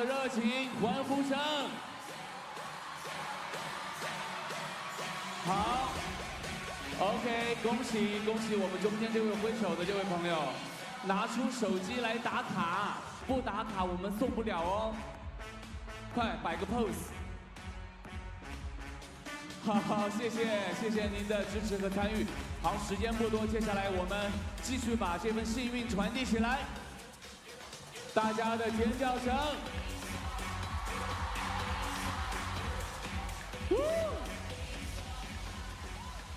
的热情欢呼声。好 ，OK， 恭喜恭喜我们中间这位挥手的这位朋友，拿出手机来打卡，不打卡我们送不了哦。快摆个 pose。好，谢谢您的支持和参与。好，时间不多，接下来我们继续把这份幸运传递起来。大家的尖叫声。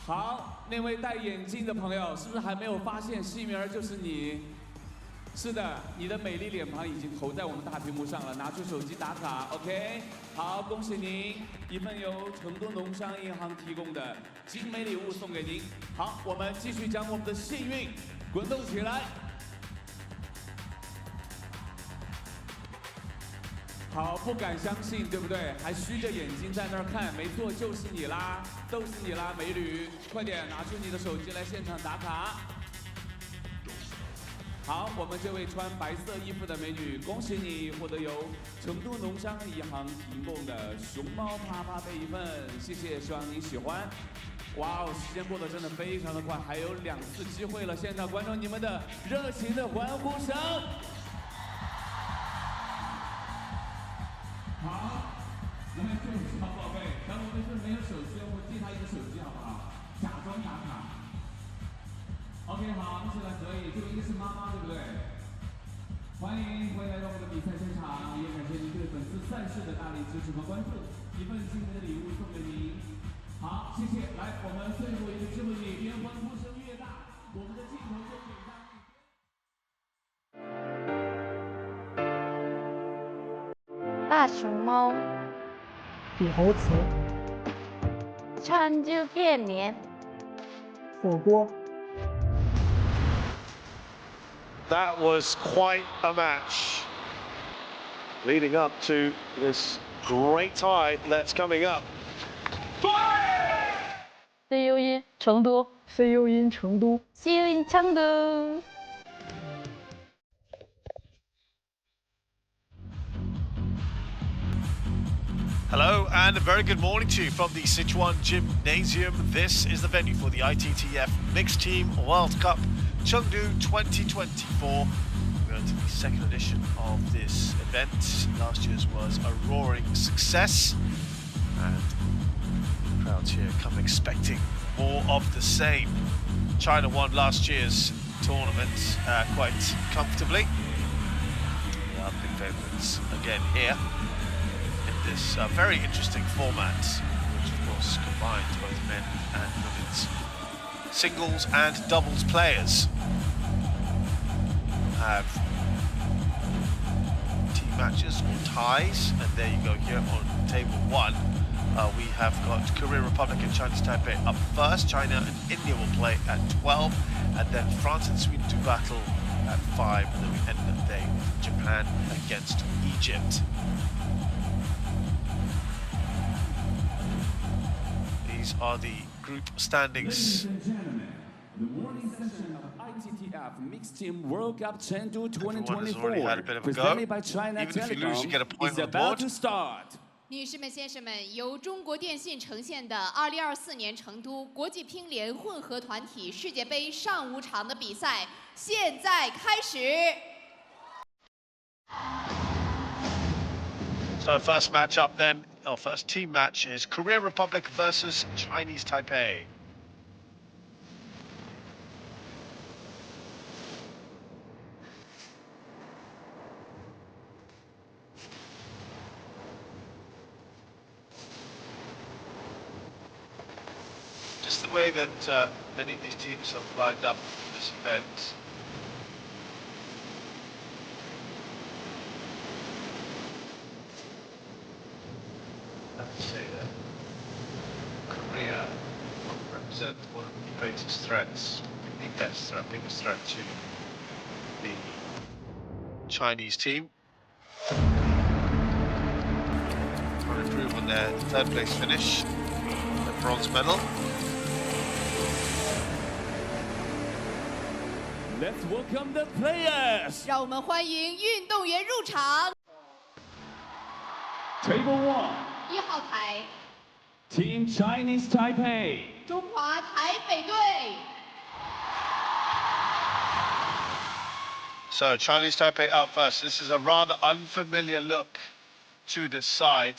好，那位戴眼镜的朋友，是不是还没有发现幸运儿就是你？是的，你的美丽脸庞已经投在我们大屏幕上了，拿出手机打卡 ，OK。好，恭喜您，一份由成都农商银行提供的精美礼物送给您。好，我们继续将我们的幸运滚动起来。好，不敢相信，对不对？还虚着眼睛在那儿看，没错，就是你啦，都是你啦，美女，快点拿出你的手机来现场打卡。好，我们这位穿白色衣服的美女，恭喜你获得由成都农商银行提供的熊猫啪啪杯一份，谢谢，希望您喜欢。哇哦，时间过得真的非常的快，还有2次机会了，现场观众你们的热情的欢呼声。好，来，这位小宝贝，当我们是没有手机，我借他一个手机好不好？假装打卡。OK， 好，现在可以，这个应该是妈妈，对不对？欢迎来到我们的比赛现场，也感谢您对本次赛事的大力支持和关注，一份精美的礼物送给您。好，谢谢。来，我们最后一个智慧女，边欢呼声越大，我们的镜头就紧张。大熊猫，比猴子，川椒片面，火锅。 That was quite a match leading up to this great tie that's coming up. CU in 成都 CU in 成都 ，CU in 成都。 Hello and a very good morning to you from the Sichuan Gymnasium. This is the venue for the ITTF Mixed Team World Cup Chengdu 2024. We're going to the second edition of this event. Last year's was a roaring success, and the crowds here come expecting more of the same. China won last year's tournament quite comfortably. They are big favourites again here. This very interesting format, which of course combines both men and women's singles and doubles players. Have team matches or ties, and there you go here on table 1. We have got Korea, Republic and Chinese Taipei up first. China and India will play at 12, and then France and Sweden do battle at 5, and then we end the day with Japan against Egypt. These are the group standings. Ladies and gentlemen, the morning session of ITTF Mixed Team World Cup Chengdu 2024, presented by China Even if you lose, you get a Telecom, point is on the about board. to start. 女士们、先生们，由中国电信呈现的2024年成都国际乒联混合团体世界杯上午场的比赛现在开始。 So first match up then, our first team match is Korea Republic versus Chinese Taipei. Just the way that many of these teams have lined up for this event. Say that Korea represent one of the greatest threats, biggest threat to the Chinese team. Trying to improve on their third place finish, the bronze medal. Let's welcome the players. 让我们欢迎运动员入场。Table 1, 1号台 Team Chinese Taipei. 中华台北队。 So Chinese Taipei out first. This is a rather unfamiliar look to this side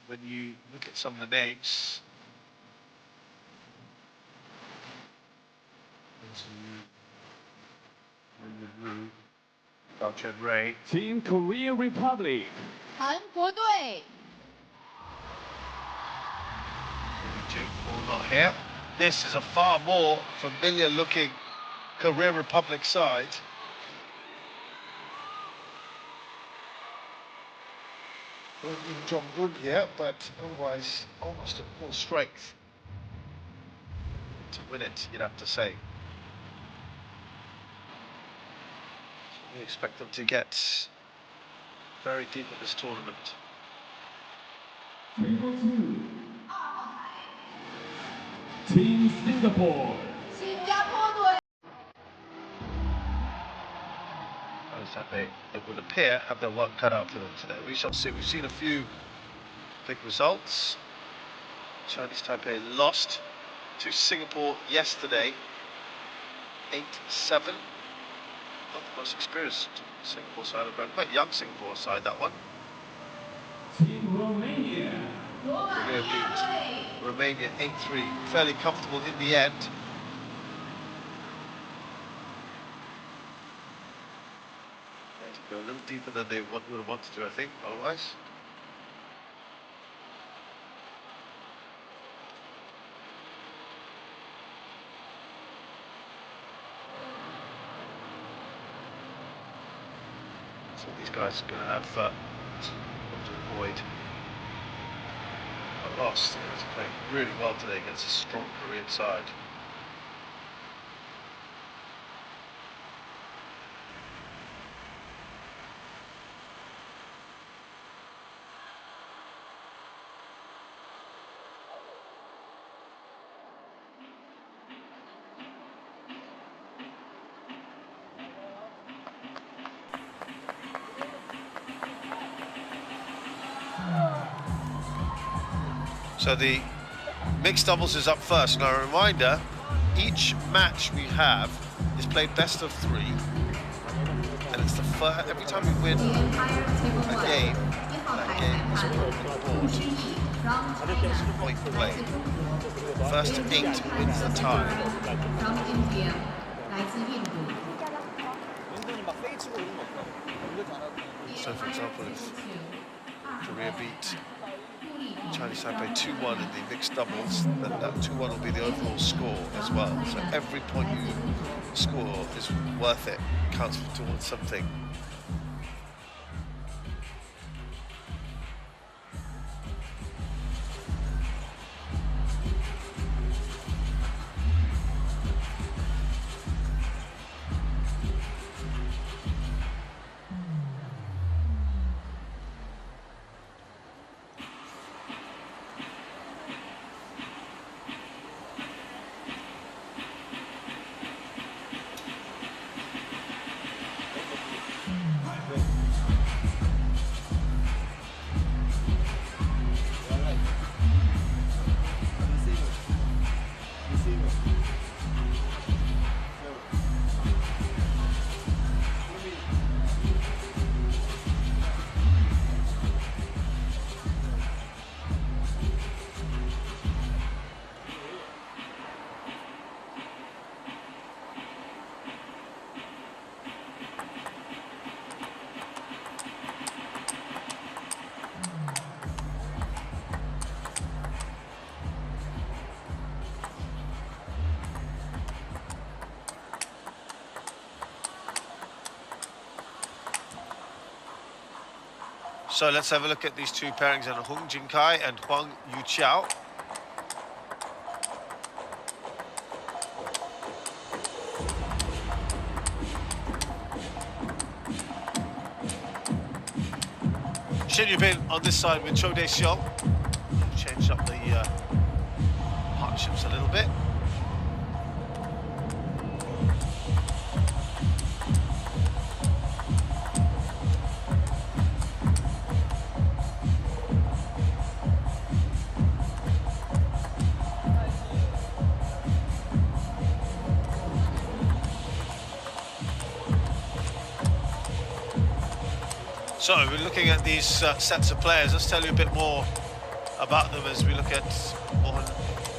when you look at some of the names. Ray. Team Korea Republic. 韩国队。 Not here. This is a far more familiar looking Korea Republic side. John Good here, but otherwise almost at full strength to win it, you'd have to say. We expect them to get very deep in this tournament. Table 2, Team Singapore. 新加坡队。 It would appear have their work cut out for them today. We shall see. We've seen a few big results. Chinese Taipei lost to Singapore yesterday, 8-7. Not the most experienced Singapore side, but quite young Singapore side, that one. Team Romania. Korea beat Romania 8-3. Fairly comfortable in the end. Go a little deeper than they would have wanted to, I think, otherwise. So these guys are going to have to avoid a loss. They're playing really well today against a strong Korean side. So the mixed doubles is up first. Now a reminder, each match we have is played best of 3. And it's the first, every time we win a game, that game is a point play. First to 8 wins the tie. So for example, if Korea beat Chinese Taipei 2-1 in the mixed doubles, then that 2-1 will be the overall score as well. So every point you score is worth it, counts towards something. So let's have a look at these two pairings, and Hung Jingkai and Huang Yuqiao. Shin Yubin on this side with Cho Dae-seong. Changed up the partnerships a little bit. So we're looking at these sets of players. Let's tell you a bit more about them as we look at Mohan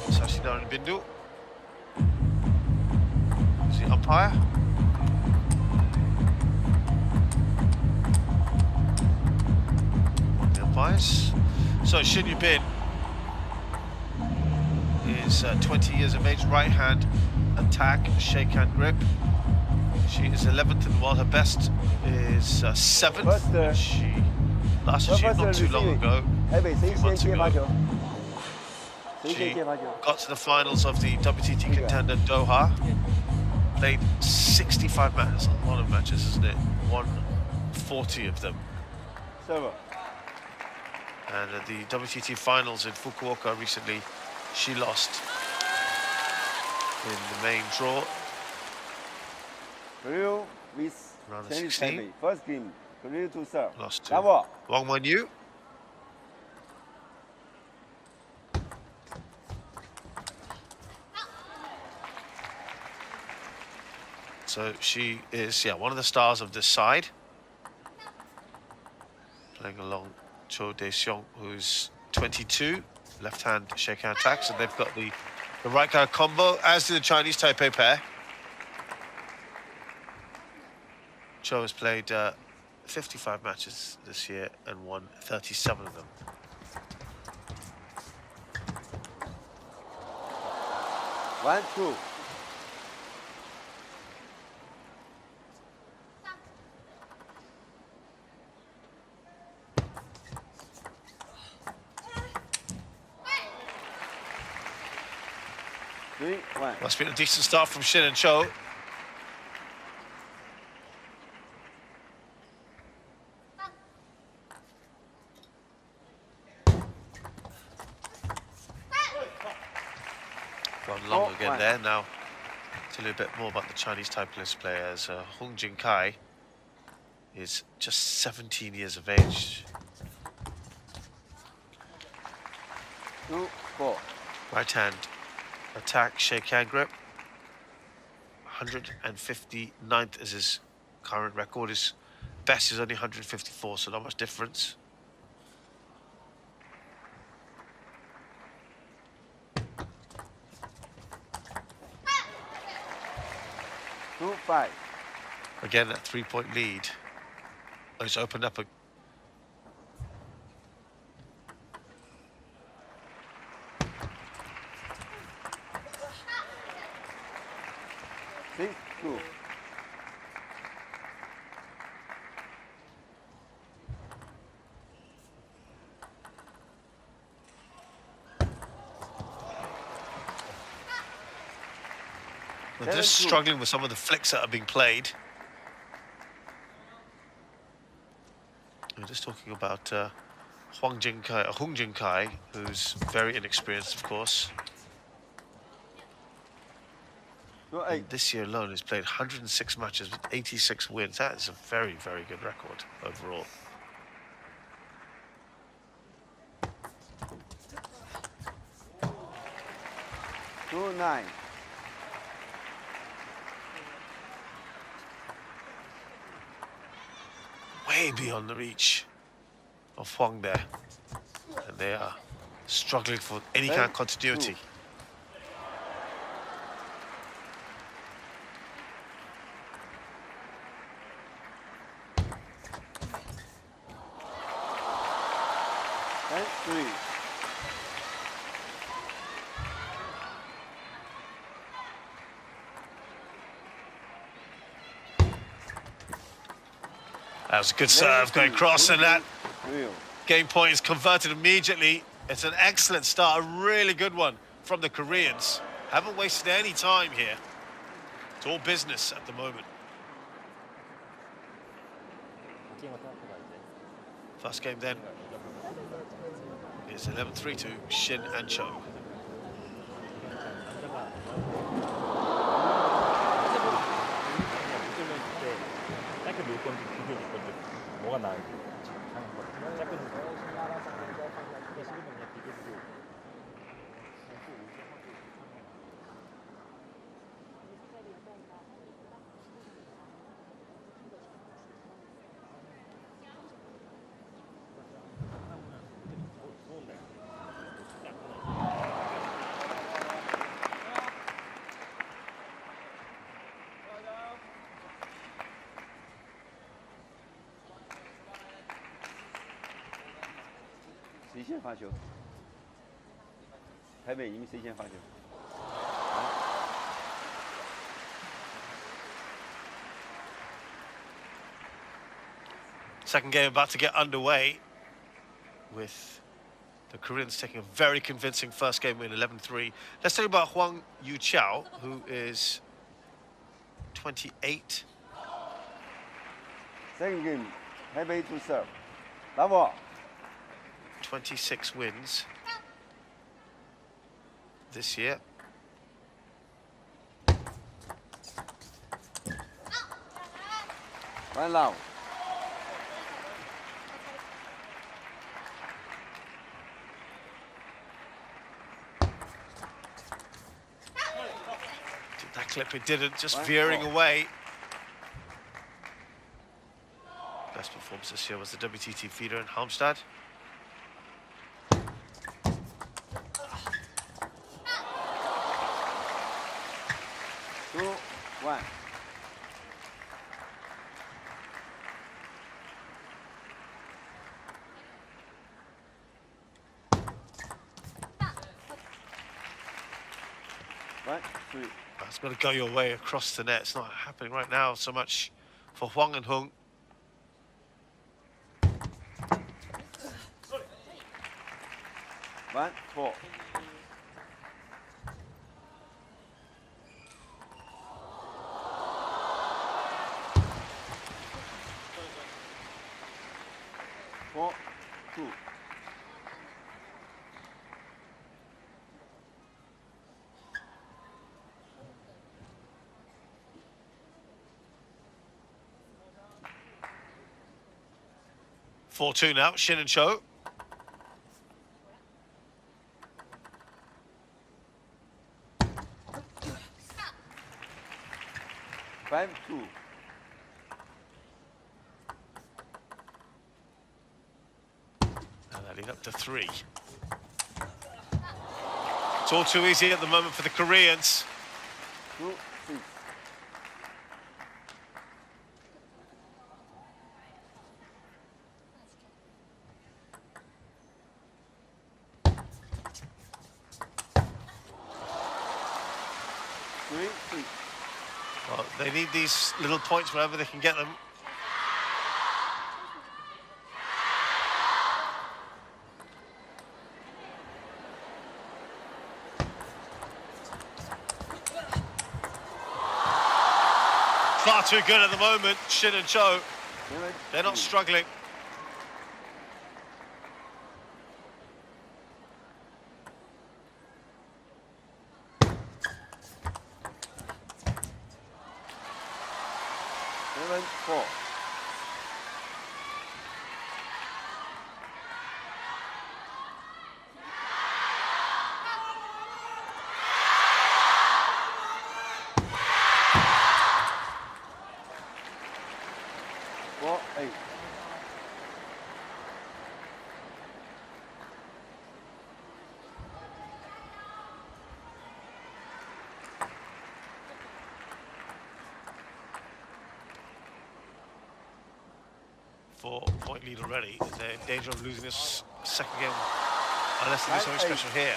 Sashidaran Bindu. Is the umpire? One of the umpires. So Shin Yubin is 20 years of age, right hand attack, shake hand grip. She is 11th in the world. Her best is 7th, which she last achieved not too long ago, a few months ago. She got to the finals of the WTT Contender Doha. Played 65 matches, a lot of matches, isn't it? Won 40 of them. And at the WTT finals in Fukuoka recently, she lost in the main draw. Round of 16. First game, Korea to serve. Lost to Wang Wenyu. So she is, one of the stars of this side. Playing along Cho De-seong, who's 22. Left-hand shake-hand attacks, and they've got the right-hand combo, as do the Chinese Taipei pair. Cho has played 55 matches this year and won 37 of them. One, two. Three, one. Must be a decent start from Shin and Cho. Gone long again there. Now, tell you a bit more about the Chinese Taipei players. Hung Jin Kai is just 17 years of age. 2, 4. Right hand attack, shake hand grip. 159th is his current record. His best is only 154, so not much difference. Two, 5. Again, that 3-point lead. Oh, it's opened up a... Six, 2. They're just struggling with some of the flicks that are being played. We're just talking about Hung Jin Kai, who's very inexperienced, of course. And this year alone, he's played 106 matches with 86 wins. That is a very, very good record overall. Two, 9. Way beyond the reach of Huang there. And they are struggling for any kind of continuity. And 3. That was a good serve going across, and that game point is converted immediately. It's an excellent start, a really good one from the Koreans. Haven't wasted any time here. It's all business at the moment. First game then is 11-3 to Shin and Cho. 谁先发球？台北，你们谁先发球？ Second game about to get underway with the Koreans taking a very convincing first game win, 11-3. Let's talk about Huang Yuqiao, who is 28. Second game, Taipei to serve. Bravo. 26 wins this year. One round. That clip it didn't, just veering away. Best performance this year was the WTT feeder in Halmstad. Two, one. One, three. It's got to go your way across the net. It's not happening right now so much for Huang and Hung. One, four. Four, two. Four-two now, Shin and Cho. Five, two. And adding up to three. It's all too easy at the moment for the Koreans. 2, 6. Three, 6. Well, they need these little points wherever they can get them. Far too good at the moment, Shin and Cho. They're not struggling. Seven, 4. Four, 8. Four-point lead already. They're in danger of losing this second game unless they do something special here.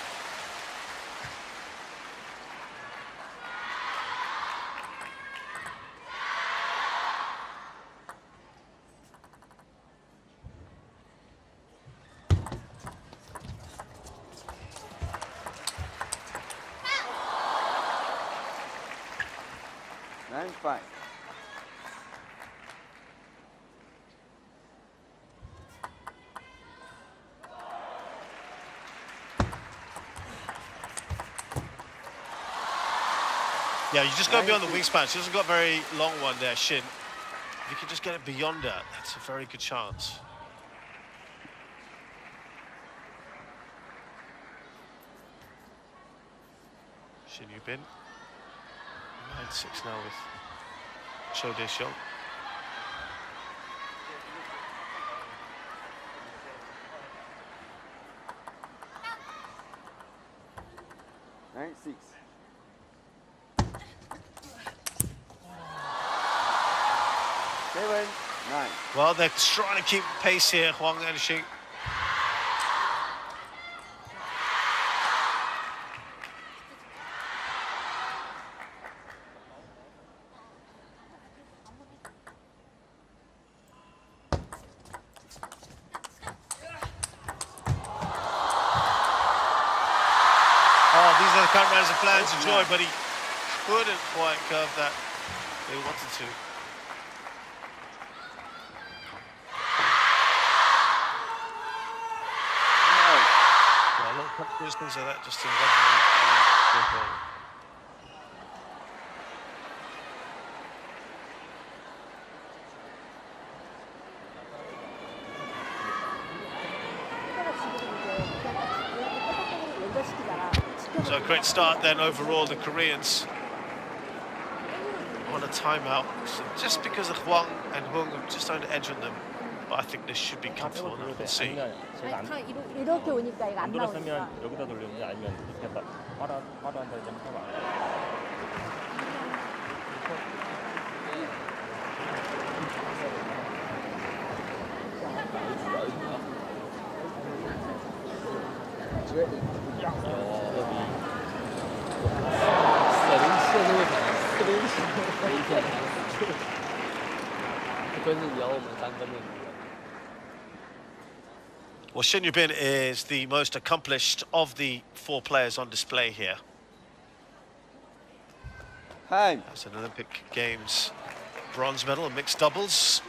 Nine, 5. Yeah, you just go beyond the wingspan. She hasn't got a very long one there, Shin. If you can just get it beyond that, that's a very good chance. Shin Yubin. 9-6 now with Cho Dae-Xiong. Nine, 6. Seven, 9. Well, they're trying to keep pace here, Huang and Xing. these are the current runners of plans to joy, but he couldn't quite curve that he wanted to. Yeah, a lot of practice, things like that, just to So a great start then overall, the Koreans on a timeout. So just because of Hwang and Hung have just on the edge on them, but I think this should be comfortable enough. We'll see. 이렇게 오니까 이거 안 나오니까. 여기다 돌리는지 아니면 이렇게 해서 바로 한 다리 좀 해봐. Well, Shin Yubin is the most accomplished of the 4 players on display here. Time. That's an Olympic Games bronze medal in mixed doubles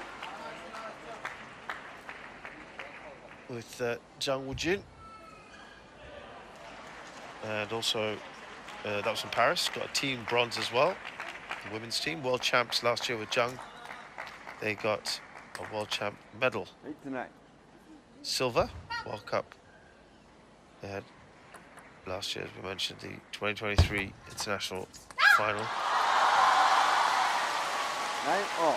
with Zhang Wujin. And also, that was in Paris, got a team bronze as well. The women's team, world champs last year with Zhang. They got a world champ medal. 8 to 9. Silver, World Cup. They had last year, as we mentioned, the 2023 international final. 9-all.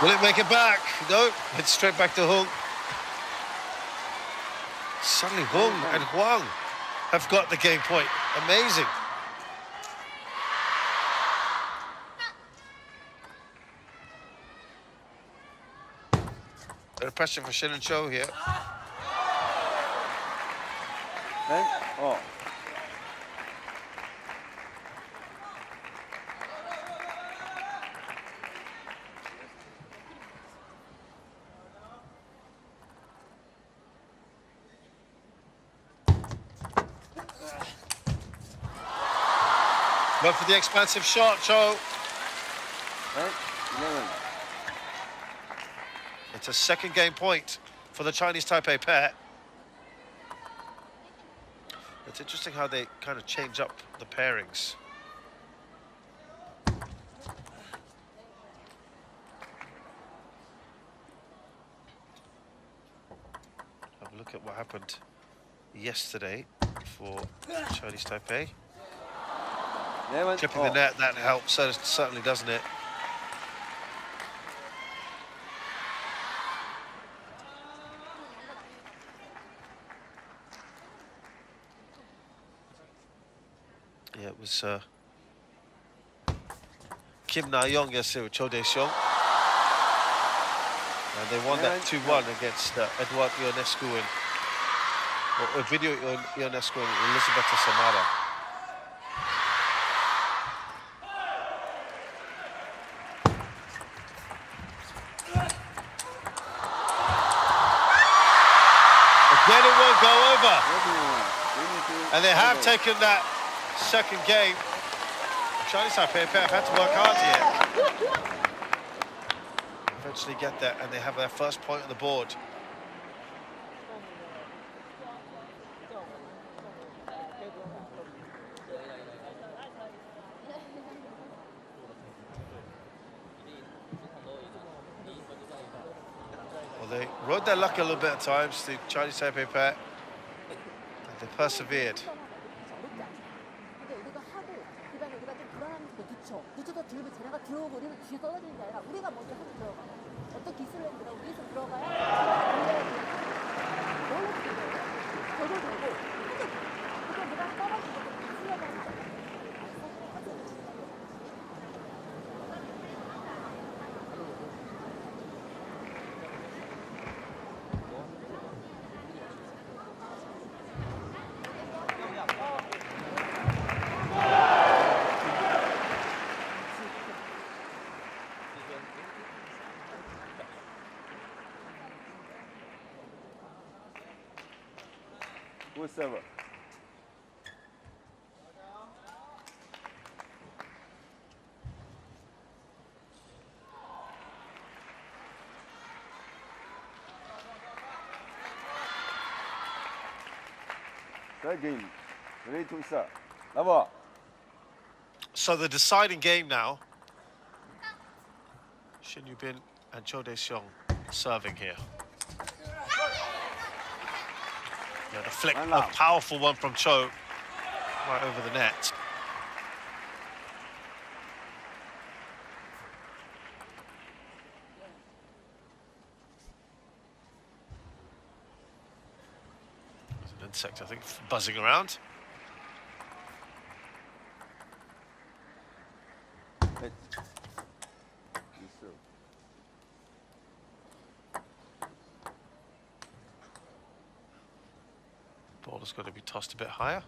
Will it make it back? No, it's straight back to Hung. Suddenly Hung and Hwang have got the game point. Amazing. Bit of pressure for Shin and Cho here. 10-all. Went for the expansive shot, Cho. 11. It's a second game point for the Chinese Taipei pair. It's interesting how they kind of change up the pairings. Have a look at what happened yesterday for Chinese Taipei. Chipping the net, that helps, certainly, doesn't it? Yeah, it was Kim Na-young yesterday with Cho Dae-seong. And they won that 2-1 against Eduard Ionescu and Ovidio Ionescu and Elisabetta Samara. Again, it won't go over. And they have taken that second game. Chinese Taipei have had to work hard here. Eventually get there, and they have their first point on the board. Well, they rode their luck a little bit at times, the Chinese Taipei pair, and they persevered. 늦춰서 들고 쟤네가 들어오고 우리는 뒤에 떨어지는 게 아니라 우리가 먼저 하고 들어가. 어떤 기술을 들어 위에서 들어가야 뭘로 들어가요? 저걸 되고 그게 누가 떨어지고 기술력을 하는 Good server. Third game. Ready to start. Level. So the deciding game now. Shin Yubin and Cho Dae-seong serving here. Yeah, the flick, a powerful one from Cho, right over the net. There's an insect, I think, buzzing around. Ball has got to be tossed a bit higher.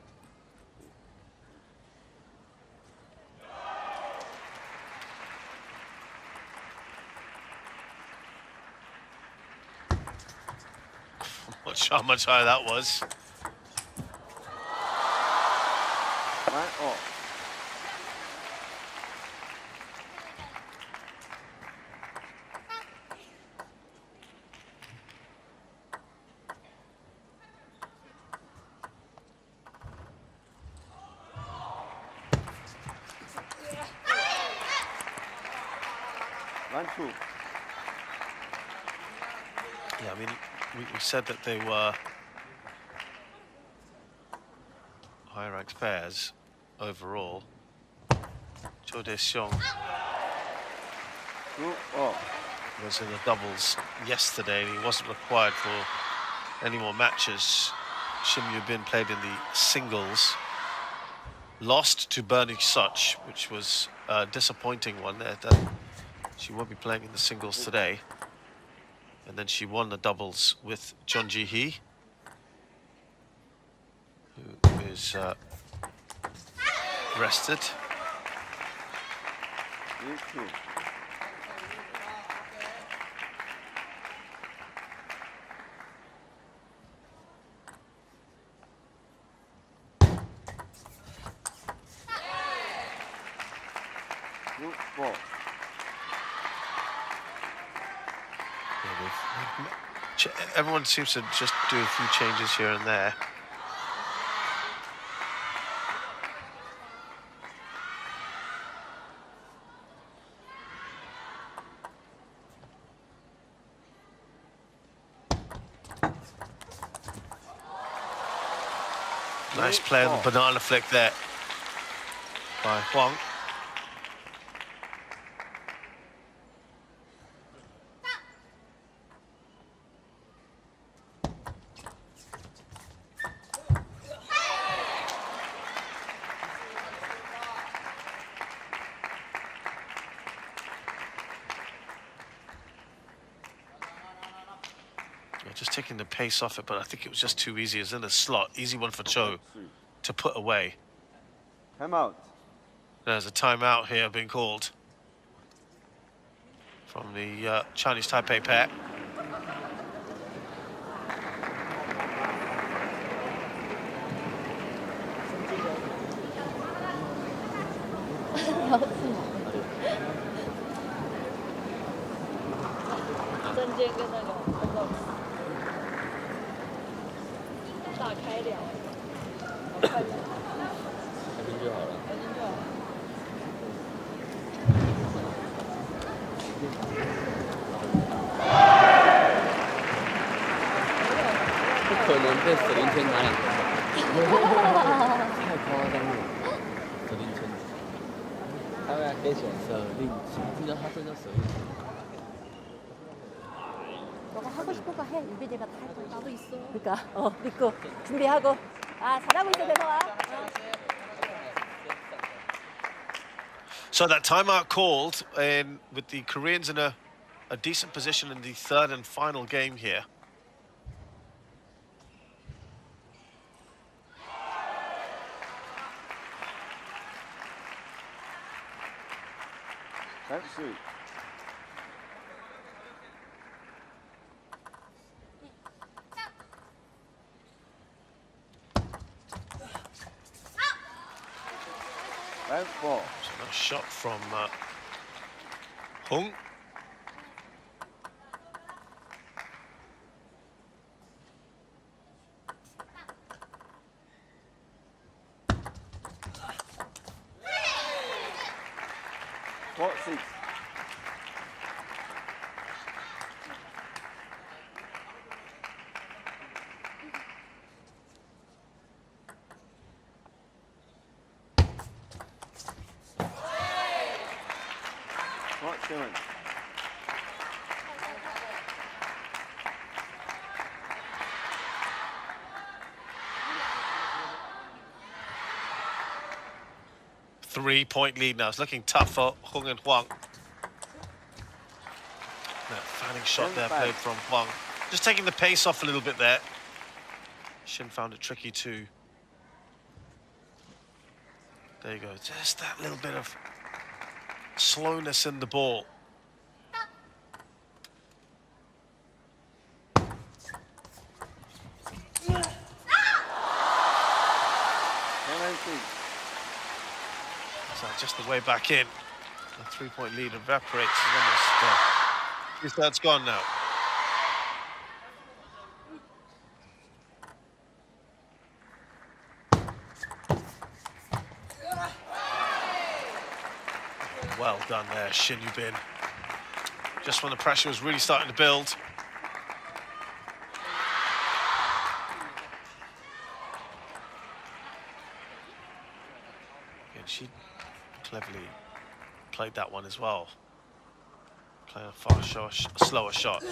I'm not sure how much higher that was. 9-all. Yeah, I mean, we said that they were higher ranked pairs overall. Cho Dae-seong was in the doubles yesterday and he wasn't required for any more matches. Shim Yoo-bin played in the singles, lost to Bernie Such, which was a disappointing one there. She won't be playing in the singles today. And then she won the doubles with Jeon Ji-hee, who is rested. Everyone seems to just do a few changes here and there. Nice play on the banana flick there by Huang. Just taking the pace off it, but I think it was just too easy. It's in the slot. Easy one for Cho to put away. Timeout. There's a timeout here being called from the Chinese Taipei pair. 너가 하고 싶은 거 해. 유비대가 다 할 거야. 나도 있어. 그러니까 믿고 준비하고. 아, 잘하고 있어, 대성아. So that timeout called in with the Koreans in a decent position in the third and final game here. That's sweet. And 4. So nice shot from Hung. Four, 6. Four, 7. Three-point lead now. It's looking tough for Hung and Huang. That fanning shot there played from Huang. Just taking the pace off a little bit there. Shin found it tricky too. There you go. Just that little bit of slowness in the ball. So just the way back in. The three-point lead evaporates. Almost, that's gone now. Well done there, Shin Yubin. Just when the pressure was really starting to build. And she cleverly played that one as well. Playing a far slower shot.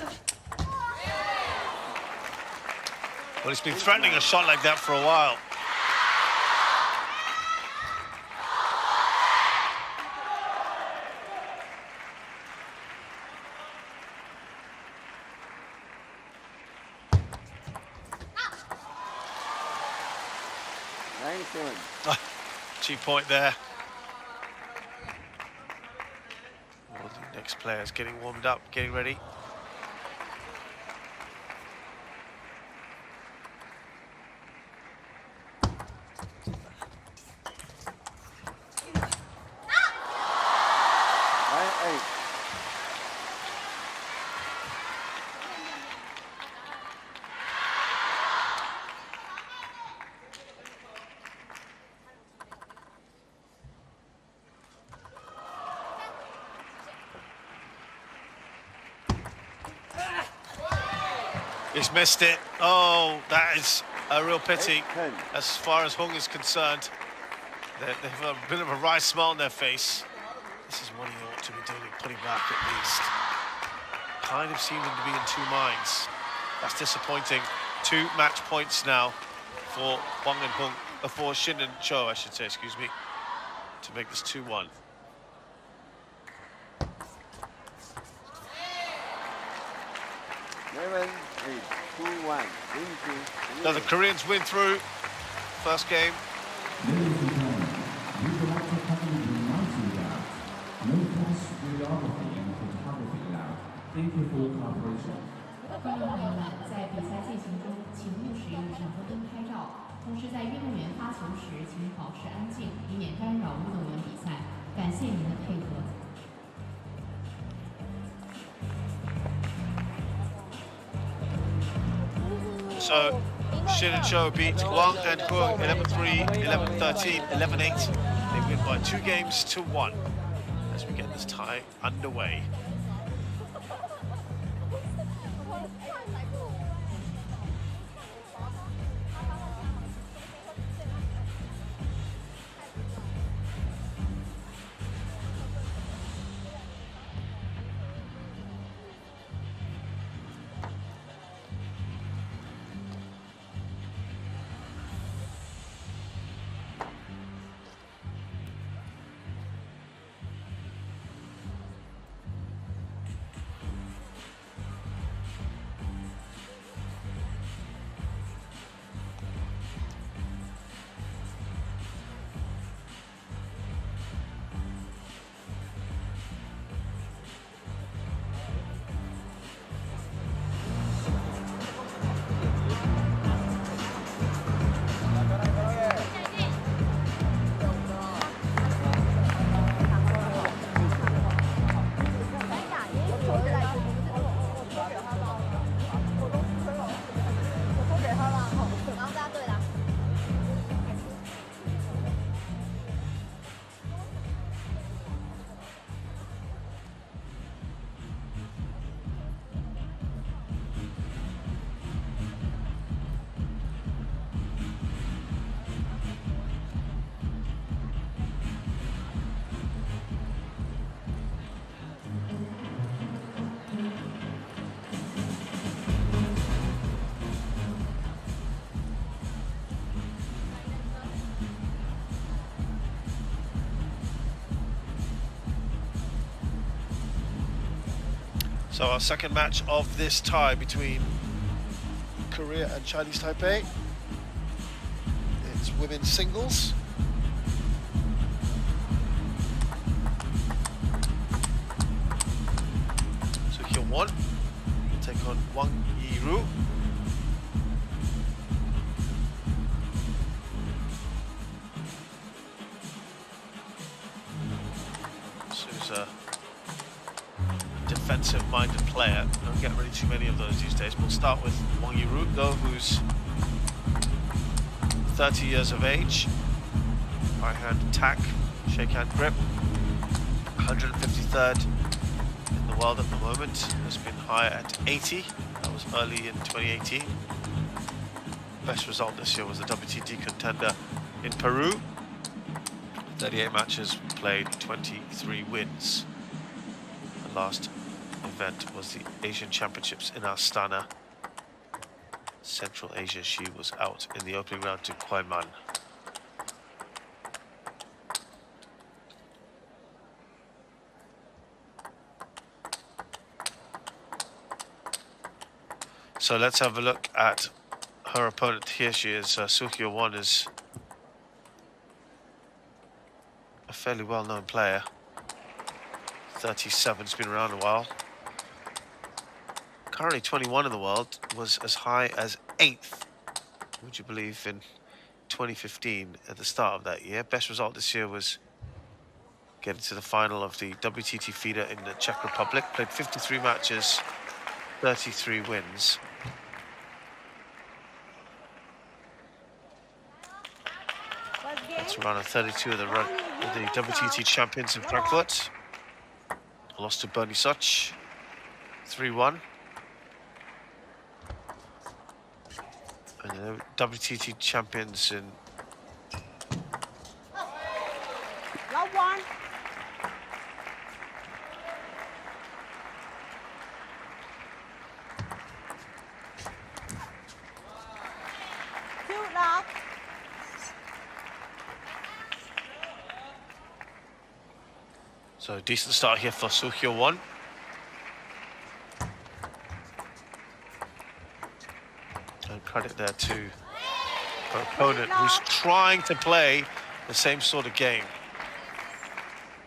Well, he's been threatening a shot like that for a while. Cheap point there. Well, the next player's getting warmed up, getting ready. He's missed it. Oh, that is a real pity as far as Hung is concerned. They've a bit of a wry smile on their face. This is what he ought to be doing, putting back at least. Kind of seem them to be in two minds. That's disappointing. 2 match points now for Huang and Hung, for Shin and Cho, I should say, excuse me, to make this 2-1. Now the Koreans win through first game. Ladies and gentlemen, we would like to kindly remind you that no press, videography and photography allowed. Thank you for your cooperation. 观众朋友们，在比赛进行中，请勿使用闪光灯拍照。同时，在运动员发球时，请保持安静，以免干扰运动员比赛。感谢您的配合。 So, Shin and Cho beat Huang and Hung 11-3, 11-13, 11-8. They win by 2 games to 1 as we get this tie underway. So our second match of this tie between Korea and Chinese Taipei. It's women's singles. So Hyun-won take on Wang Yi-ru. Su's a defensive-minded player. Don't get really too many of those these days. We'll start with Wang Yi-ru, though, who's 30 years of age. Right hand attack, shake hand grip. 153rd in the world at the moment. Has been higher at 80. That was early in 2018. Best result this year was the WTT contender in Peru. 38 matches played, 23 wins. The last event was the Asian Championships in Astana, Central Asia. She was out in the opening round to Kwaiman. So let's have a look at her opponent. Here she is. Soo Hyun-won is a fairly well-known player. 37, has been around a while. Currently 21 in the world, was as high as 8th, would you believe, in 2015 at the start of that year. Best result this year was getting to the final of the WTT feeder in the Czech Republic. Played 53 matches, 33 wins. That's around 32 of the WTT champions in Frankfurt. Lost to Bernie Such, 3-1. And the WTT champions in one. Two love. So decent start here for Soo Hyun-won. And credit there to her opponent, who's trying to play the same sort of game.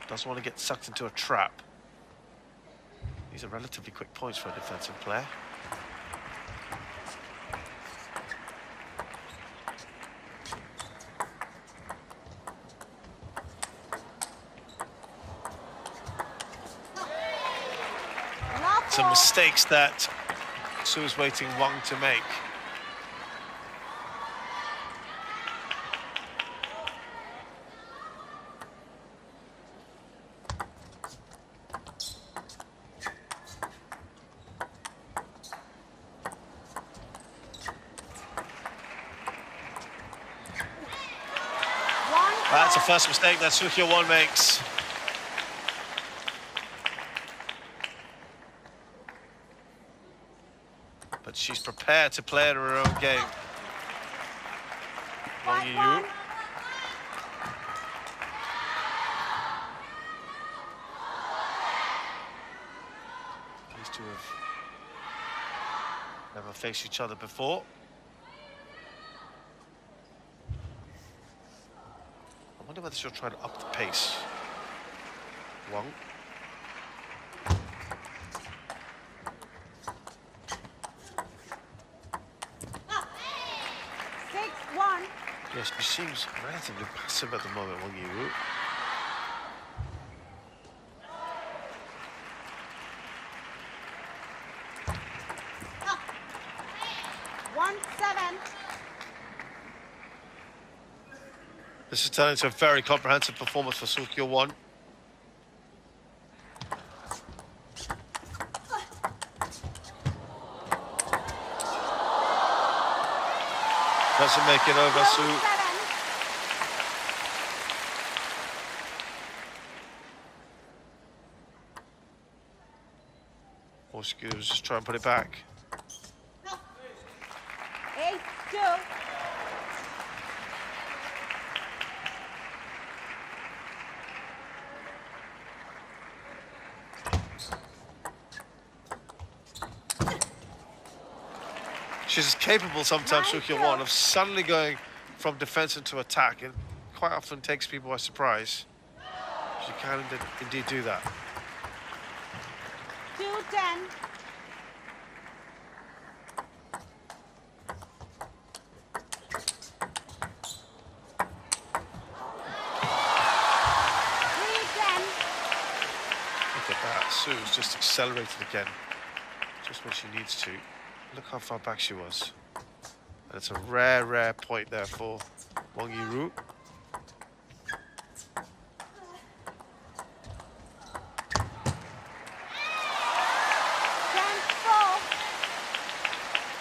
Doesn't want to get sucked into a trap. These are relatively quick points for a defensive player. Some mistakes that Soo is waiting Wang to make. That's the first mistake that Soo Hyun-won makes. But she's prepared to play at her own game. Wang Yi-ru. These two have never faced each other before. I wonder whether she'll try to up the pace. Wang. Yes, she seems relatively passive at the moment, Wang Yi-ru. This is turning into a very comprehensive performance for Soo Hyun-won. Doesn't make it over, Soo. All she could do was just try and put it back. 8-2. She's capable sometimes, Soo Hyun-won, of suddenly going from defense into attack, and quite often takes people by surprise. She can indeed do that. 2-10. Look at that, Sue's just accelerated again, just when she needs to. Look how far back she was. And it's a rare point there for Wang Yiru.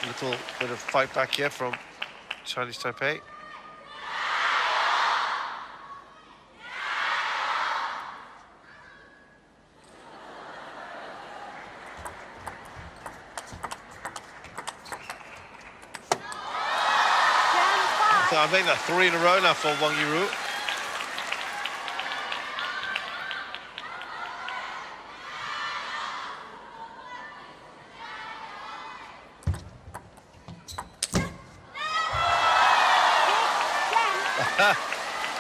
A little bit of fight back here from Chinese Taipei. So I think that 3 in a row now for Wang Yiru.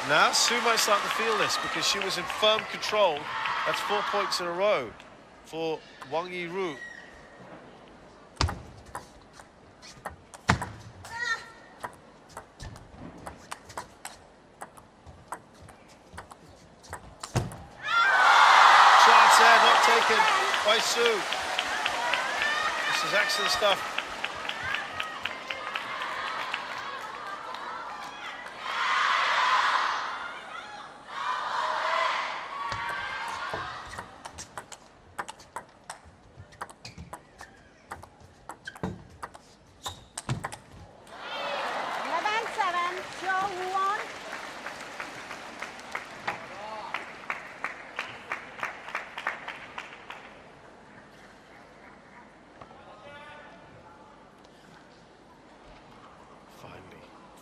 Now Sue might start to feel this because she was in firm control. That's 4 points in a row for Wang Yiru. Chance there, not taken by Sue. This is excellent stuff.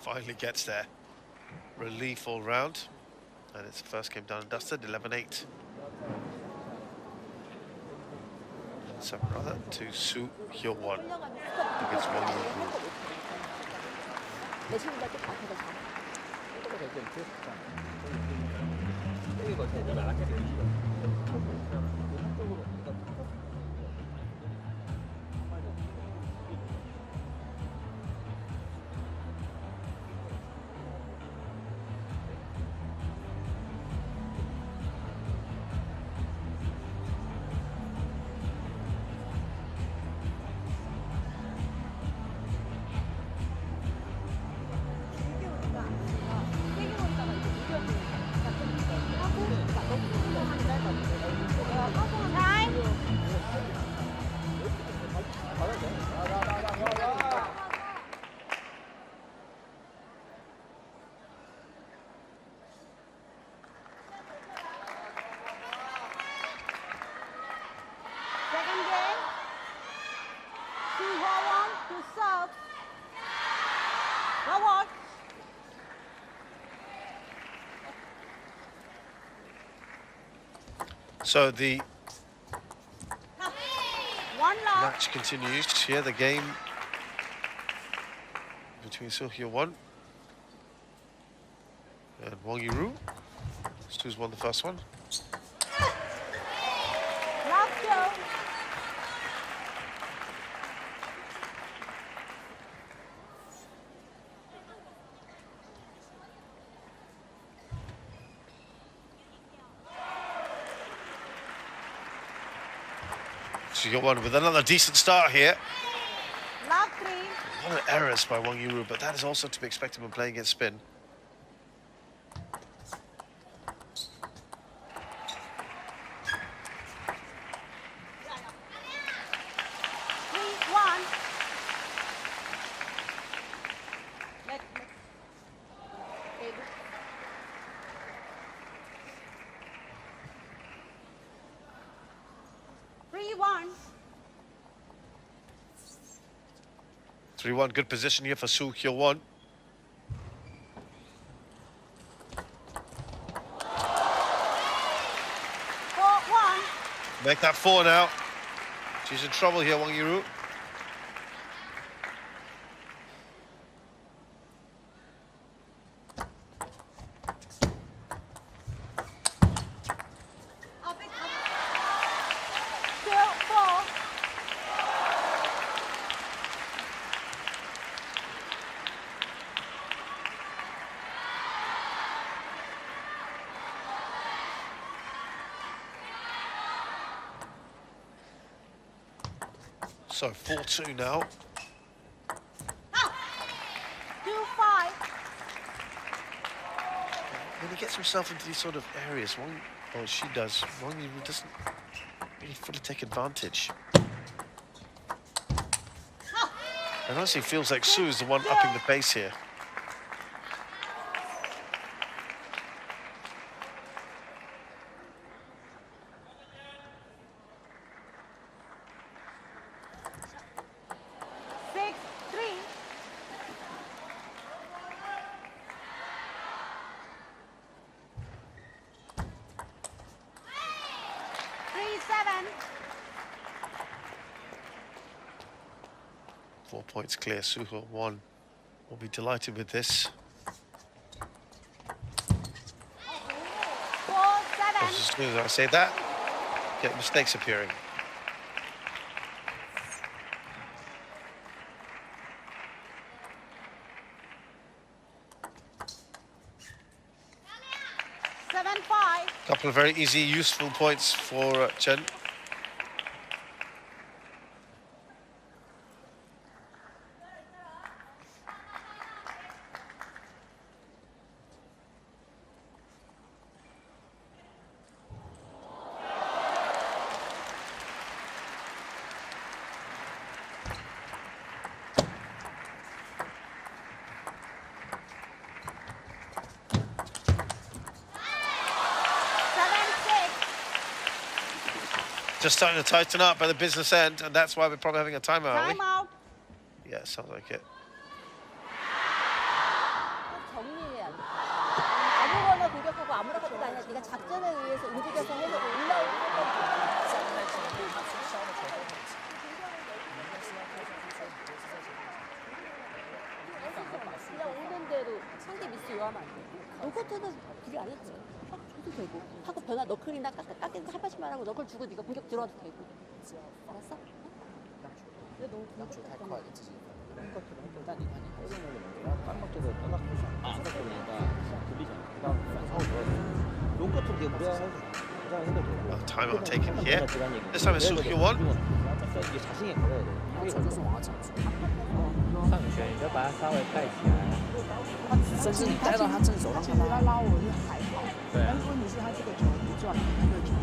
Finally gets there. Relief all round. And it's the first game done and dusted, 11-8. 7 rather, to Soo Hyun-won against Wang Yiru. So the match continues here, the game between Soo Hyun-won and Wang Yiru. Su's won the first one. So you got one with another decent start here. A lot of errors by Wang Yiru, but that is also to be expected when playing against spin. Good position here for Soo Hyun-won. Make that 4 now. She's in trouble here, Wang Yiru. 4. So 4-2 now. 2-5. When he gets himself into these sort of areas, or she does, he doesn't really fully take advantage. And honestly, it feels like Su is the one upping the pace here. Points clear. Suho 1 will be delighted with this. 4-7. As soon as I say that, get mistakes appearing. Couple of very easy, useful points for Chen. Just starting to tighten up at the business end, and that's why we're probably having a timeout, aren't we? Timeout. Yeah, sounds like it. 정리해야 돼. 아무거나 공격하고 아무나 것도 아니라 네가 작전에 의해서 움직여서 해서 올라오는 그냥 오는 대로 상대 미스 요하면 안 돼. 로커터는 그게 안 해도 돼. 확 줘도 되고 하고 변화 너클이나 깎이는 한 발씩만 하고 너클 주고 네가 공격 들어와도 되고. 알았어? 왜 너무 공격했던 거야? 일단 이 판이 해보는 깜빡해서 떠났고 생각해 보니까 들리잖아. 그다음 사고 들어왔어. 롱커트로 되게 무리해서 Timeout taken here. This time it's Suho 1. 이게 자신이 걸어야 돼. 이게就是往上上旋你就把它稍微带起来，甚至你带到他正手，让他拉我是还好。对。但是问题是他这个球不转，那个球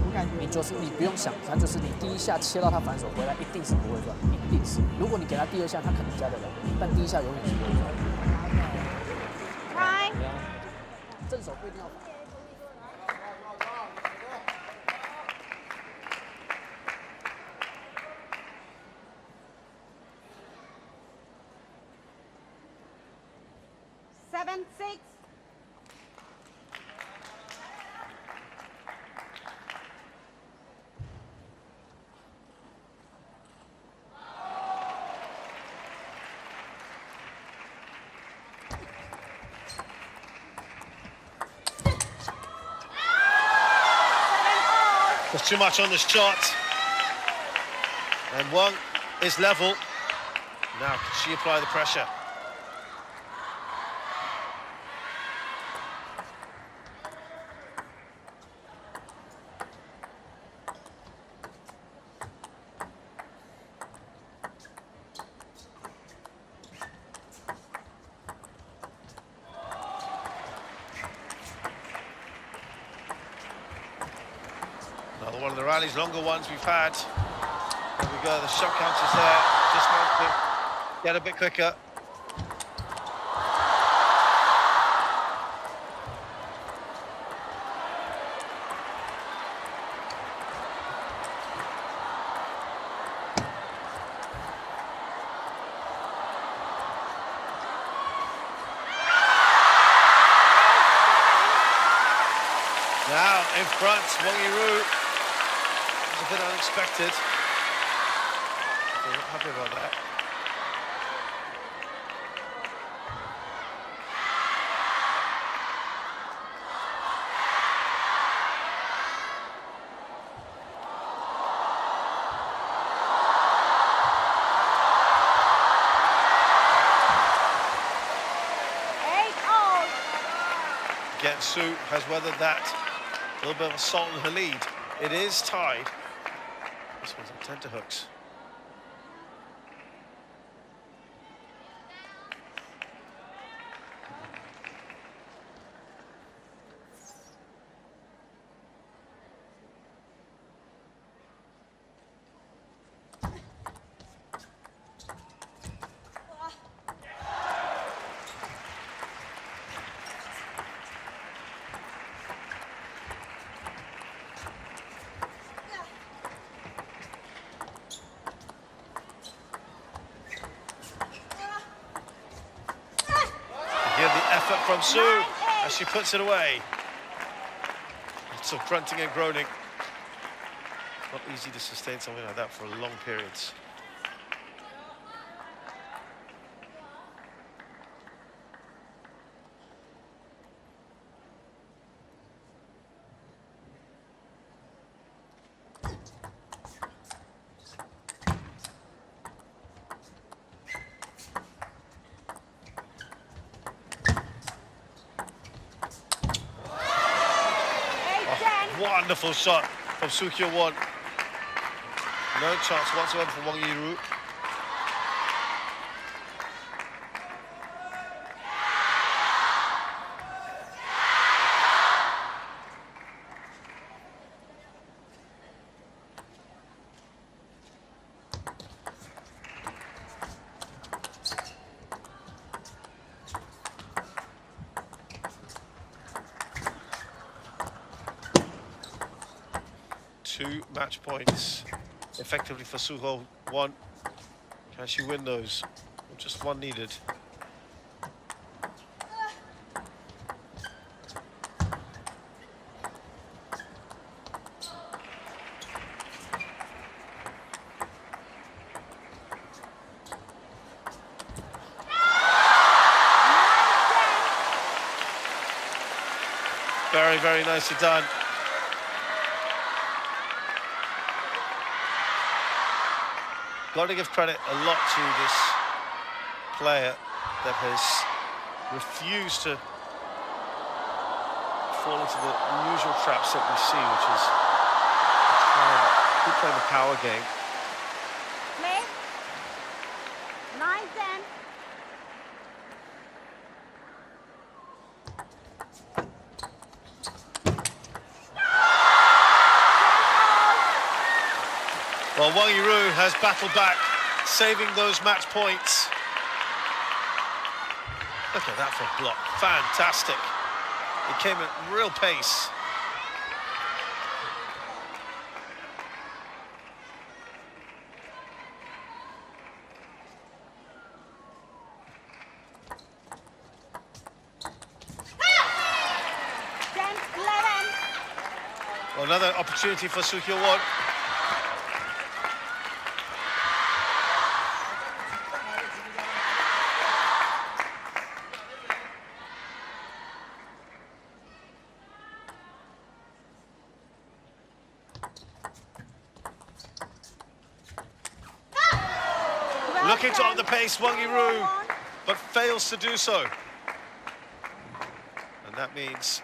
我感觉你就是你不用想，他就是你第一下切到他反手回来，一定是不会转，一定是。如果你给他第二下，他可能加得了，但第一下永远是不会转。开。正手不一定要。7-6. There's too much on the shot. And Wang is level. Now, can she apply the pressure? Another one of the rallies, longer ones we've had. There we go, the shot count is there. Just want to get a bit quicker. Now in front, Wang Yiru. It was a bit unexpected. I'm not happy about that. and Su has weathered that. A little bit of a salt in her lead. It is tied. This one's on tenterhooks. Hear the effort from Su as she puts it away. Lots of grunting and groaning. Not easy to sustain something like that for long periods. Wonderful shot from Soo Kyo-won. No chance whatsoever for Wang Yiru. Two match points effectively for Soo Won. Can she win those? Just one needed. Very, very nicely done. Got to give credit a lot to this player that has refused to fall into the usual traps that we see, which is keep playing the power game. Play. 9-10. Well, Wang Yiru has battled back, saving those match points. Look at that for a block. Fantastic. It came at real pace. Well, another opportunity for Soo Kyo-won. Looking to up the pace, Wang Yiru, but fails to do so. And that means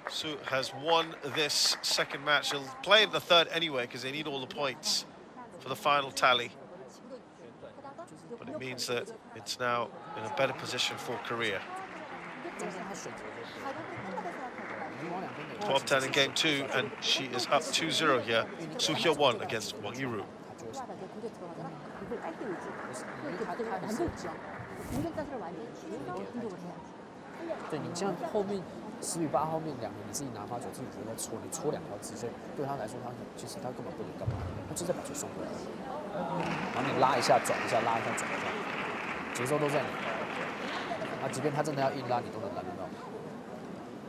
Su has won this second match. He'll play in the third anyway, because they need all the points for the final tally. But it means that it's now in a better position for Korea. 12-10 in game 2, and she is up 2-0 here. Soo Kyo-won against Wang Yiru.10比8后面两个你自己拿发球，自己觉得戳，你戳2条直线，对他来说，其实他根本不能干嘛，他就在把球送回来，然后你拉一下转一下，拉一下转一下，节奏都在你。啊，即便他真的要硬拉，你都能拦得到，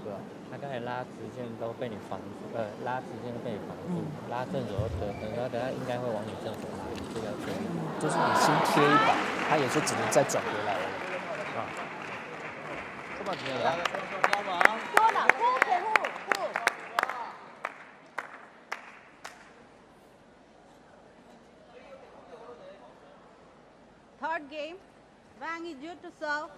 对吧？他刚才拉直线都被你防住，拉直线都被你防住，拉正手等下应该会往你正手拉，这个可以。就是你先贴一把，他也就只能再转回来了。啊，这把直接来。 Third game, Wang is due to serve.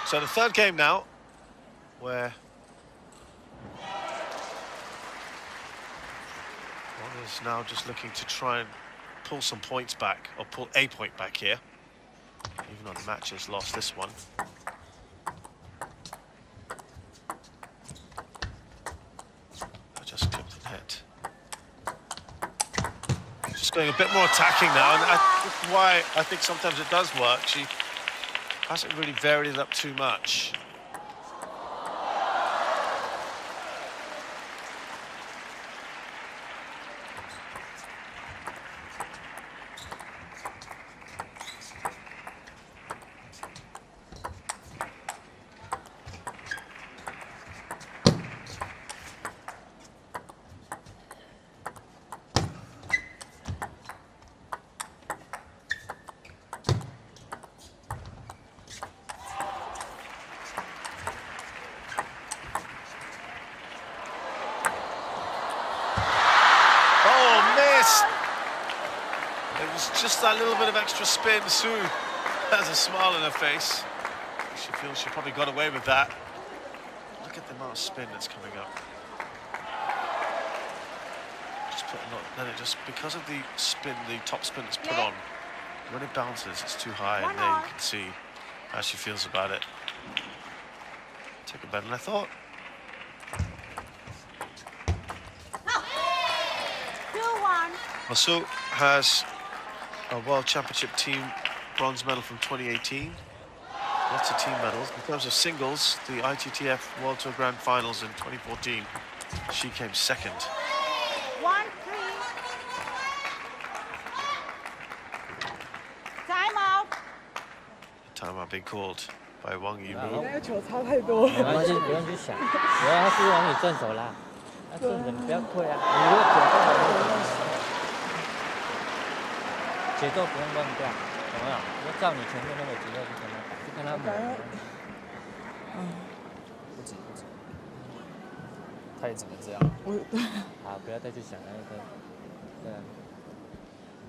So the third game now, where one is now just looking to try and pull some points back, or pull a point back here, even though the match has lost this one. I just clipped the net. Just going a bit more attacking now, and that's why I think sometimes it does work. She hasn't really varied it up too much. Just that little bit of extra spin. Su has a smile on her face. She feels she probably got away with that. Look at the amount of spin that's coming up. Just put a lot, then it just, because of the spin, the top spin that's put on, when it bounces, it's too high, and there you can see how she feels about it. Took it better than I thought. Su has a World Championship team bronze medal from 2018. Lots of team medals. In terms of singles, the ITTF World Tour Grand Finals in 2014, she came second. 1-3. Time out. Time out being called by Wang Yiru. 那个球差太多。没关系，不用去想，主要是往你正手拉，那正手你不要退啊，你如果左动的话。 节奏不用乱掉，有没有？就照你前面那个节奏去跟他打，去跟他磨。不止，他也只能这样。好，不要再去想那个，对啊。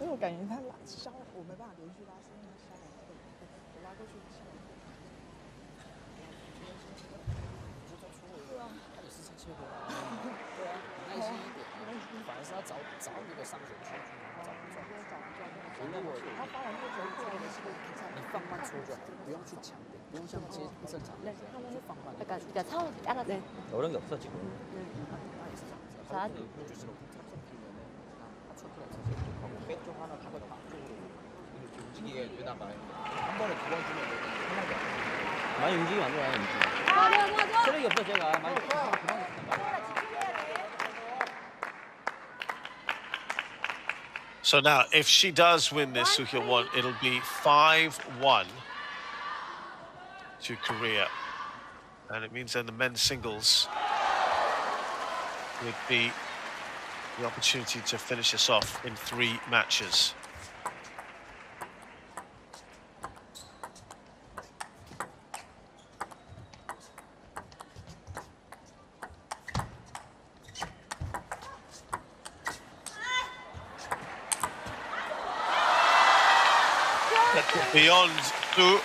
因为我感觉他削，我没办法连续拉，是因为他削完这个，我拉过去削。对啊，他也是这切回来。对啊，耐心一点，反而是要找那个上旋去，找不撞。 如果他发完这球过来的时候，你放慢出就好，不用去抢点，不用像接正常的这样，就放慢。그러니까 처음 알았네. 어려운 게 없어 지금. 자. 왼쪽 하나 주고 앞쪽으로 이렇게 움직이게 되다가 한 번에 두 번 주면 편하게. 많이 움직이면 안 돼, 많이 움직이면. 맞아. 체력이 없어 제가 많이. So now, if she does win this Su Hyun-won, it'll be 5-1 to Korea. And it means then the men's singles would be the opportunity to finish this off in 3 matches. Beyond Su.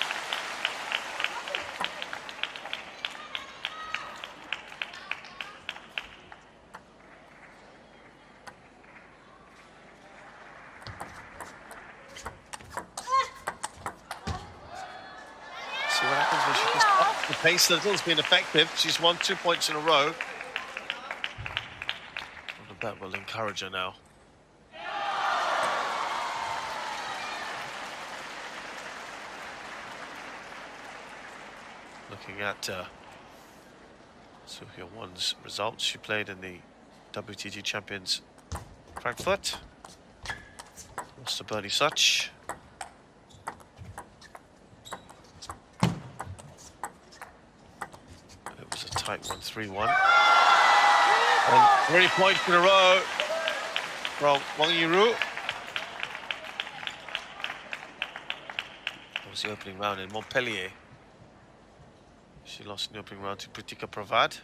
See what happens when she can stop the pace that has been effective. She's won 2 points in a row. That will encourage her now. Looking at Su Hyun-won's results, she played in the WTT Champions Frankfurt. Lost to Bernie Such. It was a tight one, 3-1. And 3 points in a row from Wang Yiru. That was the opening round in Montpellier. She lost in the opening round to Pritika Pravad.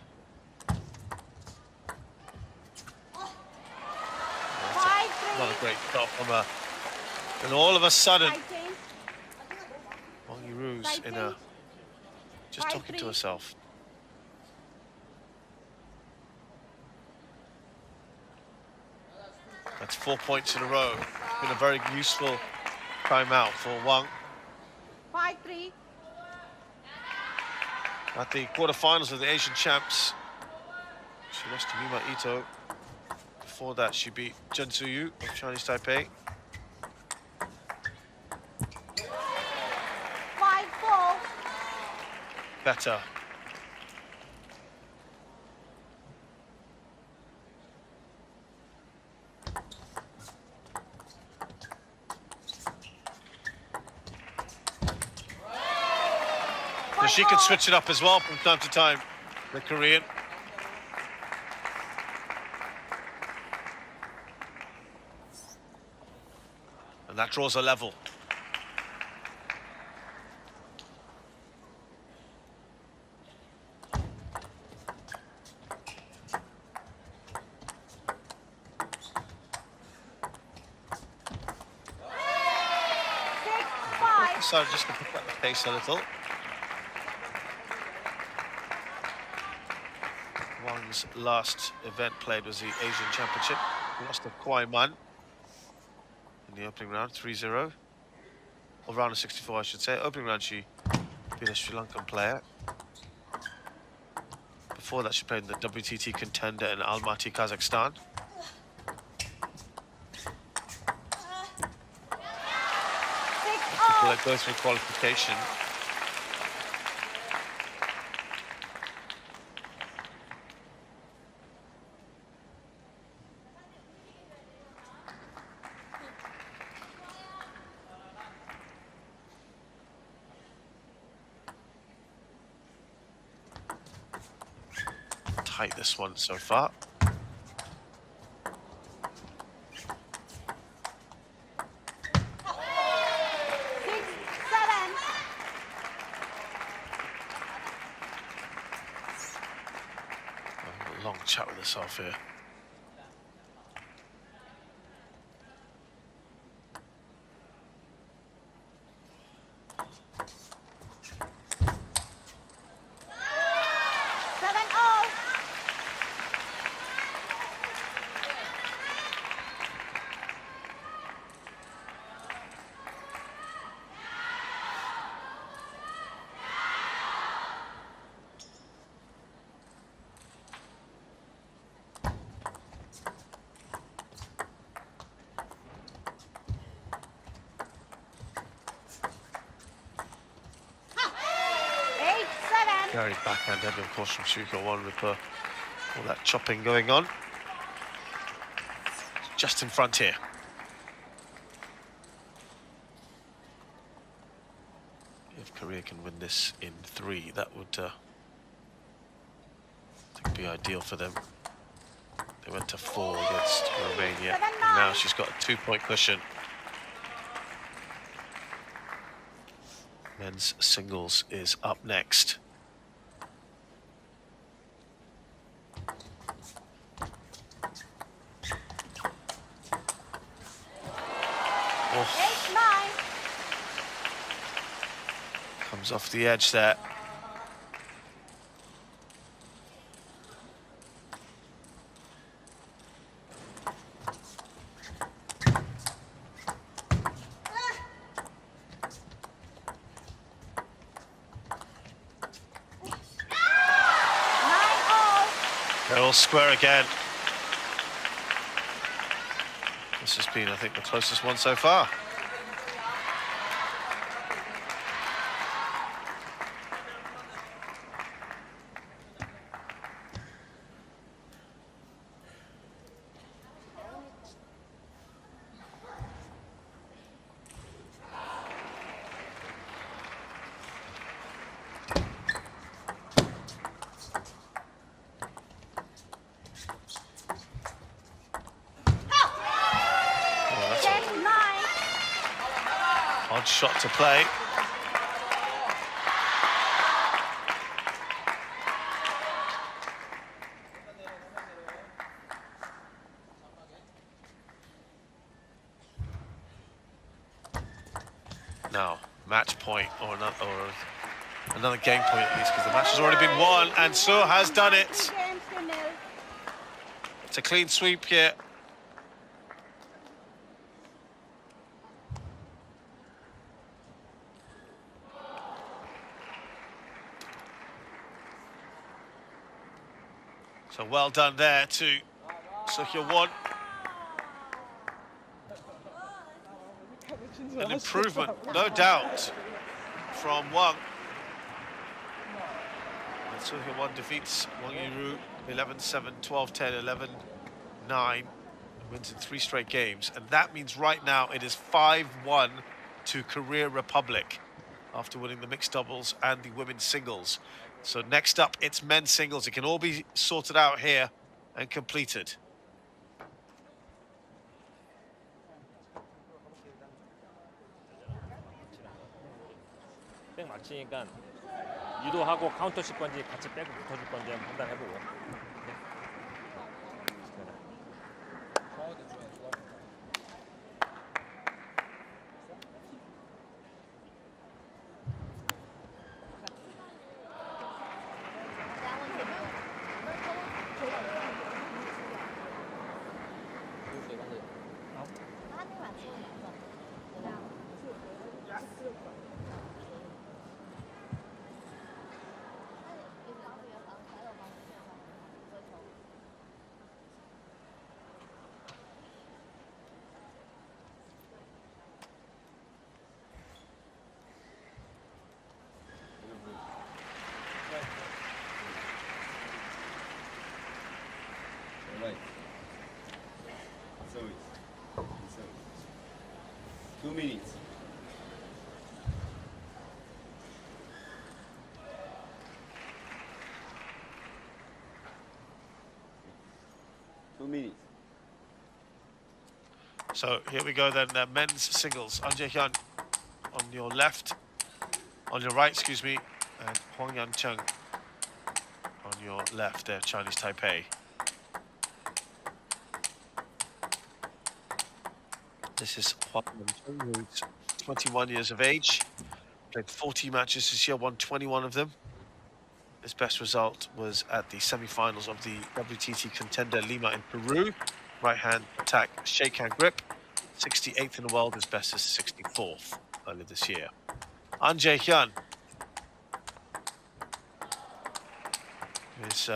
Not a great start from her And all of a sudden, 5-10. Wang Yiru's in a just talking to herself. That's 4 points in a row. It's been a very useful timeout for Wang. 5-3. At the quarterfinals of the Asian Champs, she lost to Mima Ito. Before that, she beat Chen Suyu of Chinese Taipei. 5-4. Better. So she can switch it up as well from time to time, the Korean. And that draws a level. Decided just to pick up the pace a little. Wang's last event played was the Asian Championship. He lost to Kwai Man in the opening round, 3-0. Or round of 64, I should say. Opening round, she beat a Sri Lankan player. Before that, she played in the WTT contender in Almaty, Kazakhstan. Go through qualification. Tight this one so far. Long chat with herself here. Very backhand head, of course, from Shuko One with all that chopping going on. Just in front here. If Korea can win this in 3, that would I think be ideal for them. They went to 4 against Romania. And now she's got a 2-point cushion. Men's singles is up next. Comes off the edge there. They're all square again. This has been, I think, the closest one so far. Odd shot to play. match point or another game point at least, because the match has already been won, and So has done it. It's a clean sweep here. So well done there to Seo-won. An improvement, no doubt, from Wang. And Seo-won defeats Wang Yiru 11-7, 12-10, 11-9, and wins in 3 straight games. And that means right now it is 5-1 to Korea Republic after winning the mixed doubles and the women's singles. So next up, it's men's singles. It can all be sorted out here and completed. 백 맞히니까 유도하고 카운터 칠 건지 같이 빼고 붙어줄 건지 한번 판단해보고. Right. So 2 minutes.2 minutes. So here we go then, men's singles. An Jae-hyun on your left, on your right, excuse me, and Hwang Yan-chung on your left there, Chinese Taipei. This is Hwang Yan-chung, who's 21 years of age, played 40 matches this year, won 21 of them. His best result was at the semi-finals of the WTT contender Lima in Peru. Right-hand attack, shake-hand grip, 68th in the world, his best is 64th earlier this year. An Jae-hyun is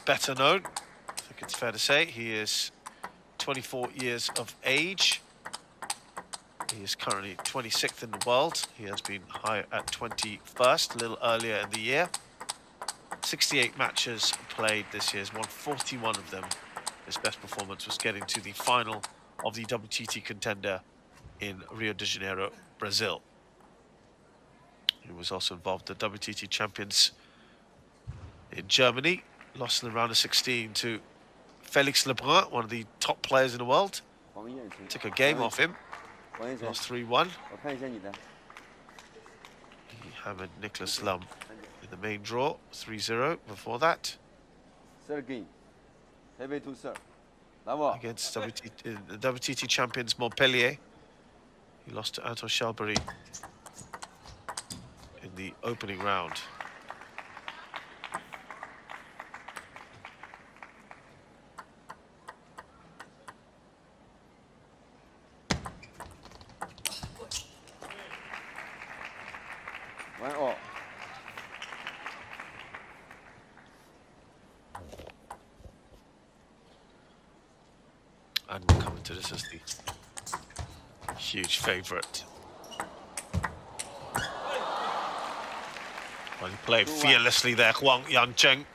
better known, I think it's fair to say. He is 24 years of age. He is currently 26th in the world. He has been higher at 21st, a little earlier in the year. 68 matches played this year, has won 41 of them. His best performance was getting to the final of the WTT contender in Rio de Janeiro, Brazil. He was also involved in the WTT champions in Germany, lost in the round of 16 to Felix Lebrun, one of the top players in the world. Took a game off him, lost 3-1. He hammered Nicholas Lum in the main draw, 3-0 before that. Third game. Heavy to serve. Against the WTT champions Montpellier. He lost to Anton Shelbury in the opening round. And we'll come into this as the huge favourite. Well, he played fearlessly there, Hwang Yan-chung.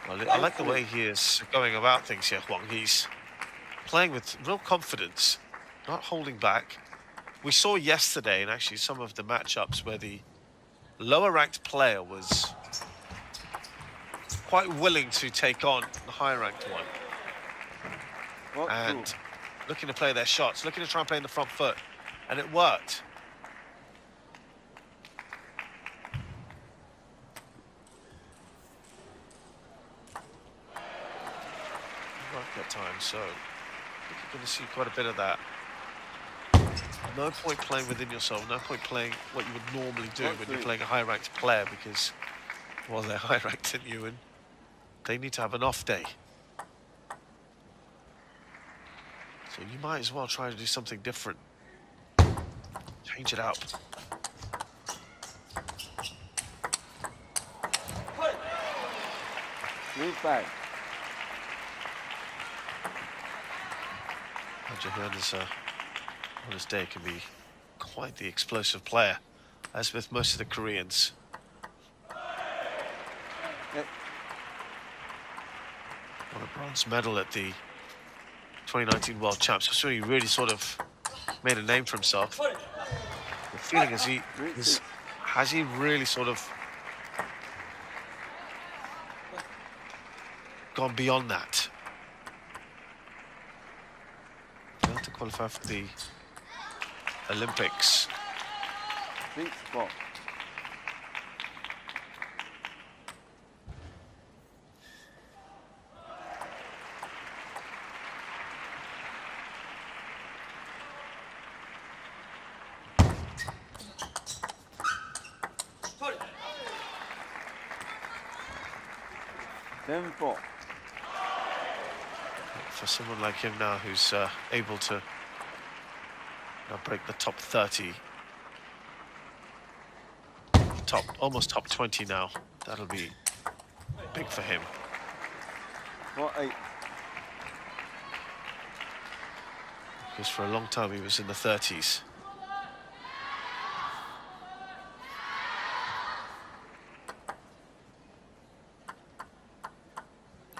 Well, I like the way he is going about things here, Hwang. He's playing with real confidence, not holding back, we saw yesterday, and actually some of the matchups, where the lower ranked player was quite willing to take on the higher ranked one. And looking to play their shots, looking to try and play in the front foot. And it worked. At times, so I think you're going to see quite a bit of that. No point playing within yourself, no point playing what you would normally do when you're playing a high-ranked player, because, well, they're higher-ranked than you, and they need to have an off day. So you might as well try to do something different. Change it up. Mid-5. Jahyun is on his day can be quite the explosive player, as with most of the Koreans. Won a bronze medal at the 2019 World Champs. So he really sort of made a name for himself. The feeling is has he really sort of gone beyond that? To qualify for the Olympics. Big spot. Tempo. For someone like him now, who's able to now break the top 30, almost top 20 now, that'll be big for him. 4-8. Because for a long time he was in the 30s.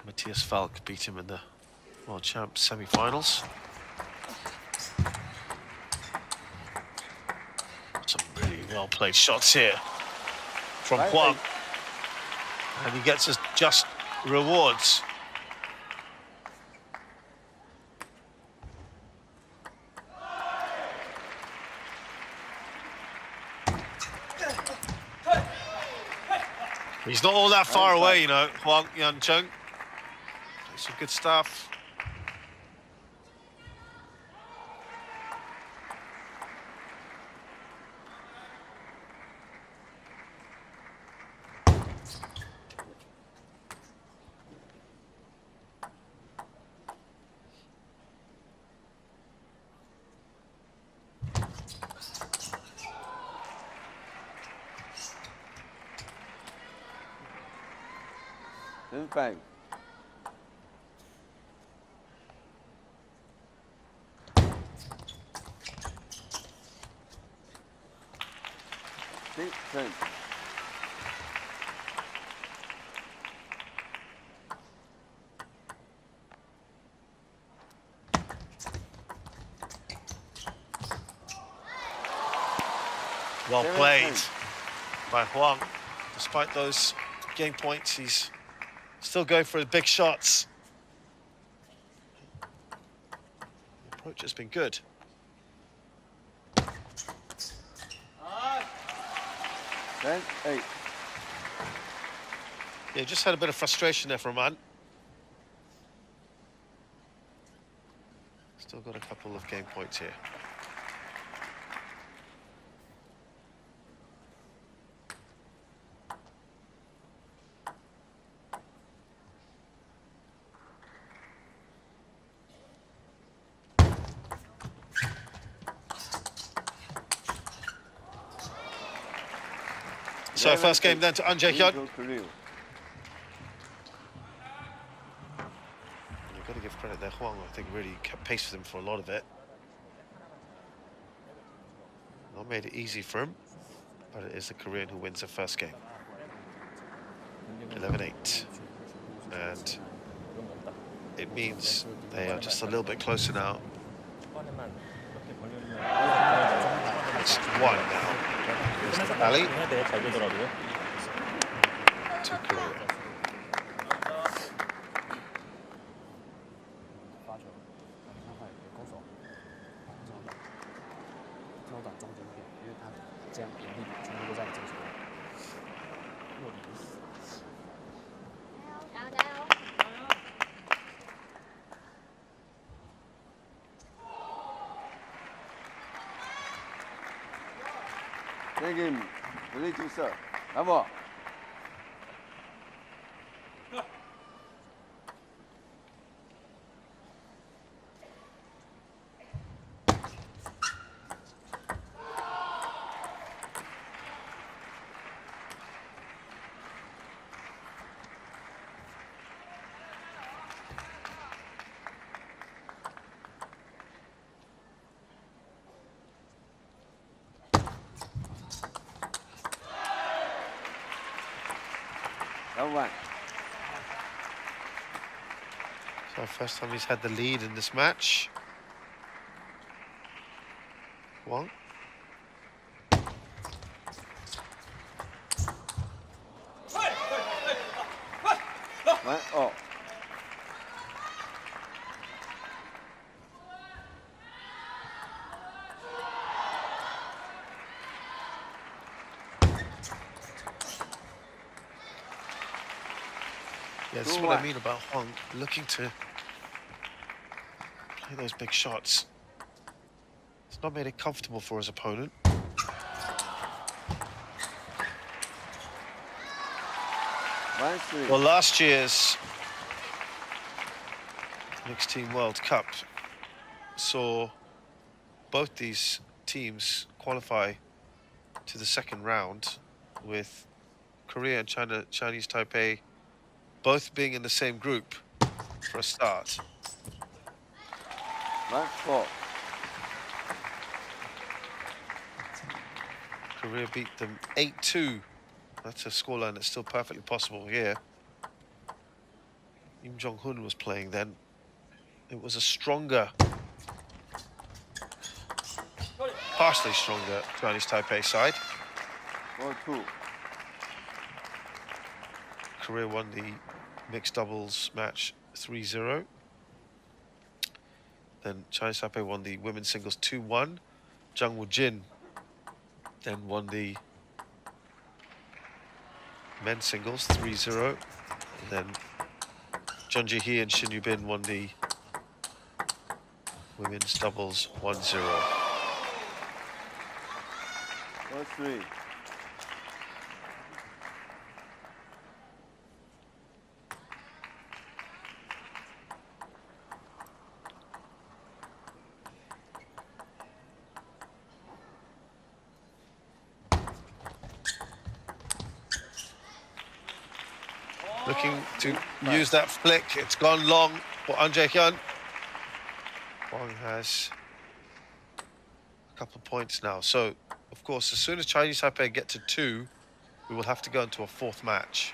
Matthias Falk beat him in the World Champs semi-finals. Some really well-played shots here from Huang. And he gets his just rewards. He's not all that far away, you know, Huang Yancheng. Some good stuff. Then 5. Six, 10. Well played by Huang. Despite those game points, he's still going for the big shots. The approach has been good. 10-8. Yeah, just had a bit of frustration there for Oman. Still got a couple of game points here. So first game then to An Jae-hyun. You've got to give credit there. Huang, I think, really kept pace with him for a lot of it. Not made it easy for him, but it is the Korean who wins the first game. 11-8. And it means they are just a little bit closer now. 6-1 now. Here's the alley. To Korea. Thank him. Ready to serve. Number. Number 1. So first time he's had the lead in this match. Wang. Oh. Yeah, this is what I mean about Huang looking to play those big shots. It's not made it comfortable for his opponent. Well, last year's Mixed Team World Cup saw both these teams qualify to the second round, with Korea and Chinese Taipei both being in the same group for a start. Korea beat them 8-2. That's a scoreline that's still perfectly possible here. Im Jong-hun was playing then. It was a stronger, partially stronger Chinese Taipei side. 4-2. Korea won the mixed doubles match 3-0. Then Chinese Taipei won the women's singles 2-1. Jang Woo-jin then won the men's singles 3-0. And then Jeon Ji-hee and Shin Yu-bin won the women's doubles 1-0. 4-3. Looking to use that flick. It's gone long for An Jae-hyun. Wang has a couple of points now. So, of course, as soon as Chinese Taipei get to 2, we will have to go into a fourth match.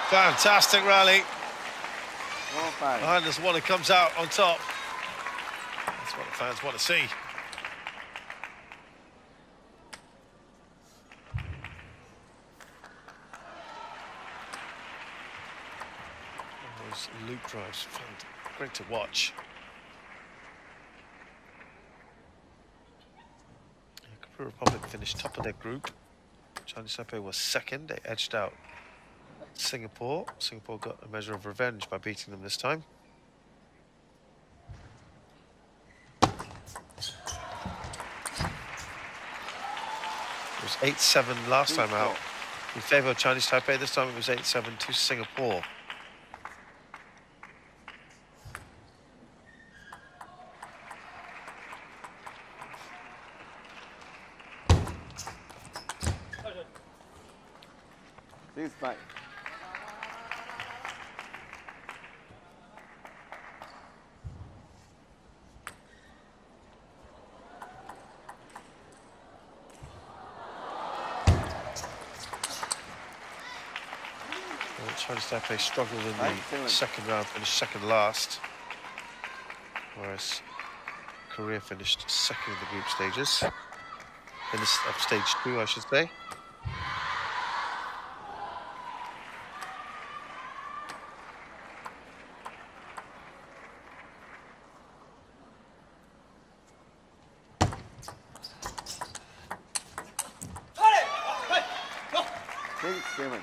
Fantastic rally. And there's one that comes out on top. That's what the fans want to see. Those loop drives, great to watch. Korea Republic finished top of their group. Chinese Taipei was second. They edged out Singapore. Singapore got a measure of revenge by beating them this time. It was 8-7 last time out in favour of Chinese Taipei. This time it was 8-7 to Singapore. This fight. Chinese Taipei struggled in the second round, finished second last, whereas Korea finished second in the group stages. In this stage 2, I should say. Seven.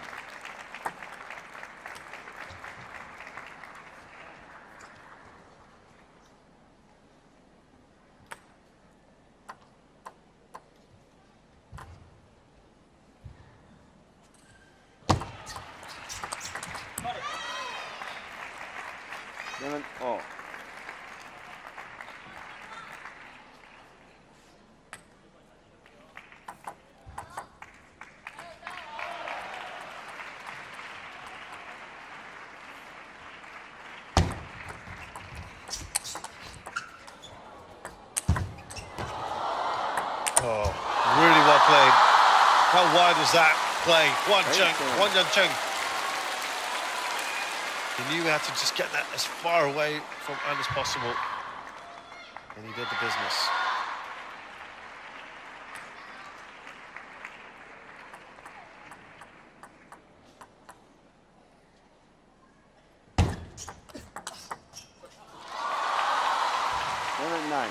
Seven. Oh. Oh, really well played. How wide was that play? Wang Cheng. He knew he had to just get that as far away from An as possible. And he did the business. Seven, 9.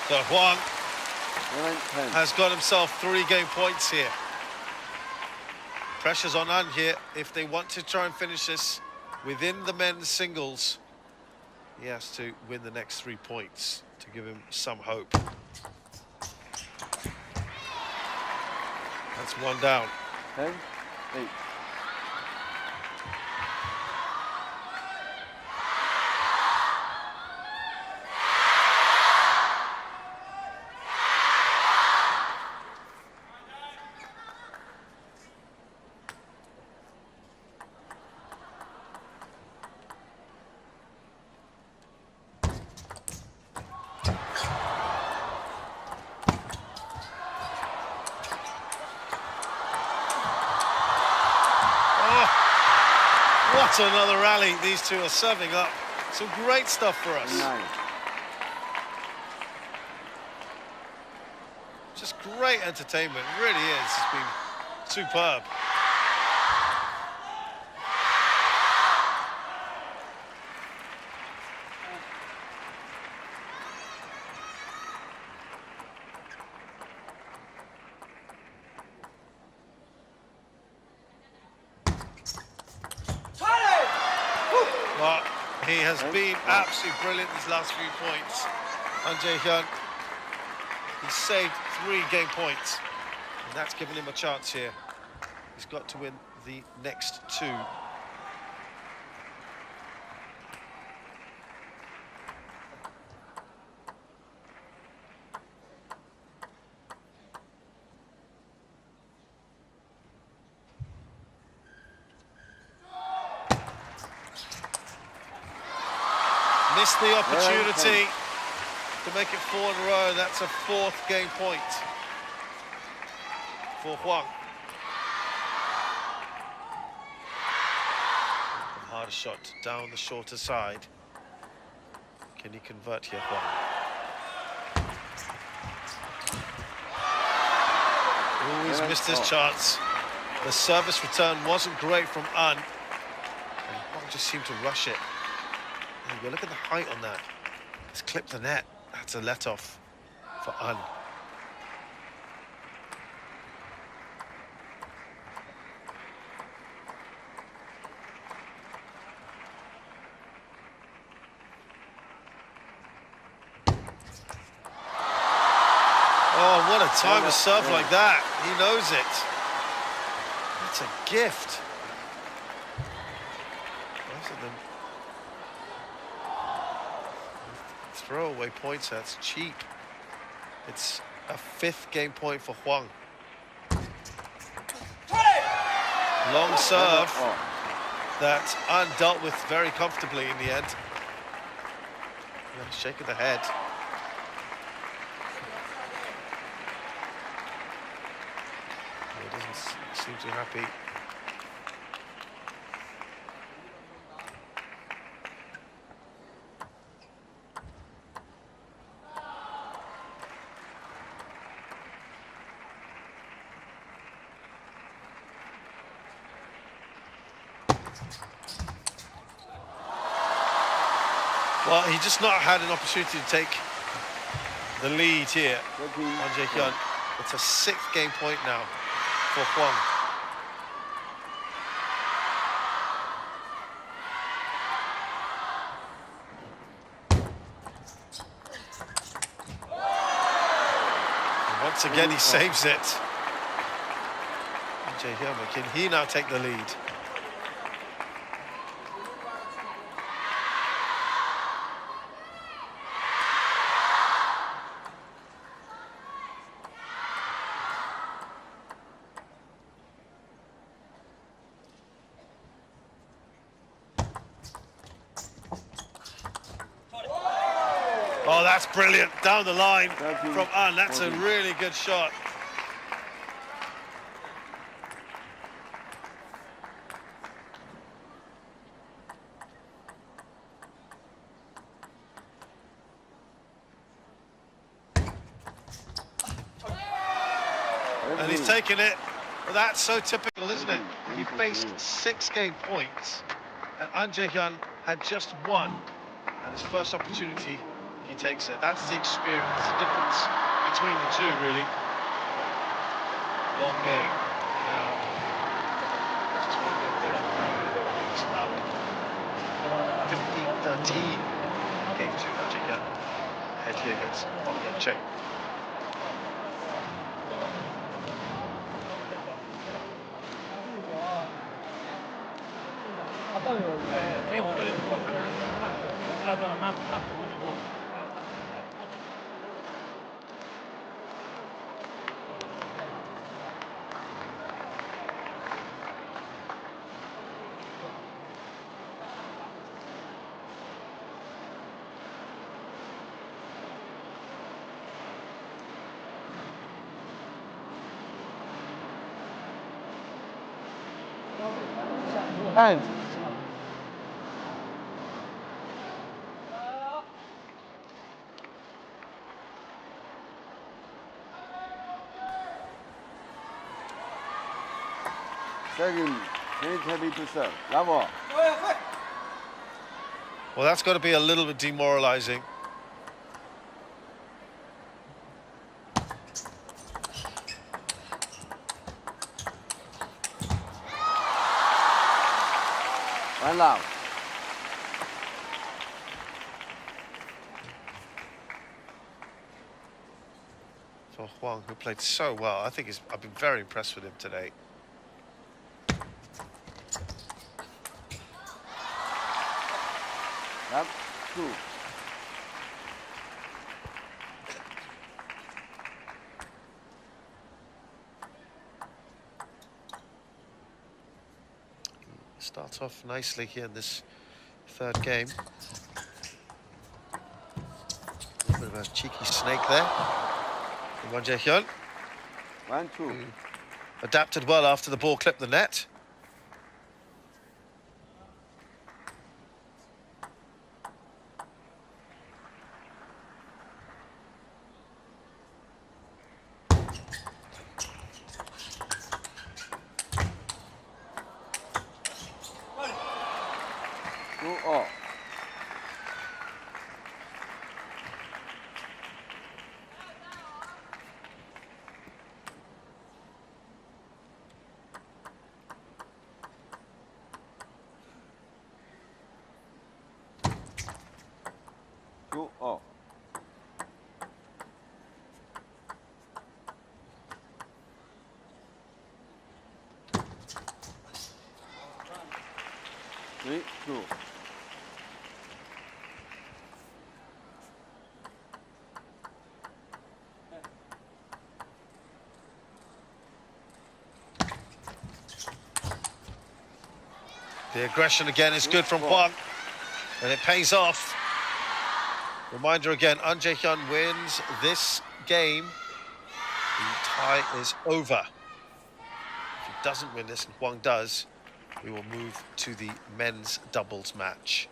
So Huang has got himself 3 game points here. Pressure's on An here. If they want to try and finish this within the men's singles, he has to win the next 3 points to give him some hope. That's 1 down. 10, 8. What another rally these two are serving up. Some great stuff for us. 9. Just great entertainment, it really is. It's been superb. Well, he has been absolutely brilliant these last few points. Han Jae-hyun, he saved 3 game points, and that's given him a chance here. He's got to win the next 2. Missed the opportunity to make it 4 in a row. That's a 4th game point for Huang. The harder shot down the shorter side. Can he convert here, Huang? Oh, he's missed his chance. The service return wasn't great from An, and Huang just seemed to rush it. There you go, look at the height on that. It's clipped the net. That's a let-off for An. Oh, what a time to serve like that. He knows it. That's a gift. Both of them. Throwaway points, that's cheap. It's a 5th game point for Huang. Long serve that An dealt with very comfortably in the end. Shake of the head. He doesn't seem too happy. Well, he just not had an opportunity to take the lead here. An Jae-hyun. It's a 6th game point now for Huang. And once again, he saves it. An Jae-hyun, can he now take the lead? Oh, that's brilliant. Down the line from An. That's a really good shot. And he's taken it. Well, that's so typical, isn't it? He faced 6 game points, and An Jae-hyun had just 1. And his first opportunity, he takes it. That's the experience, the difference between the two, really. Long game. Now, just one game. It's up. 15-13. Game 2, An Jae-hyun. Head here against Wang Yuan-cheng. And second, very heavy to serve. Level. Well, that's got to be a little bit demoralizing. One love. For Huang, who played so well. I think I've been very impressed with him today. Up, 2. Starts off nicely here in this 3rd game. A little bit of a cheeky snake there from An Jae-hyun. 1-2. Adapted well after the ball clipped the net. 3-2. The aggression again is good from Huang, and it pays off. Reminder again, An Jae-hyun wins this game, the tie is over. If he doesn't win this and Huang does, we will move to the men's doubles match.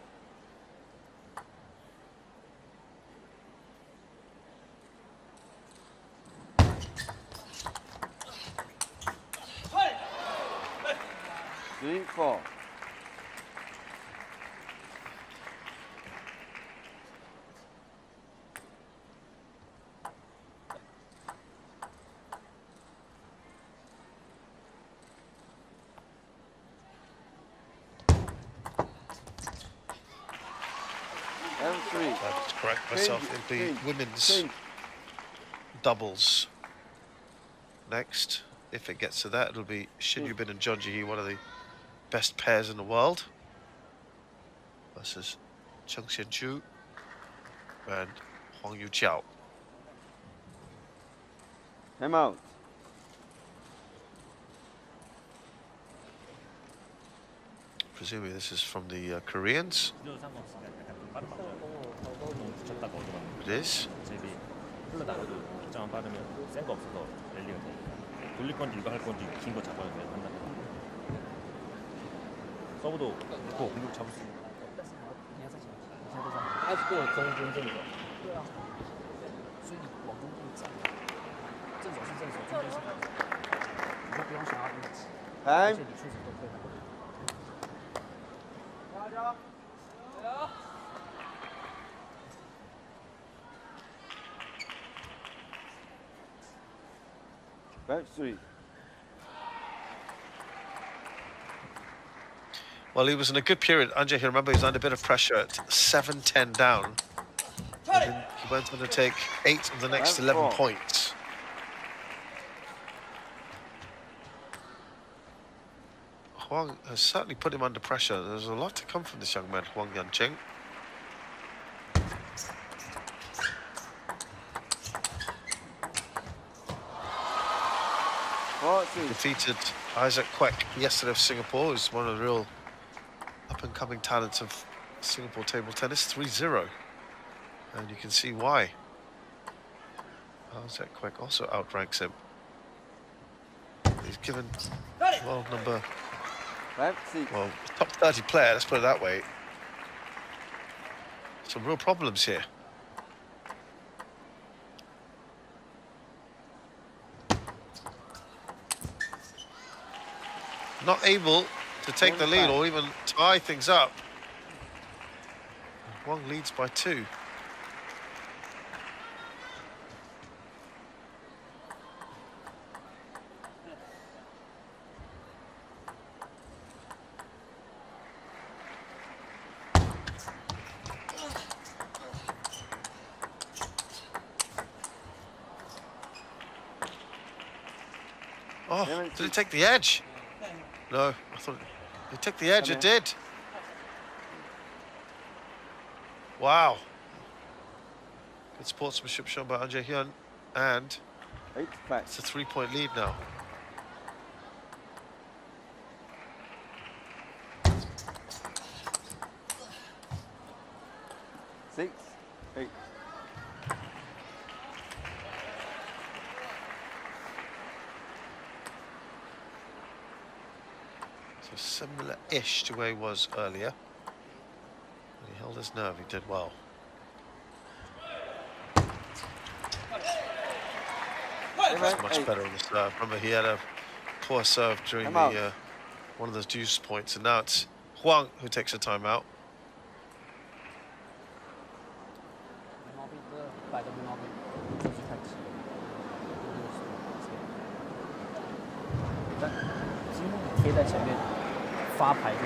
Three, 4. To correct myself, it'll be women's doubles next. If it gets to that, it'll be Shin Yubin and Jeon Ji-hee, one of the best pairs in the world, versus Chung Hsien-chu and Huang Yu-jiao. Time out. Presumably this is from the Koreans. It is. 흘러나가도 일정한 빠르면 센 거 없어서 랠리가 되니까 돌릴 건지 이거 할 건지 긴 거 잡아야 돼요. 판단. 서브도 있고 공격 잡을 수 있는. 他是过中间正手。对啊，所以你往中间站，正手是正手，中间是反手，你就不用想要一起，而且你确实都可以。5-3. Well, he was in a good period. An Jae-hyun, remember, he was under a bit of pressure at 7-10 down. And then he went on to take 8 of the next 11 points. Huang has certainly put him under pressure. There's a lot to come from this young man, Huang Yanqing. Defeated Isaac Kwek yesterday of Singapore, who's one of the real up-and-coming talents of Singapore table tennis, 3-0. And you can see why. Isaac Kwek also outranks him. He's given, well, top 30 player, let's put it that way. Some real problems here. Not able to take the lead or even tie things up. Huang leads by 2. Oh, did it take the edge? No, I thought it took the edge. It did. Wow. Good sportsmanship shown by An Jae-hyun, and it's a 3-point lead now. Six, 8. Similar-ish to where he was earlier. He held his nerve, he did well. He's much better on the serve. Remember, he had a poor serve during the one of those deuce points, and now it's Huang who takes a timeout.发牌就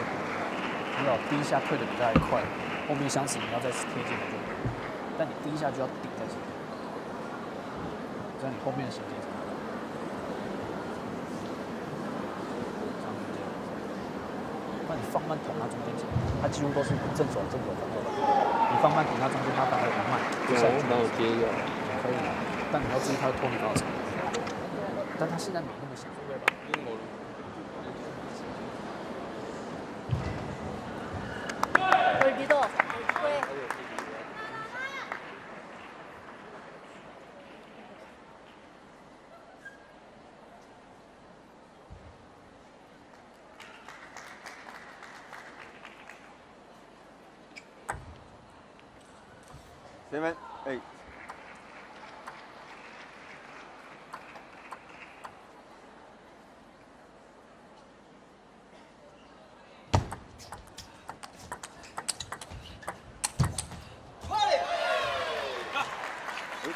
你要第一下退的比较快，后面箱子你要再贴近的就，但你第一下就要顶在前面，这样你后面的衔接才能。不然你放慢停他中间前，他几乎都是正手反手的。你放慢停他中间，他反而不慢。对啊，我蛮有接应。可以，但你要注意他会拖你高潮。但他现在没那么想。뭘 믿어. 왜? Seven, 8.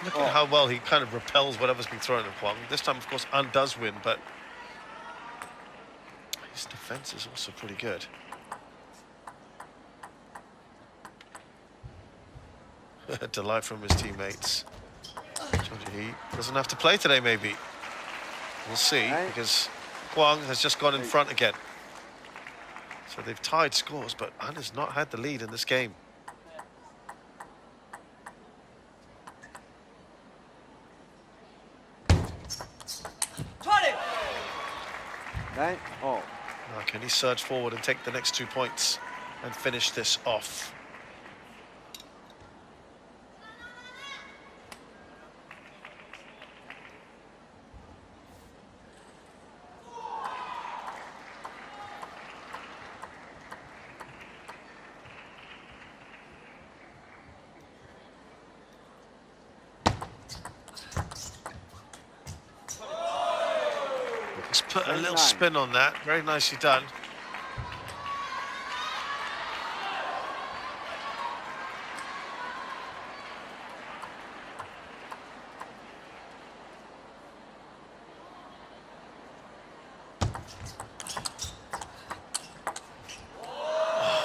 Look at how well he kind of repels whatever's been thrown at Huang. This time, of course, An does win, but his defense is also pretty good. Delight from his teammates. He doesn't have to play today, maybe. We'll see, because Huang has just gone in front again. So they've tied scores, but An has not had the lead in this game. Oh. Now, can he surge forward and take the next 2 points and finish this off? Let's put a little spin on that. Very nicely done.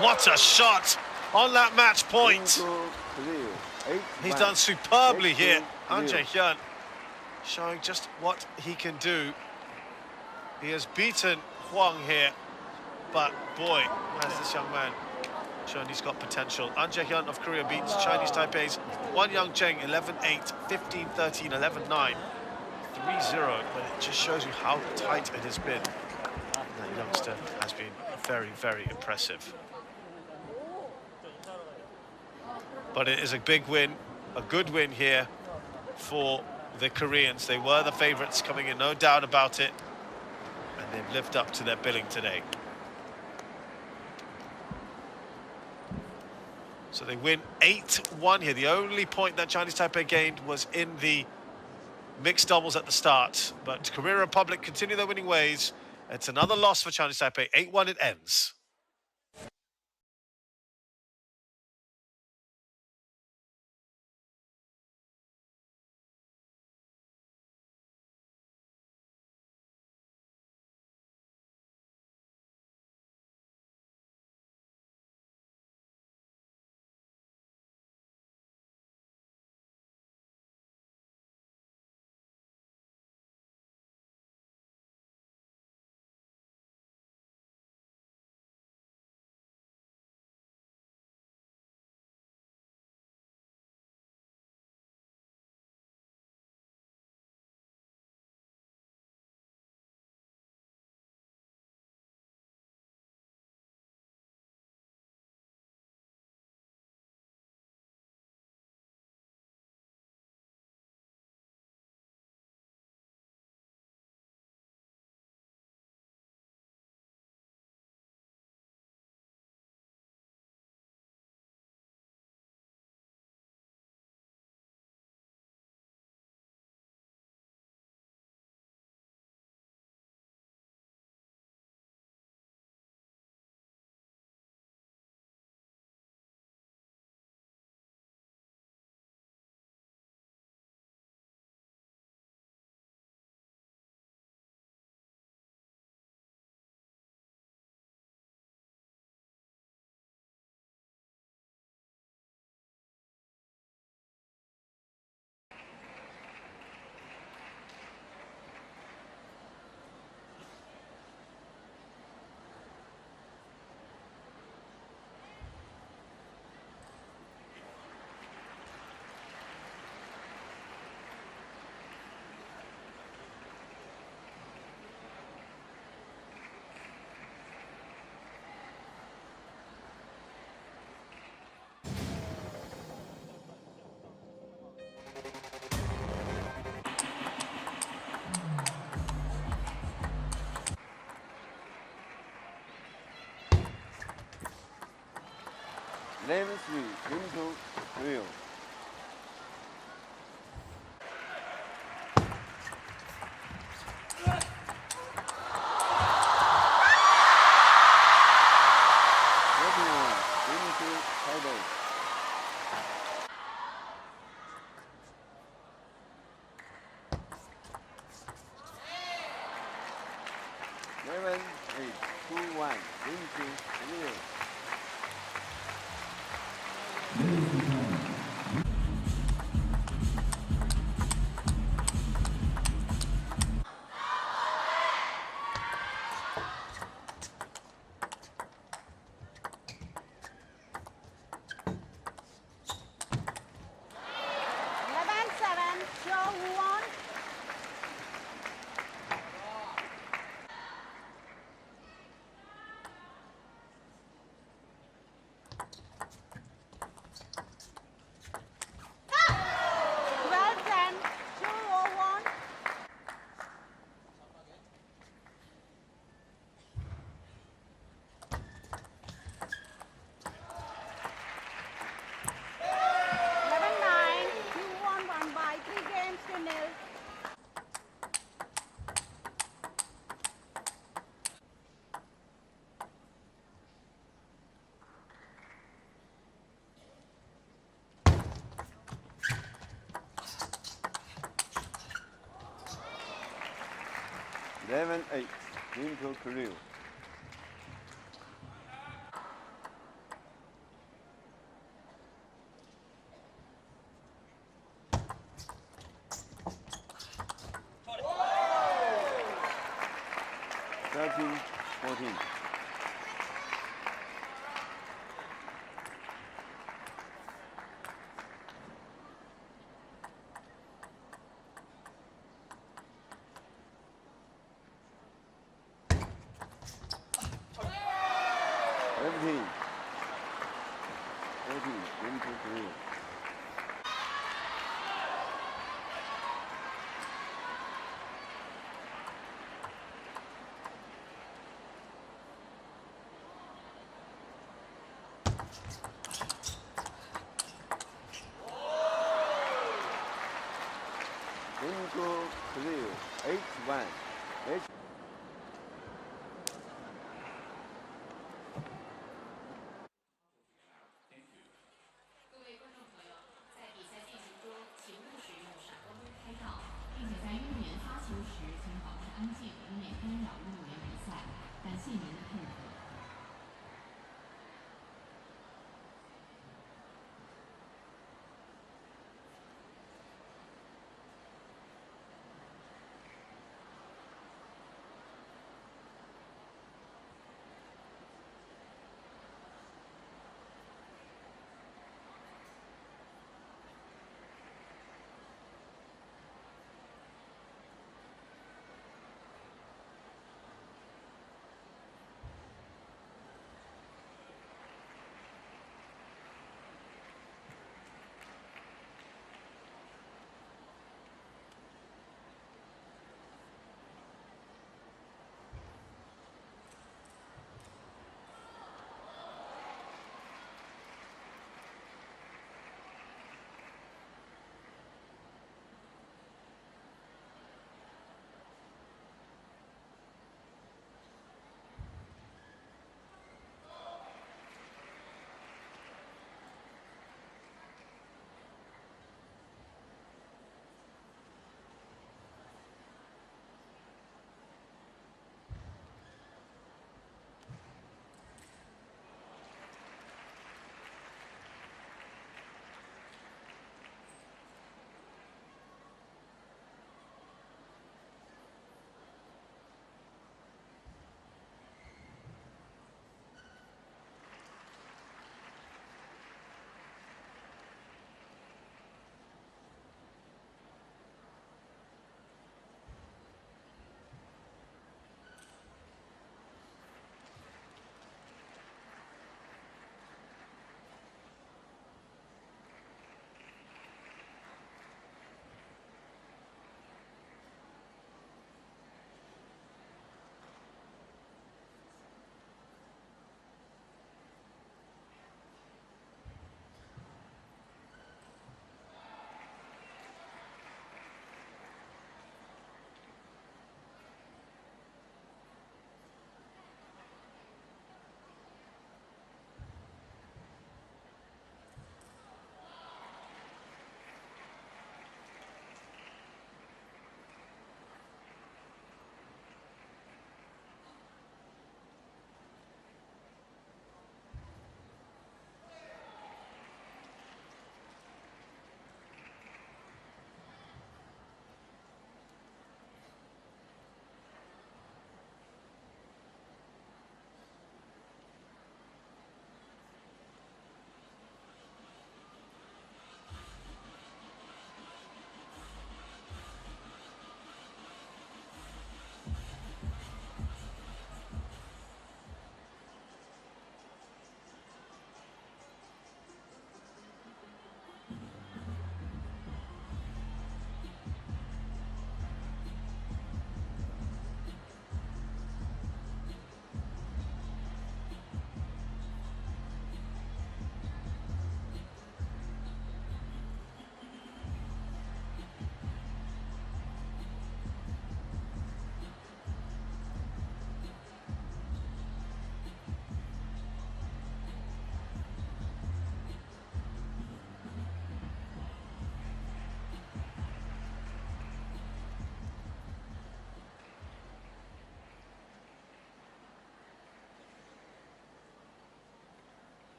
What a shot on that match point. He's done superbly here. An Jae-hyun showing just what he can do. He has beaten Huang here, but boy, has this young man shown he's got potential. An Jae-hyun of Korea beats Chinese Taipei's Wan Young-cheng 11-8, 15-13, 11-9, 3-0. But it just shows you how tight it has been. That youngster has been very, very impressive. But it is a big win, a good win here for the Koreans. They were the favourites coming in, no doubt about it. And they've lived up to their billing today. So they win 8-1 here. The only point that Chinese Taipei gained was in the mixed doubles at the start. But Korea Republic continue their winning ways. It's another loss for Chinese Taipei. 8-1 it ends. 11 3, game to Korea. Taipei. 11 8, 2 1, into Korea. Show who won. Well done. 201. By 3 games to nil. Eleven 8, into Korea. Thirteen 14. Seventeen 14, into Korea. Into Korea. 8-1. 8. 各位观众朋友，在比赛进行中，请勿使用闪光灯拍照，并且在运动员发球时，请保持安静，以免干扰运动员比赛。感谢您的配合。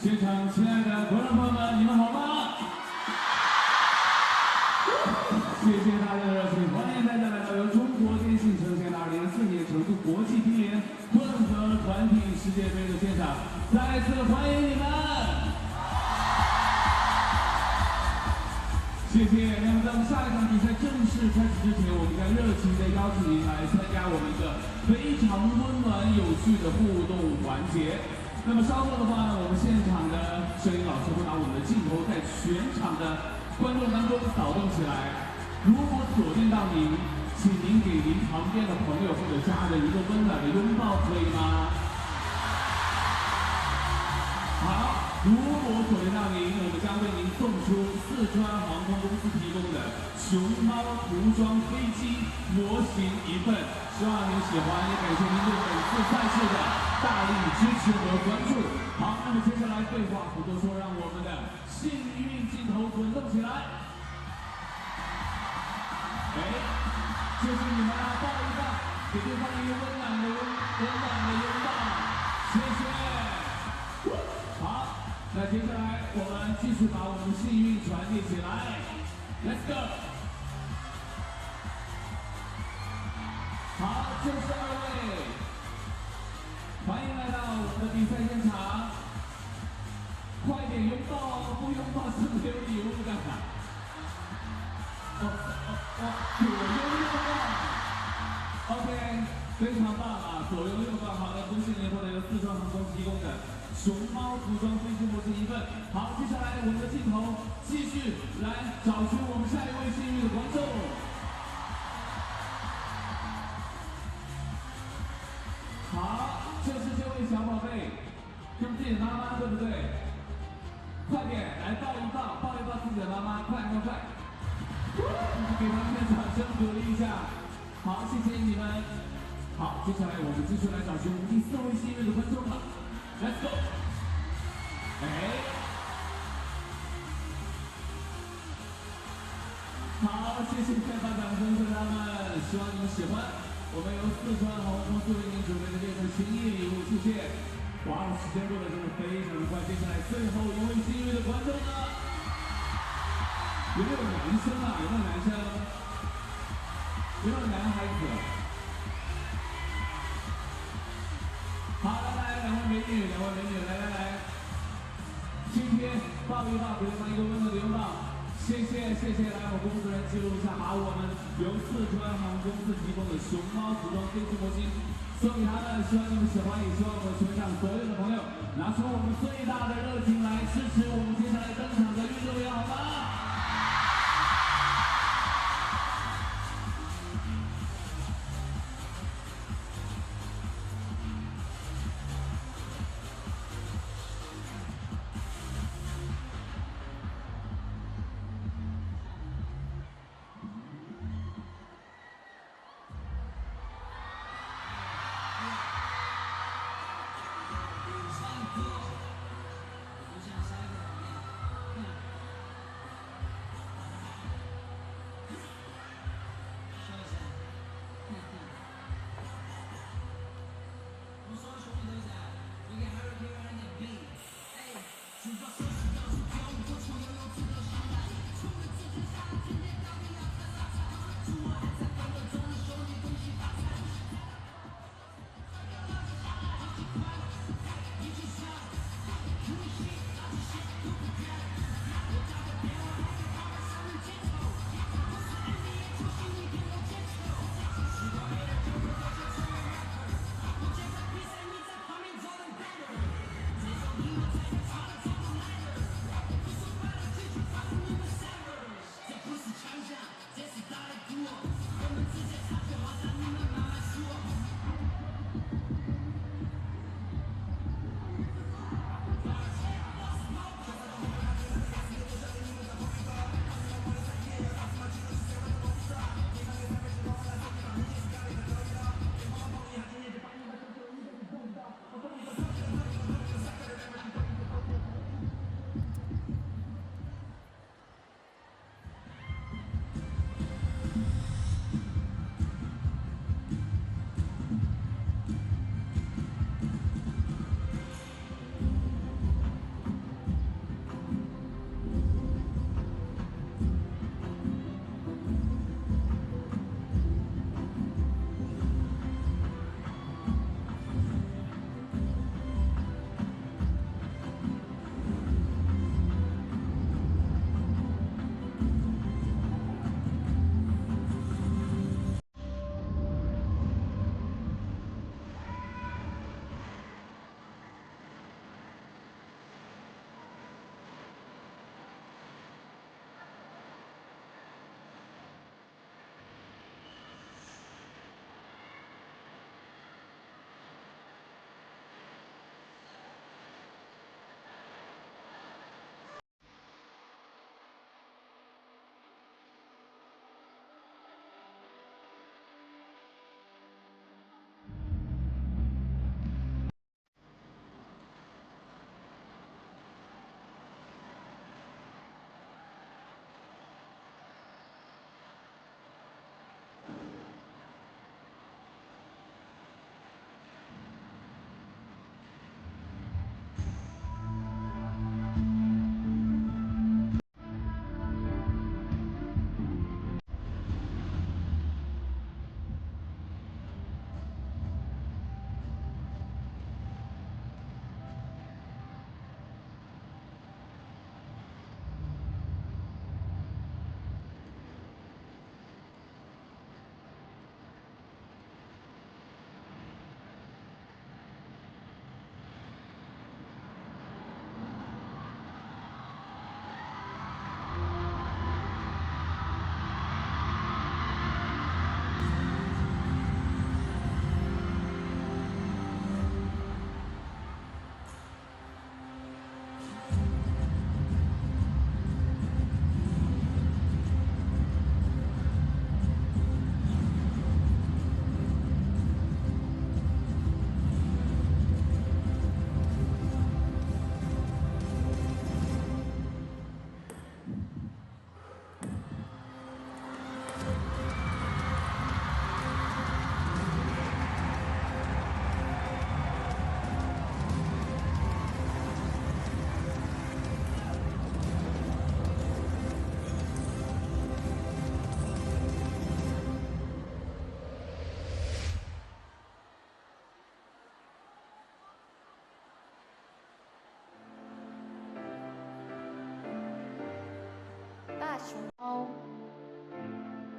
现场亲爱的观众朋友们，你们好吗？谢谢大家的热情，欢迎大家来到由中国电信呈现的2024年成都国际乒联混合团体世界杯的现场，再次欢迎你们！谢谢。那么在我们下一场比赛正式开始之前，我们将热情的邀请您来参加我们一个非常温暖有趣的互动环节。那么稍后的话呢，我们现场的摄影老师会把我们的镜头在全场的观众当中扫动起来。如果锁定到您，请您给您旁边的朋友或者家人一个温暖的拥抱，可以吗？好，如果锁定到您，我们将为您送出四川航空公司提供的熊猫涂装飞机模型一份，希望您喜欢，也感谢您对本次赛事的大力支持和关注。好，那么接下来废话不多说，让我们的幸运镜头滚动起来。哎，就是你们啊，抱一抱，给对方一个温暖的拥抱，谢谢。好，那接下来我们继续把我们的幸运传递起来 ，Let's go。好，就是二位，欢迎来到我们的比赛现场，快点拥抱哦，不拥抱是没有礼物的。左拥右抱 ，OK， 非常棒啊！左拥右抱，好的，恭喜您获得由四川航空提供的熊猫涂装飞机模型一份。好，接下来我们的镜头继续来找寻我们下一位幸运的观众。好，就是这位小宝贝，跟自己的妈妈对不对？快点来抱一抱，抱一抱自己的妈妈，快！给他们掌声鼓励一下。好，谢谢你们。好，接下来我们继续来找寻我们第4位幸运的观众了。Let's go。哎，好，谢谢再把掌声给他们，希望你们喜欢我们由四川航空公司为您准备的这份情谊礼物，谢谢。哇，时间过得真的非常的快，接下来最后一位幸运的观众呢？有没有男生啊？有没有男生？有没有男孩子？好，来，两位美女，来，今天抱一抱，给对方一个温暖的拥抱，谢谢。来，我工作人员记录一下，把我们由四川航空公司提供的熊猫涂装飞机模型送给他们，希望你们喜欢，也希望我们全场所有的朋友拿出我们最大的热情来支持我们接下来登场的运动员，好吗？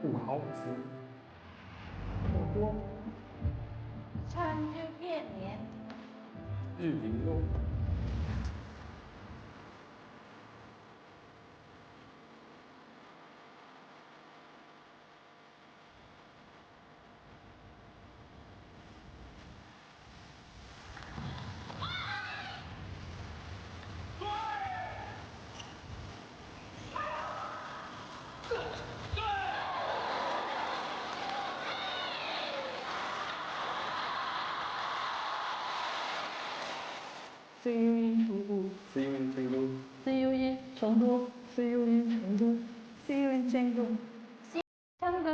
不好吃，不多，川日月年，日饼肉。See you in 成都。See you in 成都。See you in 成都。See you in 成都。See you in 成都。成都。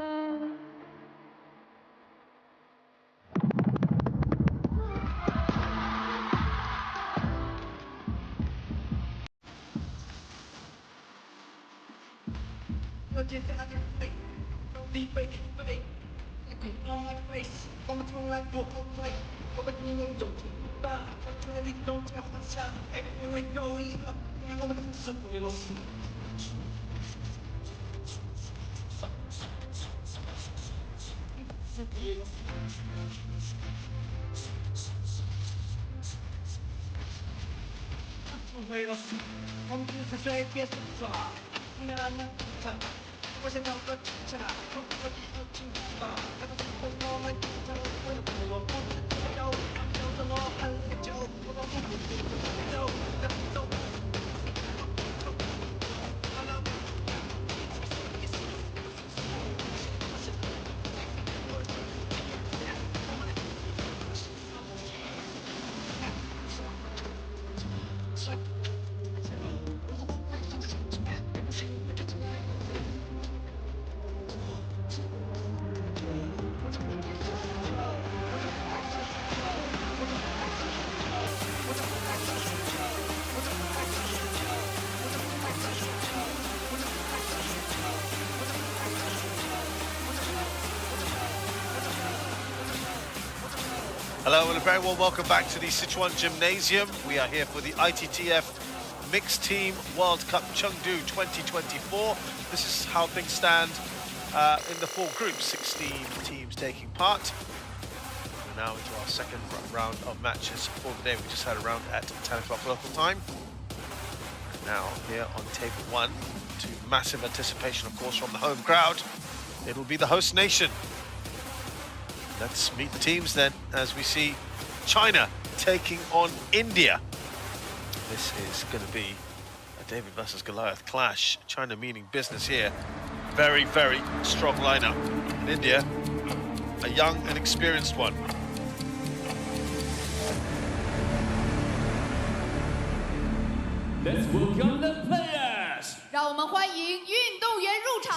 我们从来不后退，我们拥有勇气吧，在这里都在幻想，因为有一个我们是为了死。为了死，我们不是随便耍，那看。我想要个警察，我要警察，他们会我们警察，我有部落不是自由，他们叫着我很久，我不走，走。Hello and a very warm welcome back to the Sichuan Gymnasium. We are here for the ITTF Mixed Team World Cup Chengdu 2024. This is how things stand in the 4 groups, 16 teams taking part. We're now into our second round of matches for the day. We just had a round at 10 o'clock local time. Now here on table 1, to massive anticipation of course from the home crowd, it'll be the host nation. Let's meet the teams then, as we see China taking on India. This is going to be a David versus Goliath clash. China meaning business here. Very, very strong lineup. And India, a young and experienced one. Let's welcome the players. 让我们欢迎运动员入场。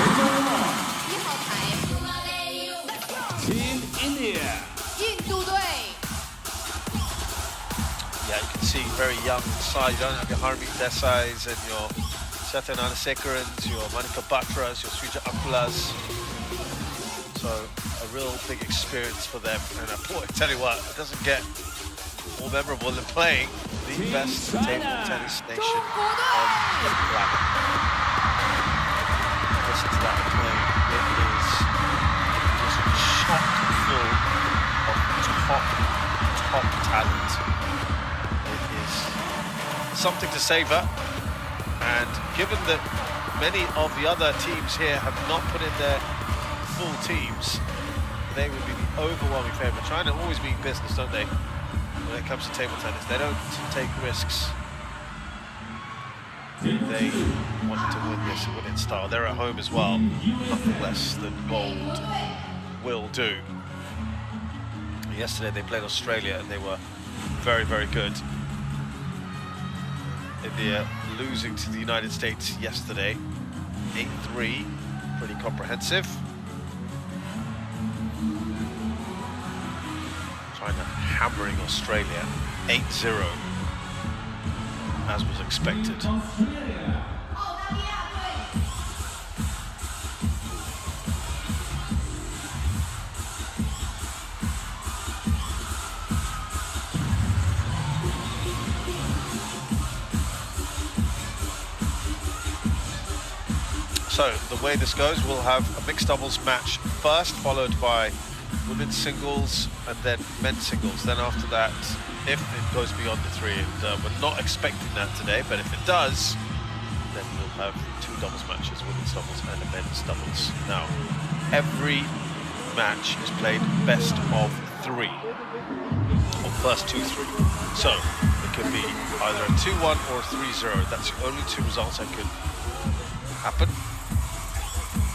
1号台 Team India. 印度队。Yeah, you can see very young side. You don't have your Harmeet Desais and your Satya Nanasekarans, your Manika Batras, your Srija Akulas. So a real big experience for them. And I tell you what, it doesn't get more memorable than playing the best table tennis nation on the planet. Listen to that playing. It is just chock full of top talent. It is something to savour, and given that many of the other teams here have not put in their full teams, they would be the overwhelming favourite. China always mean business, don't they, when it comes to table tennis? They don't take risks. They want to win this and win in style. They're at home as well. Nothing less than bold will do. Yesterday they played Australia and they were very, very good. India losing to the United States yesterday, 8-3, pretty comprehensive. China hammering Australia, 8-0, as was expected. So the way this goes, we'll have a mixed doubles match first, followed by women's singles and then men's singles. Then after that, if it goes beyond the 3, and we're not expecting that today, but if it does, then we'll have 2 doubles matches, women's doubles and a men's doubles. Now, every match is played best of 3, or first 2-3. So it could be either a 2-1 or a 3-0. That's the only 2 results that could happen.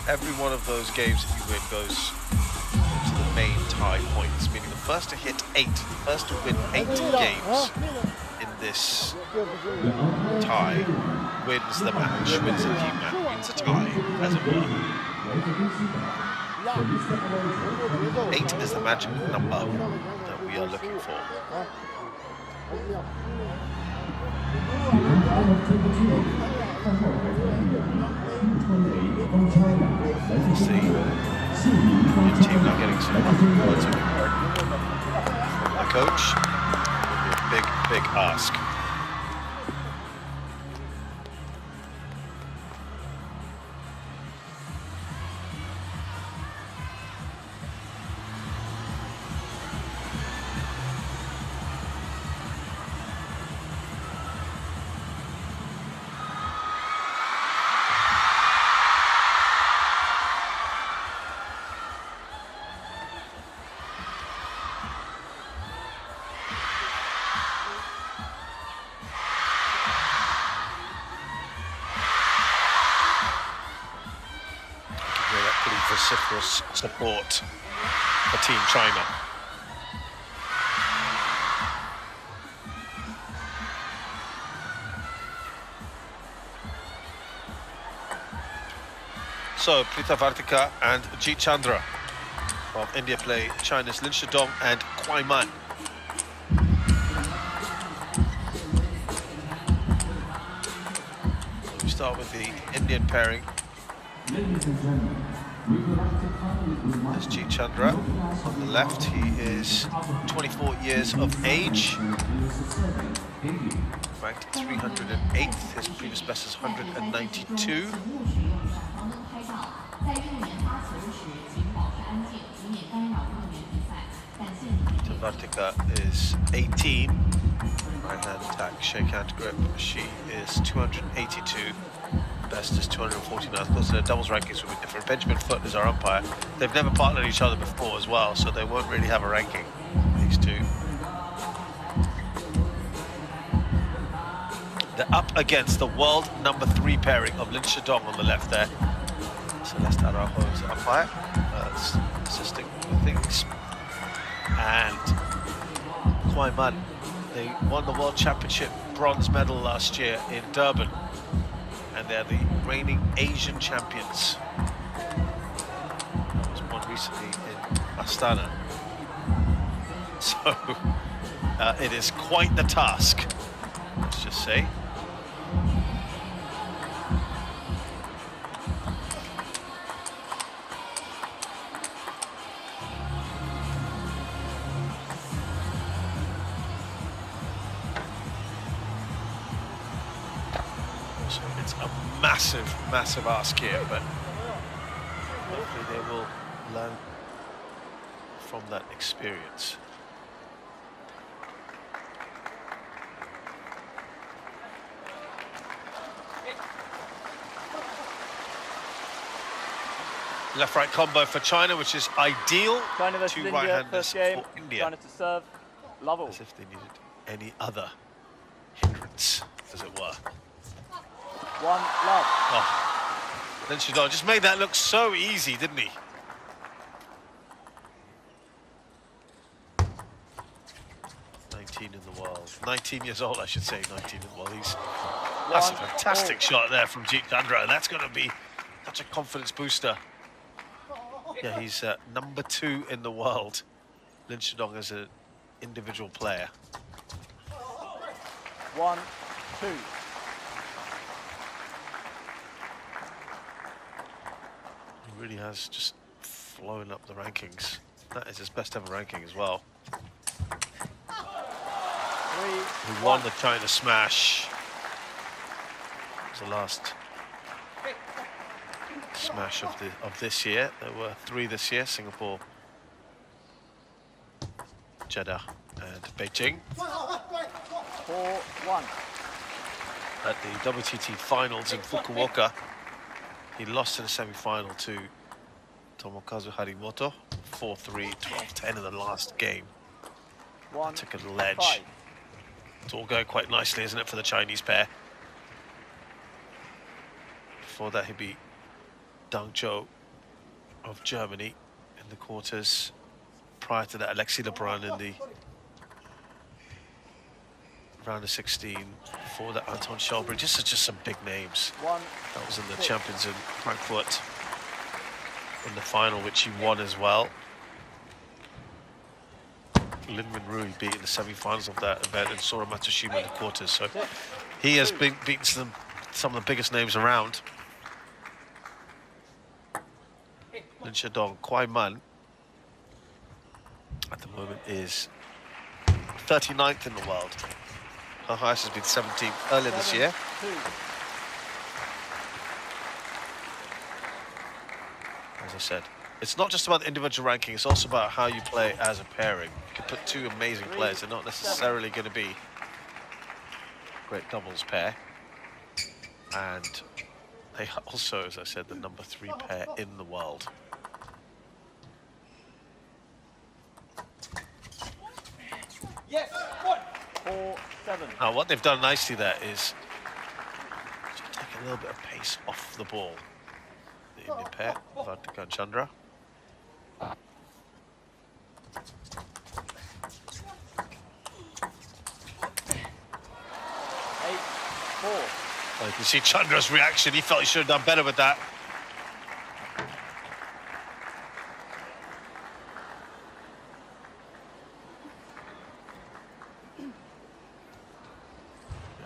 Every one of those games that you win goes to the main tie points, meaning the first to hit 8, the first to win 8 games in this tie wins the match, wins the team match, wins a tie, as it were. 8 is the magic number that we are looking for. See, your team now getting some words of encouragement from the coach. Big ask. Vociferous support for Team China. So Prita Vartika and Jeet Chandra of India play China's Lin Shidong and Kwai Man. We start with the Indian pairing. There's Jeet Chandra on the left. He is 24 years of age, ranked 308th. His previous best is 192. Vartika is 18. Right hand attack, shake hand grip. She is 282. Best is 249. Of course, their doubles rankings will be different. Benjamin Foot is our umpire. They've never partnered each other before as well, so they won't really have a ranking, these 2. They're up against the world number 3 pairing of Lin Shidong on the left there. Celeste Araujo is the umpire, assisting with things. And Kwai Man, they won the World Championship bronze medal last year in Durban. And they're the reigning Asian champions. That was won recently in Astana. So it is quite the task, let's just say. Massive ask here, but hopefully they will learn from that experience. Left-right combo for China, which is ideal. China versus 2 right-handers for India. China to serve, love all. As if they needed any other hindrance, as it were. 1 love. Oh, Lin Shidong just made that look so easy, didn't he? In the world, 19 years old, I should say. 19 in the world. That's a fantastic shot there from Jeet Chandra, and that's going to be such a confidence booster. Yeah, he's number 2 in the world. Lin Shidong as an individual player. 1-2. He really has just flown up the rankings. That is his best ever ranking as well. He won the China Smash. It was the last smash of this year. There were 3 this year: Singapore, Jeddah, and Beijing. 4-1. At the WTT finals in Fukuoka, he lost in the semi-final to Tomokazu Harimoto, 4-3, 12-10 in the last game. Took a ledge. It's all going quite nicely, isn't it, for the Chinese pair? Before that, he beat Dang Zhou of Germany in the quarters. Prior to that, Alexis Lebrun in the round of 16. Before that, Anton Shelby. Just some big names. That was in the Champions in Frankfurt in the final, which he won as well. Lin Minrui beat in the semi-finals of that event, and Sora Matsushima in the quarters. So he has beaten some of the biggest names around. Lin Shedong, Kwai Man at the moment is 39th in the world. Her highest has been 17th earlier this year. As I said, it's not just about the individual ranking, it's also about how you play as a pairing. You can put 2 amazing players, they're not necessarily going to be great doubles pair. And they are also, as I said, the number 3 pair in the world. Yes, 4-7. Now, what they've done nicely there is just take a little bit of pace off the ball. The Indian pair, Vartika and Chandra. Well, you can see Chandra's reaction. He felt he should have done better with that.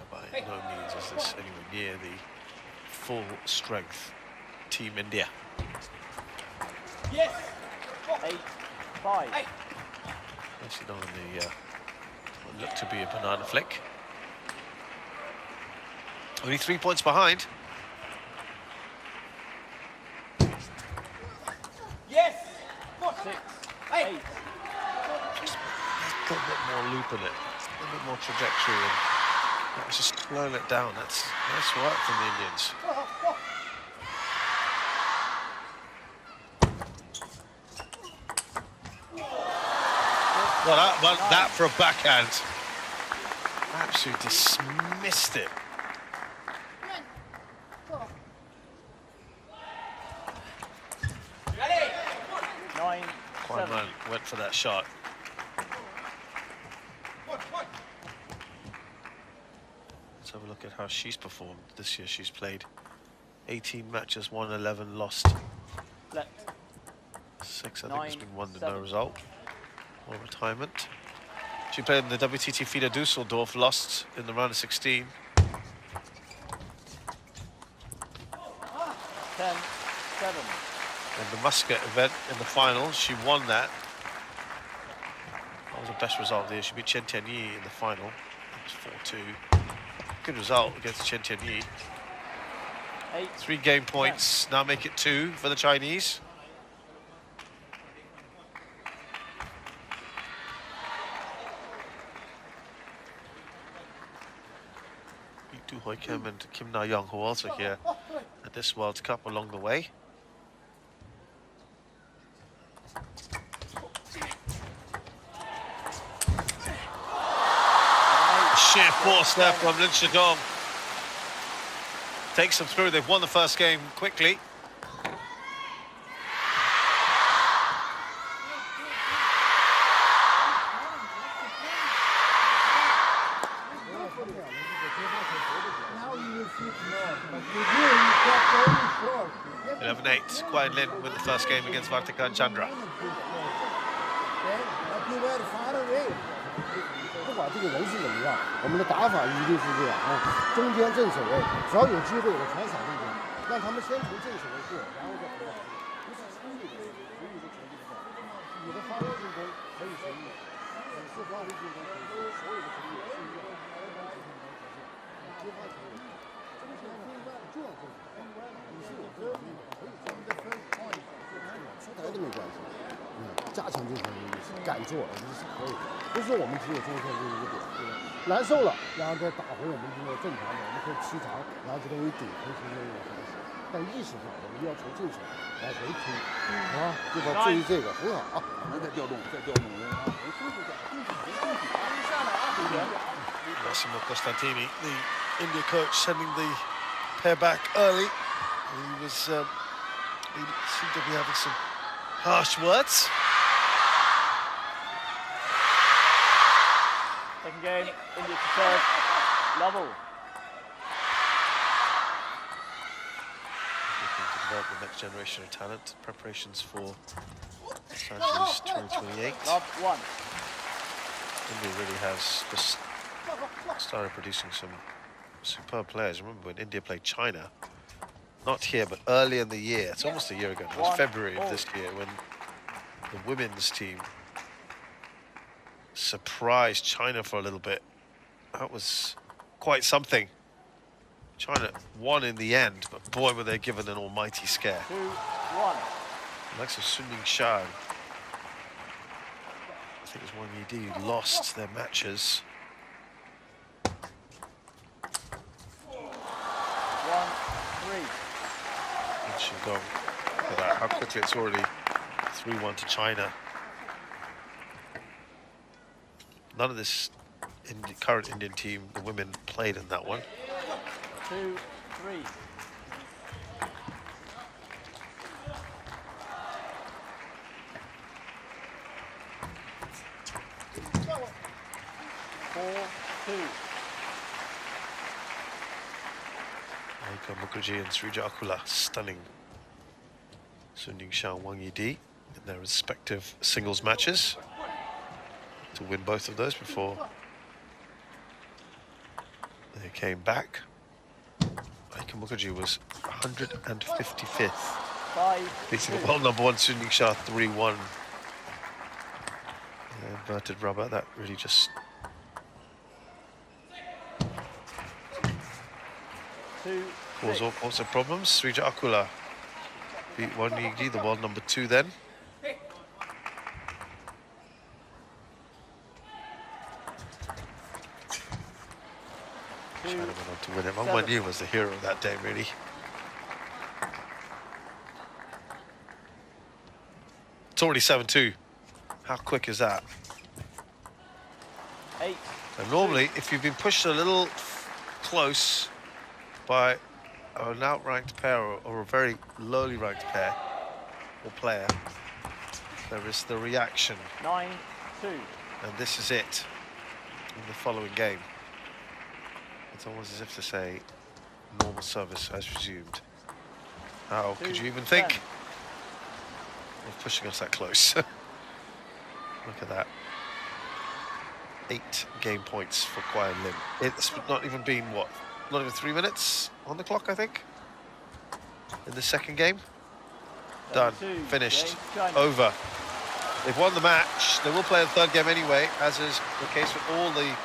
By no means is this anywhere near the full strength Team India. Yes. 8-5. Nicely done on the what looked to be a banana flick. Only 3 points behind. Yes. 6-8. Just a little bit more loop in it, a little bit more trajectory, and that was just slowing it down. That's nice work from the Indians. Well, that for a backhand. Absolutely dismissed it. Kwai Man went for that shot. Let's have a look at how she's performed this year. She's played 18 matches, won 11, lost 6. I think it's been 1 to no result. Or retirement. She played in the WTT FIDE Dusseldorf, lost in the round of 16. 10-7. And the Muscat event in the final, she won that. That was the best result of the year. She beat Chen Tianyi in the final. It was 4-2. Good result against Chen Tianyi. 3 game points, now make it 2 for the Chinese. Du Hoi Kim and Kim Na Young, who are also here at this World Cup along the way. Sheer force there from Lin Shedong. Takes them through. They've won the first game quickly. Kwai Lin with the first game against Vartika and Chandra. 不管这个人是怎么样，我们的打法一定是这样啊，中间正守卫，只要有机会我全闪进去，让他们先从正守卫过，然后再回来，不是轻易的，随意的球进攻，你的发挥进攻可以随意，你是发挥进攻可以，所有的球员是一样，接发球，这个是要重要的，你是有这个能力可以这样。加强这层的意思，敢做，我觉得是可以的。不是说我们只有中线这一个点，对吧？难受了，然后再打回我们这个正常的，我们可以气长，然后这边一顶，可以从那个开始。但意识上，我们要从这层来回推，啊，对吧？至于这个很好啊，能再调动，再调动人啊，能舒服点，下来啊，对点。Massimo Costantini, the India coach, sending the pair back early. He seemed to be having some harsh words. Second game, India to serve, level. Looking to develop the next generation of talent. Preparations for Los Angeles 2028. Love one. India really has just started producing some superb players. Remember when India played China? Not here, but early in the year. It's almost a year ago. It was February of this year when the women's team surprised China for a little bit. That was quite something. China won in the end, but boy, were they given an almighty scare. 2-1. Likes of Sun Ying-shan. I think it was Wang Yidi who lost their matches. 1-3. And Shingong, look at that, how quickly it's already 3-1 to China. None of this current Indian team, the women, played in that one. 2-3. Aika Mukherjee and Srija Akula stunning Sun Ying-shan, Wang Yidi in their respective singles matches to win both of those before they came back. Aika Mukherjee was 155th, beating the world #1 Sun Ying-shan 3-1. Inverted rubber, that really just cause all sorts of problems. Srija Akula beat Wang Yidi, the world #2 then. China went on to win it. Wang Yu was the hero of that day, really. It's already 7-2. How quick is that? 8. And normally, if you've been pushed a little close by an outranked pair or a very lowly ranked pair or player, there is the reaction. 9-2. And this is it in the following game. It's almost as if to say, normal service has resumed. How could you even think of pushing us that close? Look at that. 8 game points for Kwai Lim. It's not even been, what, not even 3 minutes on the clock, I think, in the second game. Done, finished, over. They've won the match. They will play the third game anyway, as is the case with all the,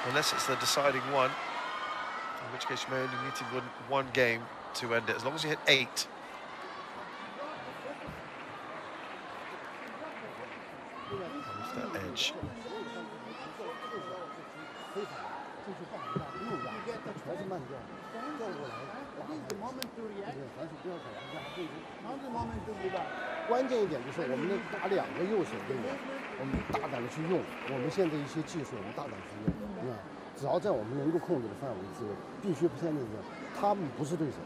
unless it's the deciding one, in which case you may only need to win 1 game to end it, as long as you hit 8. With that edge.关键一点就是我们能打2个右手队员，我们大胆的去用我们现在一些技术，我们大胆去用。只要在我们能够控制的范围之内，必须现在是他们不是对手，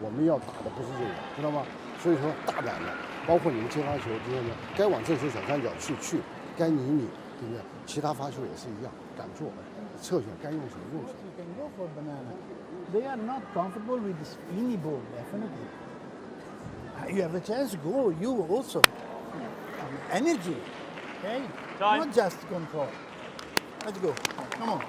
我们要打的不是这个，知道吗？所以说大胆的，包括你们接发球之间的，该往正手小三角去，该你，对不对？其他发球也是一样，敢做，侧选该用什么用什么。They are not comfortable with the spinny ball, definitely. You have a chance to go, you also. Energy, okay? Not just control. Let's go. Come on.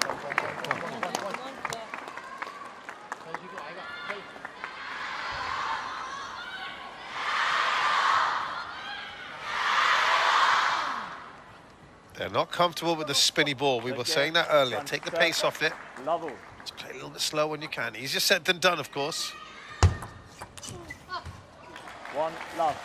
They're not comfortable with the spinny ball. We were saying that earlier. Take the pace off it. Level. Just play a little bit slow when you can. Easier said than done, of course. 1 love.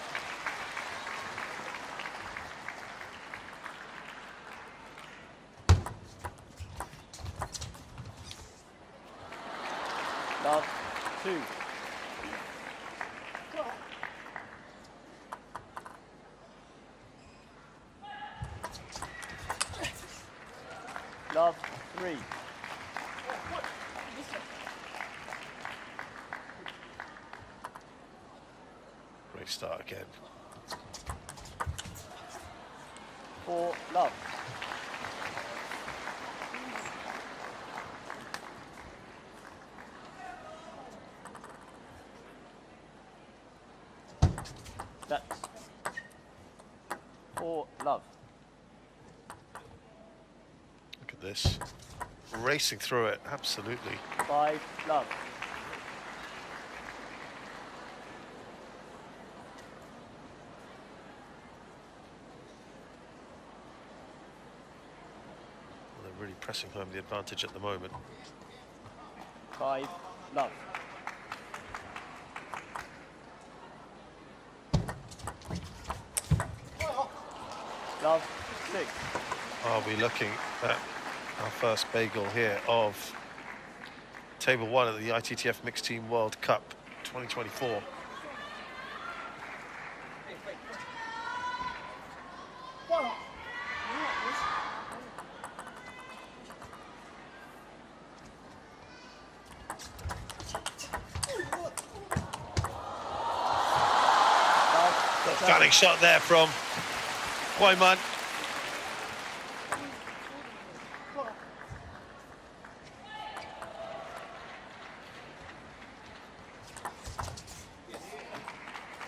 we start again. 4 love. That's 4 love. Look at this. Racing through it, absolutely. 5 love. They're really pressing home the advantage at the moment. 5 love. Love 6. Are we looking at our first bagel here of Table 1 at the ITTF Mixed Team World Cup 2024. Stunning shot there from Huayman.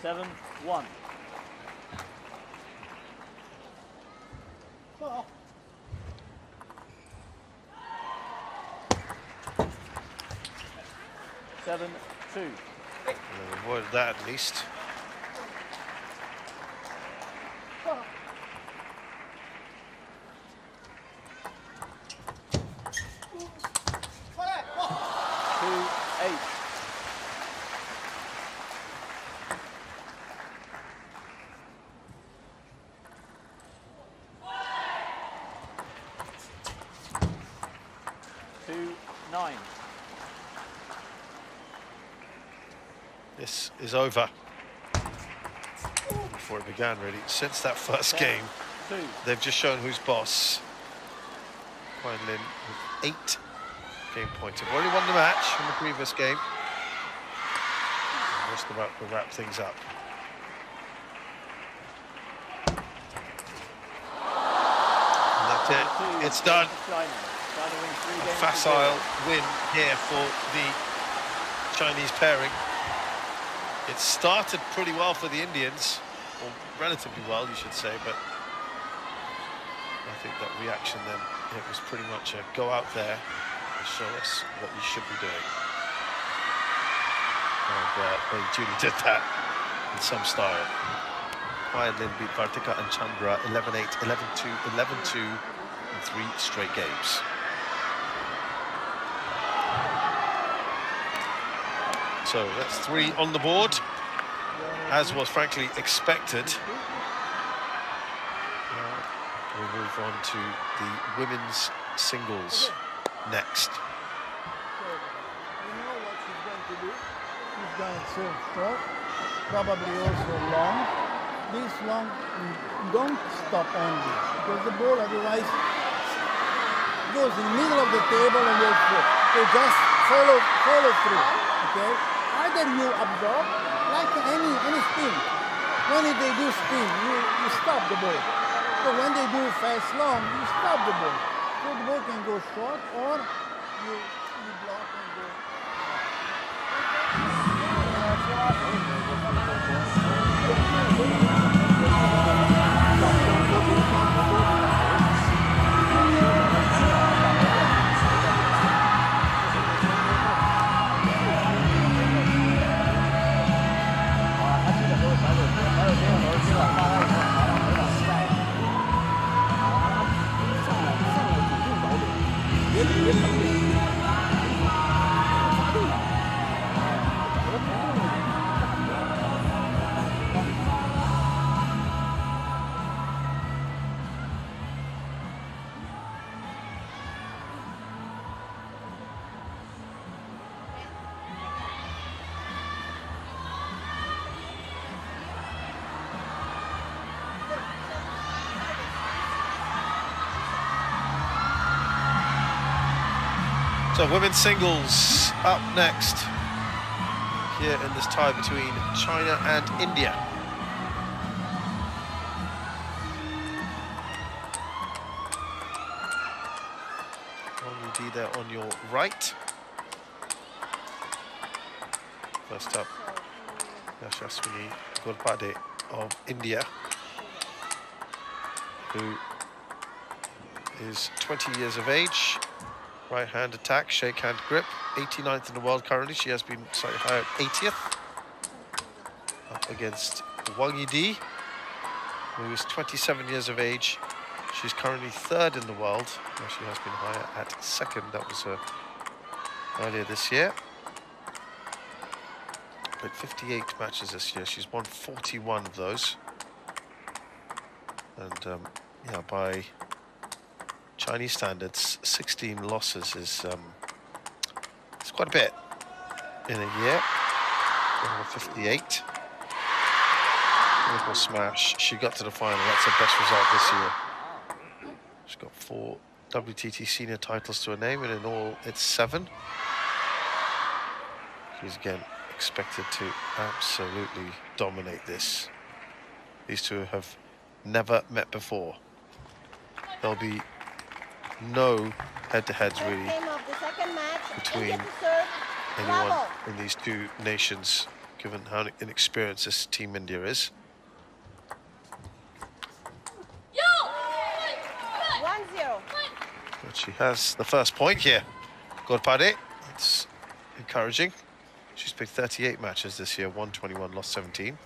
Seven, 1. Seven, 2. Avoided that at least. This is over. Before it began, really. Since that first game, they've just shown who's boss. Huan Lin with 8 game points. They've already won the match from the previous game. And just about to wrap things up. And that's it. It's done. A facile win here for the Chinese pairing. It started pretty well for the Indians, or relatively well, you should say, but I think that reaction then, it was pretty much a go out there and show us what we should be doing. And they duly did that in some style. Huan Lin beat Vartika and Chandra 11-8, 11-2, 11-2 in 3 straight games. So that's 3 on the board, as was frankly expected. Now we'll move on to the women's singles next. So, you know what she's going to do? She's going to serve short, probably also long. This long, don't stop only, because the ball otherwise goes in the middle of the table and goes through. So just follow through, okay? Either you absorb, like any spin. When they do spin, you stop the ball. So when they do fast long, you stop the ball. So the ball can go short, or you block and go. So women's singles up next here in this tie between China and India. Wang Yudi there on your right. First up, Yashaswini Gurpade of India, who is 20 years of age. Right hand attack, shake hand grip, 89th in the world currently. She has been slightly higher at 80th. Up against Wang Yidi, who is 27 years of age. She's currently 3rd in the world. Well, she has been higher at 2nd. That was earlier this year. Played 58 matches this year. She's won 41 of those. And yeah, by Chinese standards, 16 losses is it's quite a bit in a year. 58. Beautiful smash. She got to the final. That's her best result this year. She's got 4 WTT senior titles to her name, and in all, it's 7. She's again expected to absolutely dominate this. These two have never met before. There'll be no head-to-heads really between anyone in these two nations, given how inexperienced this Team India is. 1-0. But she has the first point here. Gurpade, it's encouraging. She's played 38 matches this year, won 21, lost 17.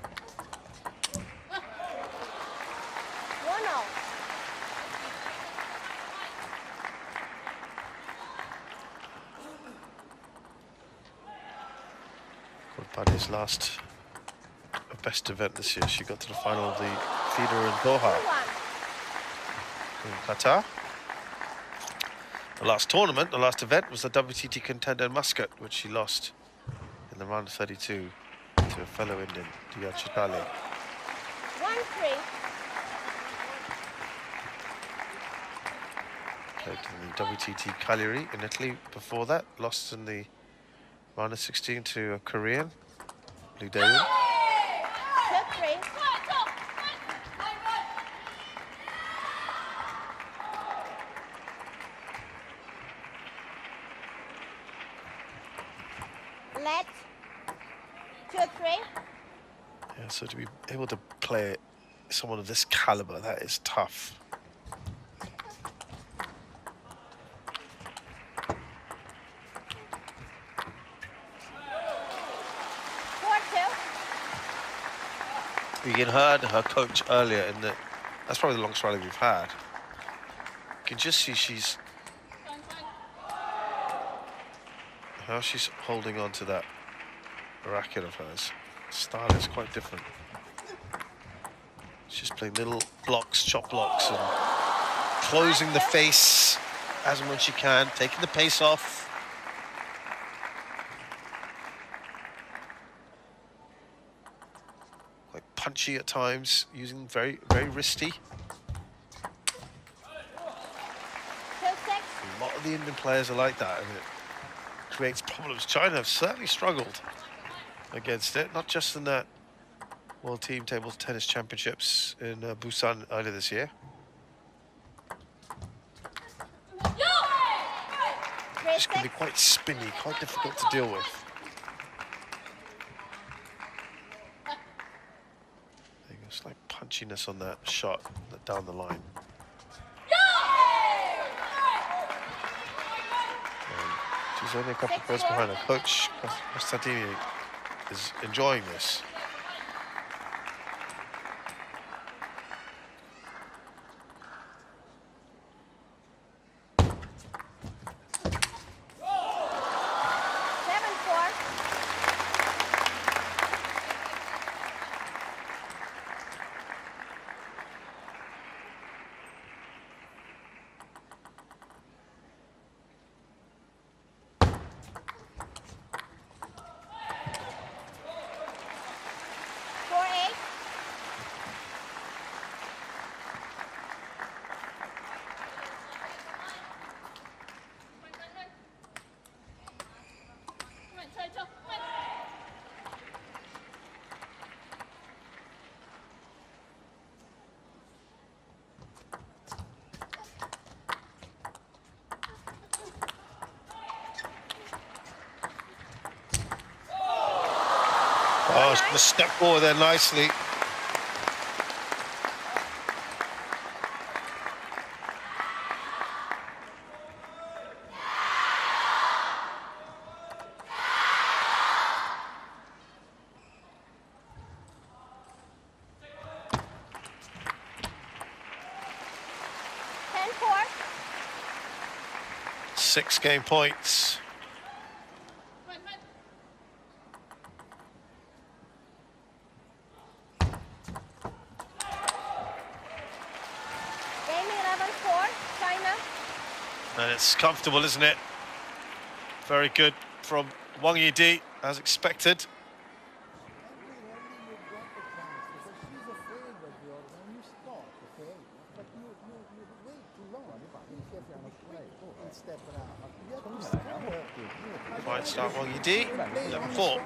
Gurpade's last best event this year, she got to the final of the feeder in Doha in Qatar. The last tournament, the last event, was the WTT contender in Muscat, which she lost in the round of 32 to a fellow Indian, Dia Chitale. 1-3. Played in the WTT Cagliari in Italy before that, lost in the round of 16 to a Korean, Liu Daeun. 2-3. Let 2-3. Yeah, so to be able to play someone of this caliber, that is tough. You heard her coach earlier in the, that's probably the longest rally we've had. You can just see how she's holding on to that racket of hers. Style is quite different. She's playing little blocks, chop blocks, and closing the face as and when she can, taking the pace off. Quite punchy at times, using very, very wristy. A lot of the Indian players are like that, and it creates problems. China have certainly struggled against it, not just in that World Team Table Tennis Championships in Busan earlier this year. It's going to be quite spinny, quite difficult to deal with. Slight punchiness on that shot down the line. She's only a couple of points behind her coach. Constantini is enjoying this. he's going to step forward there nicely. Six game points. Game 11-4, China. And it's comfortable, isn't it? Very good from Wang Yidi, as expected. Fine start, Wang Yidi, 11-4.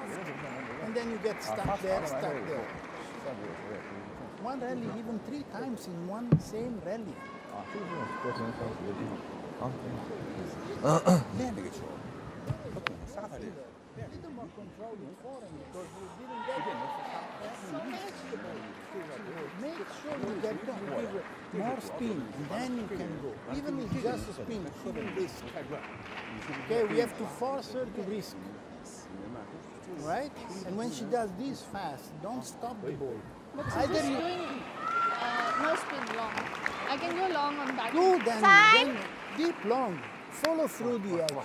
And then you get stuck there, stuck there. One rally, even 3 times in one same rally. Little more control in forehand because you didn't get it. Make sure you get give more spin and then you can go. Even if just a spin, you shouldn't risk. Okay, we have to force her to risk. Right? And when she does this fast, don't stop the ball. But she's just doing no spin long. I can go long on that. Go then deep long. Follow through the action.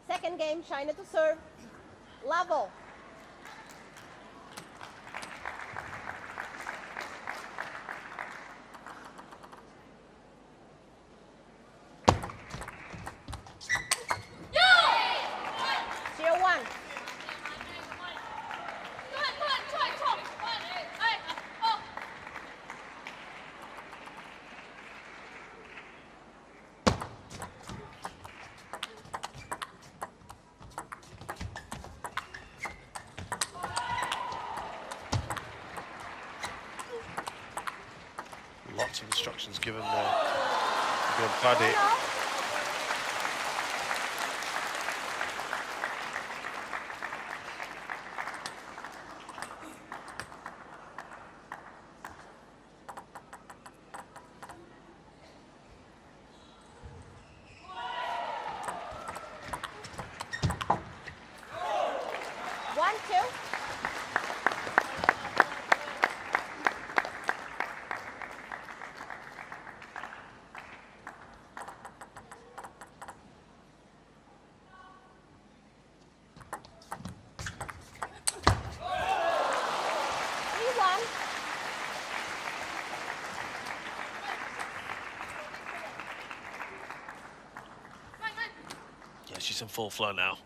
Second game, China to serve. Level. Lots of instructions given there. Paddy. She's in full flow now.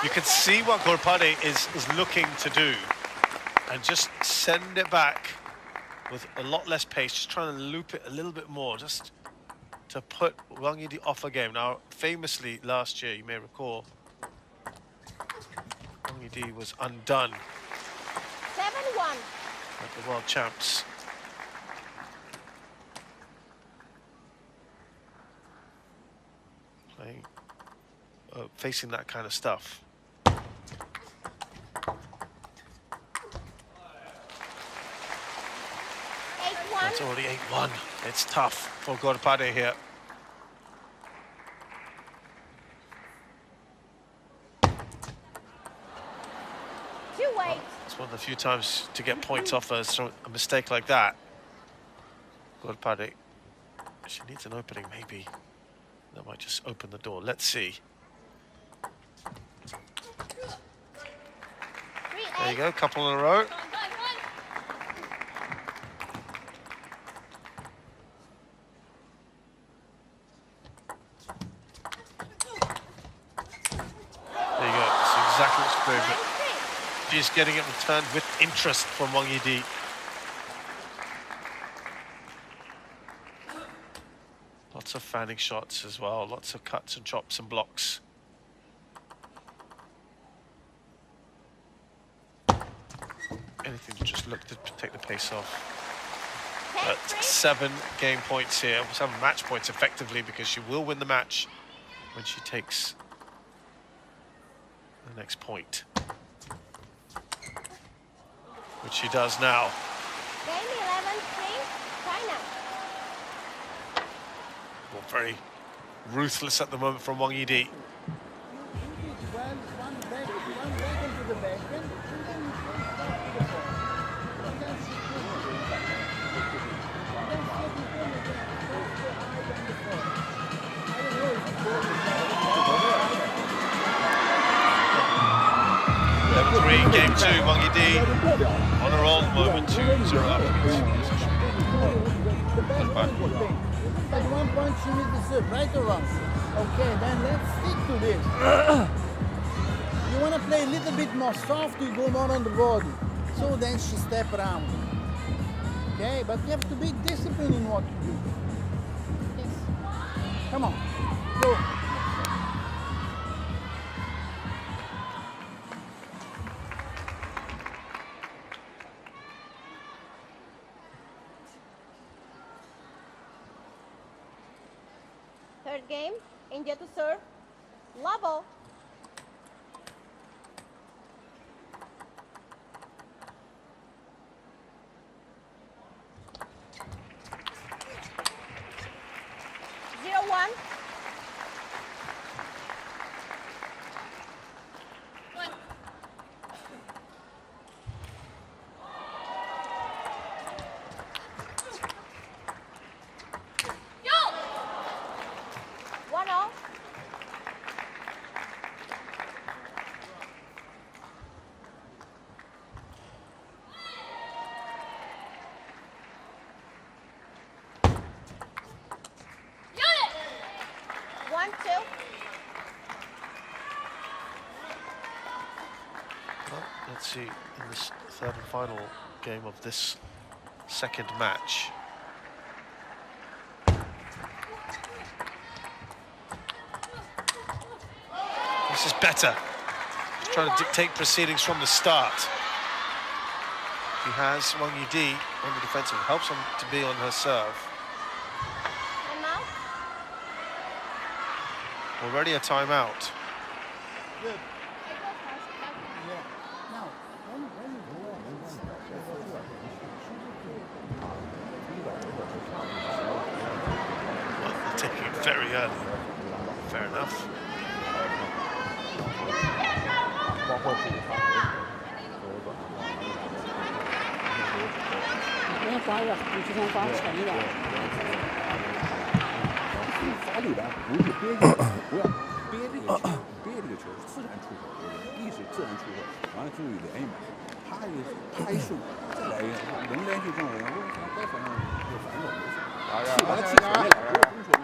You can see what Gorpade is looking to do and just send it back with a lot less pace, just trying to loop it a little bit more, just to put Wang Yidi off a game. Now, famously last year, you may recall, Wang Yidi was undone 7-1 at the World Champs. Playing, facing that kind of stuff. It's already 8-1. It's tough for Gorpade here. It's one of the few times to get points off a mistake like that. Good paddy. She needs an opening, maybe. That might just open the door. Let's see. There you go, couple in a row. There you go, that's exactly what's going on. She's getting it returned with interest from Wang Yidi. Lots of fanning shots as well, lots of cuts and chops and blocks. Anything to just look to take the pace off. But 7 game points here, 7 match points effectively, because she will win the match when she takes the next point. Which she does now. Game 11, China. Well, very ruthless at the moment from Wang Yidi. Game 2, Wang Yidi on a roll moment, 2-0 up against. At one point she needs to serve, right or wrong? Okay, then let's stick to this. You want to play a little bit more soft, you go more on the body. So then she step around. Okay, but you have to be disciplined in what you do. Yes. Come on, go. Third game, India to serve. Level. Zero one. Let's see, in this third and final game of this second match. This is better. She's trying to dictate proceedings from the start. She has Wang Yidi on the defensive, helps him to be on her serve. Already a timeout. Good. Taking it very early. Fair enough. 没花了，你之前花钱了。发球的不是憋进去，不要憋这个球，憋这个球是自然出手，力是自然出手，完了注意连一买，啪一个拍顺，再来一个能连续正人，为啥该反正就反手没事，把他气死了，不是说明。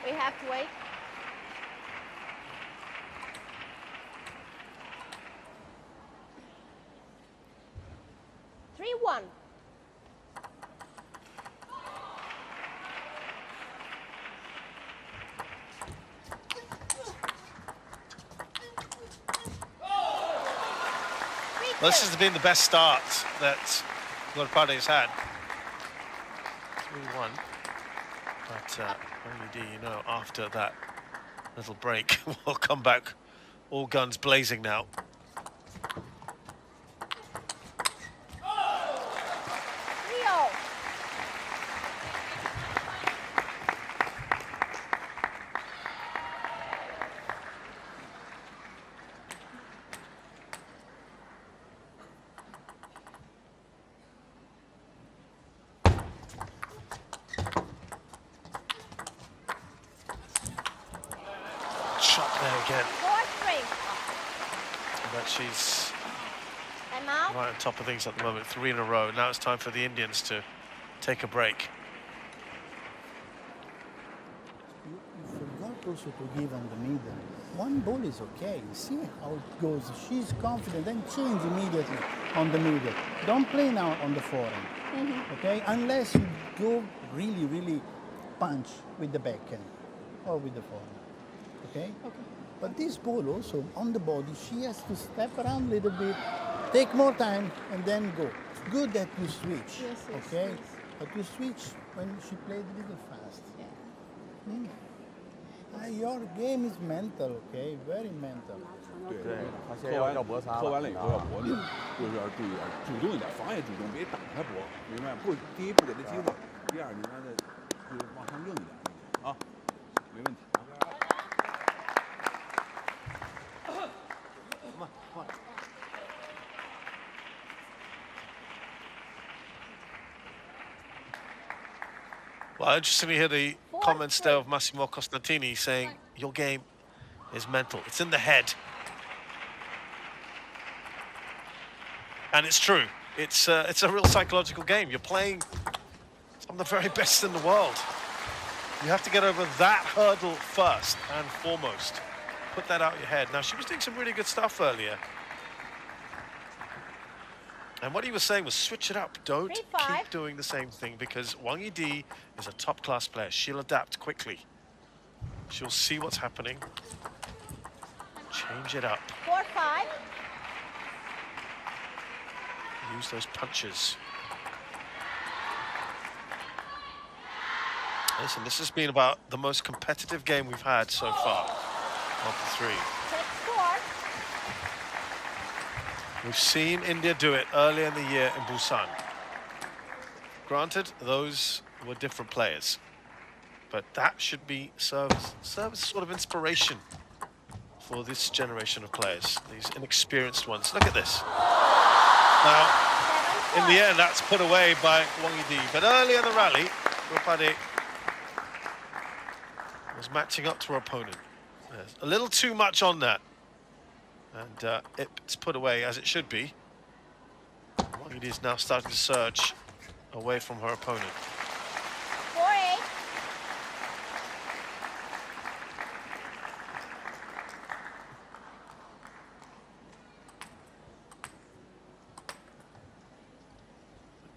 We have to wait. Three one. Well, this has been the best start that Gorpade's had. 3-1. But you know, after that little break, we'll come back all guns blazing now. again. 4-3. But she's Time out. right on top of things at the moment. 3 in a row. Now it's time for the Indians to take a break. You forgot also to give on the middle. One ball is okay. See how it goes. She's confident, then change immediately on the middle. Don't play now on the forehand. Okay? Unless you go really, really punch with the backhand or with the forehand. Okay? Okay. But this ball also on the body, she has to step around a little bit, take more time, and then go. It's good that you switch. Yes, yes, okay? yes. But you switch when she played a little fast. Yeah. Your game is mental, okay? Very mental. 对，扣完了以后要搏命，就是要注意主动一点，防也主动，别挡他搏，明白吗？不，第一不给他机会，第二你让他就是往上硬一点啊，没问题。Well, interesting to hear the comments there of Massimo Costantini saying your game is mental. It's in the head. And it's true. It's a real psychological game. You're playing some of the very best in the world. You have to get over that hurdle first and foremost. Put that out of your head. Now, she was doing some really good stuff earlier. And what he was saying was switch it up. Don't keep doing the same thing, because Wang Yidi is a top-class player. She'll adapt quickly. She'll see what's happening. Change it up. 4-5. Use those punches. Listen, this has been about the most competitive game we've had so far of the 3. 6-4. We've seen India do it earlier in the year in Busan. Granted, those were different players, but that should be served as sort of inspiration for this generation of players, these inexperienced ones. Look at this. Now, in the end, that's put away by Wang Yidi, but earlier in the rally, Ropade was matching up to her opponent. There's a little too much on that. And it's put away as it should be. Wang Yidi is now starting to surge away from her opponent. 4-8.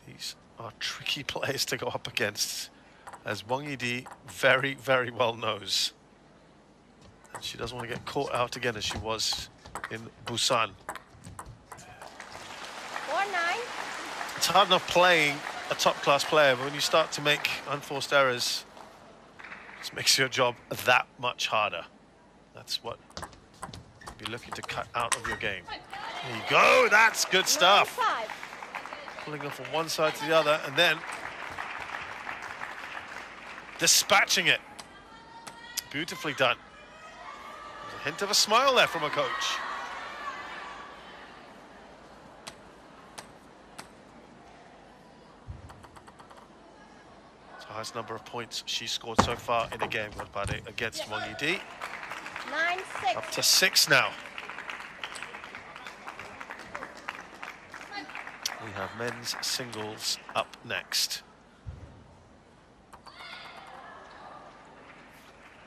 These are tricky players to go up against, as Wang Yidi very, very well knows. And she doesn't want to get caught out again as she was in Busan. 4-9. It's hard enough playing a top-class player, but when you start to make unforced errors, it just makes your job that much harder. That's what you'll be looking to cut out of your game. There you go, that's good stuff. 9-5. Pulling them from one side to the other, and then dispatching it. Beautifully done. There's a hint of a smile there from a coach. It's the highest number of points she's scored so far in a game against Wang Yidi. 9-6. Up to 6 now. We have men's singles up next.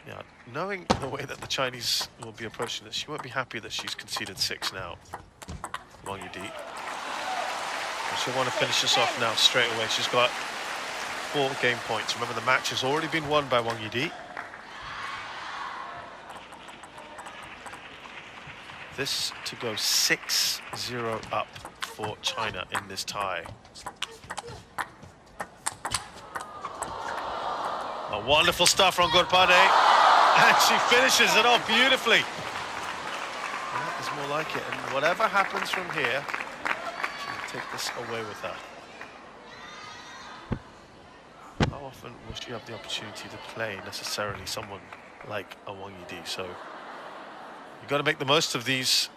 Yeah, knowing the way that the Chinese will be approaching this, she won't be happy that she's conceded 6 now. Wang Yidi. She'll want to finish this off now straight away. She's got 4 game points. Remember, the match has already been won by Wang Yidi. This to go 6-0 up for China in this tie. Wonderful stuff from Ghorpade, and she finishes it off beautifully. That is more like it, and whatever happens from here, she'll take this away with her. How often will she have the opportunity to play necessarily someone like a Wang Yidi? So you've got to make the most of these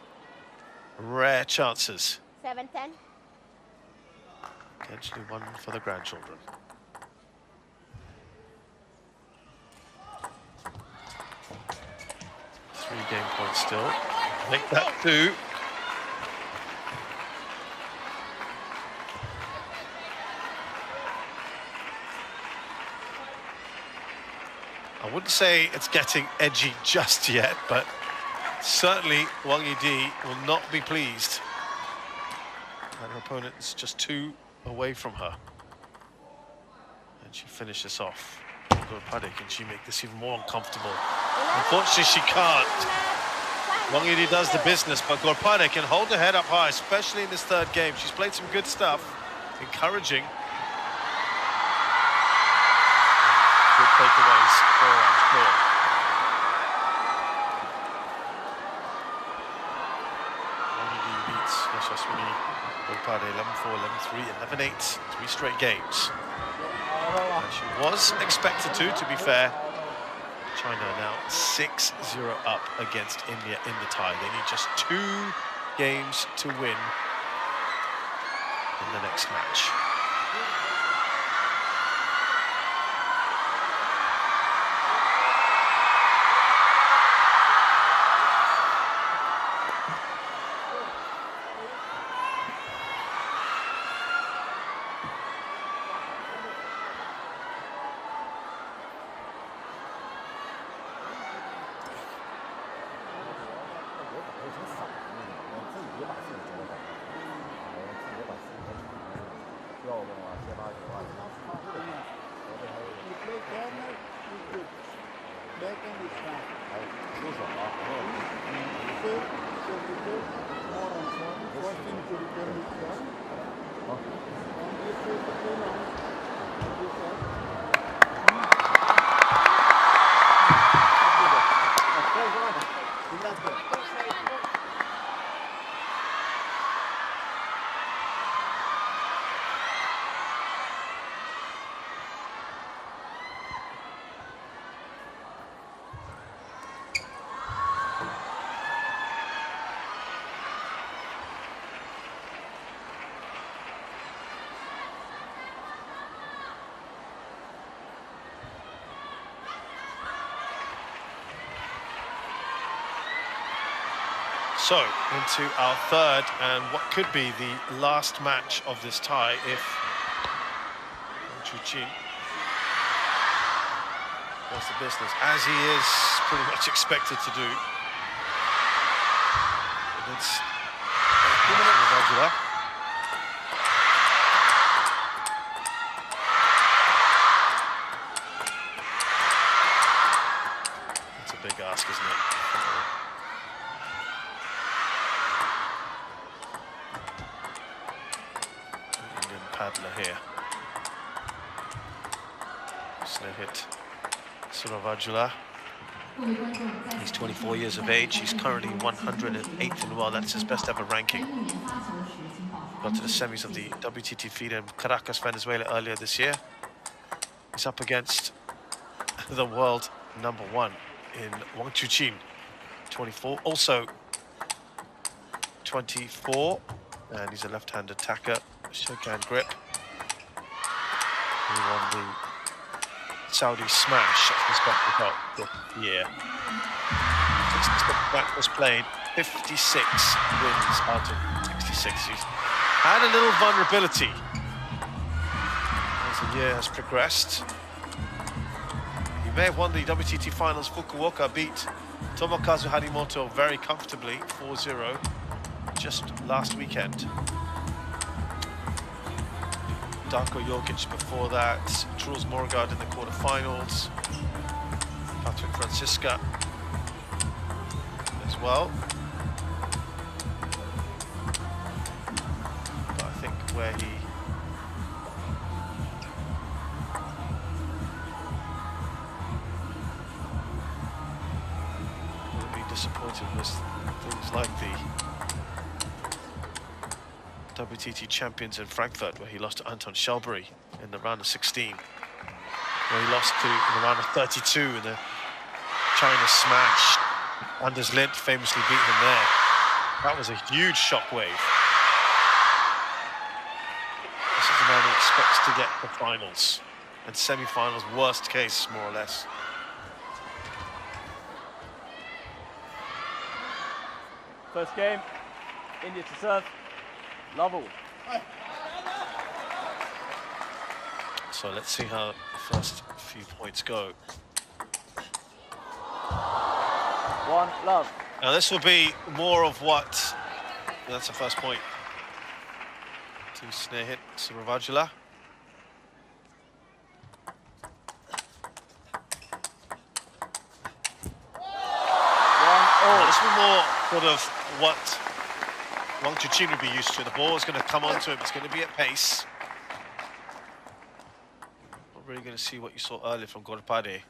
rare chances. 7-10. Potentially one for the grandchildren. 3 game points still. Make that 2. I wouldn't say it's getting edgy just yet, but certainly Wang Yidi will not be pleased. And her opponent is just 2 away from her. And she finishes off. Can she make this even more uncomfortable? Unfortunately, she can't. Wang Yidi does the business, but Gorpade can hold her head up high, especially in this 3rd game. She's played some good stuff, encouraging. Good takeaways for her, I'm sure. Wang Yidi beats Yashaswini Gorpade 11-4, 11-3, 11-8, 3 straight games. And she was expected to be fair. China now 6-0 up against India in the tie. They need just 2 games to win in the next match. So, into our 3rd and what could be the last match of this tie if Wang Chuqin does the business, as he is pretty much expected to do. Against Vajula. That's a big ask, isn't it? Paddler here. Slow hit Suravajula. He's 24 years of age. He's currently 108th in the world. That's his best ever ranking. Got to the semis of the WTT FIDE in Caracas, Venezuela earlier this year. He's up against the world #1 in Wang Chuqin, 24. Also 24, and he's a left-hand attacker. Showcase grip. He won the Saudi Smash at his best result this year. Since the match was played, 56 wins out of 66. He's had a little vulnerability as the year has progressed. He may have won the WTT finals. Fukuoka beat Tomokazu Harimoto very comfortably, 4-0, just last weekend. Darko Jokic before that, Truls Morgard in the quarterfinals, Patrick Francisca as well. But I think where he will be disappointed was things like the WTT champions in Frankfurt, where he lost to Anton Shelbury in the round of 16, where he lost to in the round of 32 in the China Smash. Anders Lind famously beat him there. That was a huge shockwave. This is a man who expects to get the finals and semi-finals, worst case, more or less. First game, India to serve. Love all. So let's see how the first few points go. 1 love. Now this will be more of what, that's the first point to snare hit Suravajula. Now this will be more sort of what Wang Chuqin would be used to. The ball is going to come onto him, it's going to be at pace. Not really going to see what you saw earlier from Gorpade.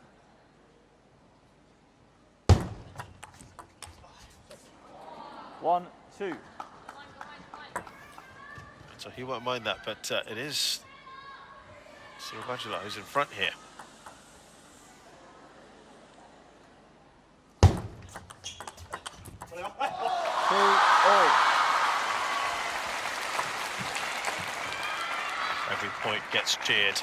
One, two. So he won't mind that, but it is Suravajula who's in front here. Every point gets cheered.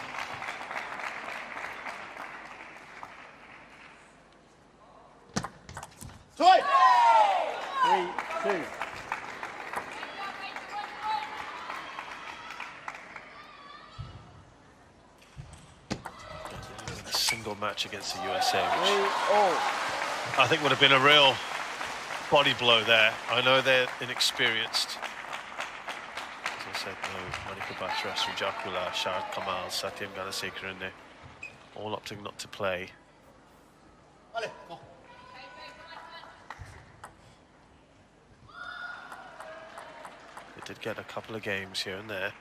Three, two. A single match against the USA, which I think would have been a real body blow there. I know they're inexperienced. As I said, no, Manika Batra, Srijakula, Sharad Kamal, Satyam Ganasekar in there, all opting not to play. They did get a couple of games here and there.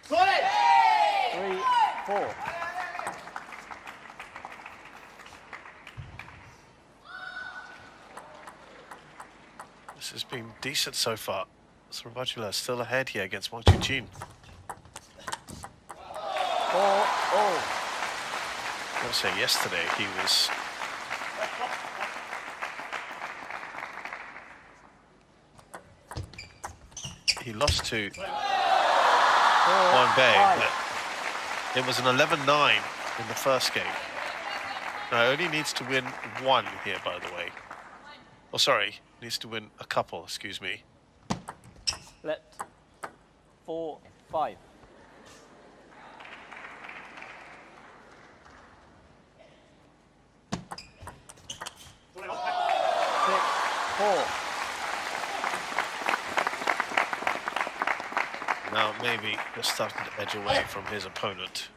3, 4. This has been decent so far. Suravajula still ahead here against Wang Chuqin. 4-all. I want to say yesterday he was lost to Bombay, but it was an 11-9 in the first game. Now he only needs to win 1 here, by the way. Oh, sorry, needs to win a couple, excuse me. Left. 4, 5. 6, 4. Now maybe they're starting to edge away from his opponent.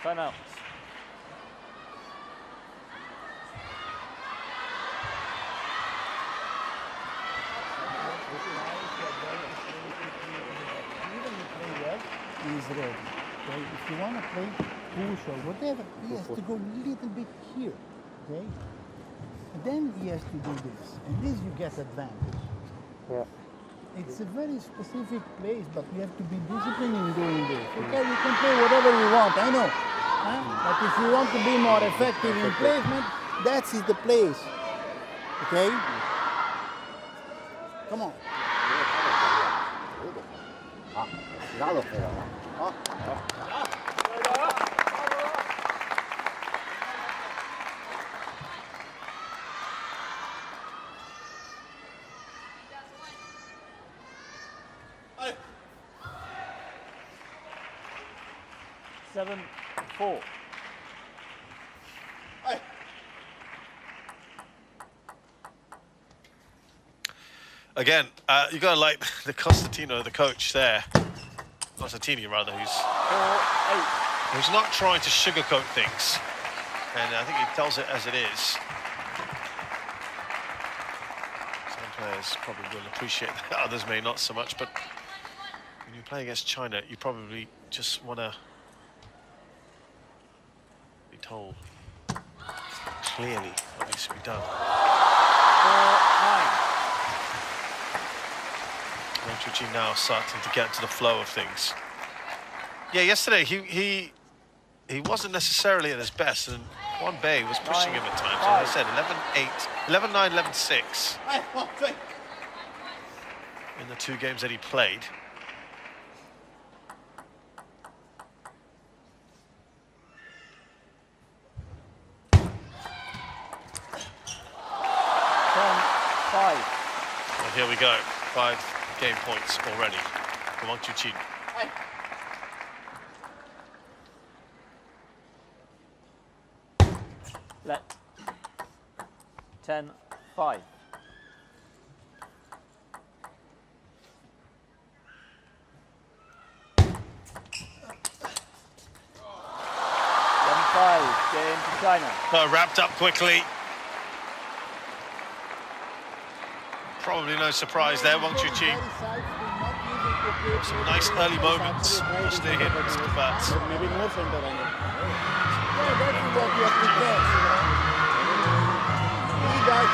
Time out. He's ready. Okay? If you want to play push or whatever, he has to go a little bit here. Okay? And then he has to do this. And this you get advantage. Yeah. It's a very specific place, but you have to be disciplined in doing this. Okay, you can play whatever you want, I know. Huh? But if you want to be more effective in placement, that is the place. Okay? Come on. 好，其他都可以了。好，好。 7-4. Again, you got to like the Constantino, the coach there, Constantini rather, who's not trying to sugarcoat things, and I think he tells it as it is. Some players probably will appreciate that, others may not so much, but when you play against China, you probably just want to be told clearly what needs to be done. 4-9. Wang Chuqin now starting to get into the flow of things. Yeah, yesterday he wasn't necessarily at his best, and Won Bei was pushing him at times. As I said, 11-8, 11-9, 11-6 in the 2 games that he played. And here we go, 5 game points already for Wang Chuqin. Let. 10-5. Game to China. Wrapped up quickly. Probably no surprise there, Wang Chuqin. Some nice early moments for Snehit, but maybe more center on it. Yeah, that's what you have to get. He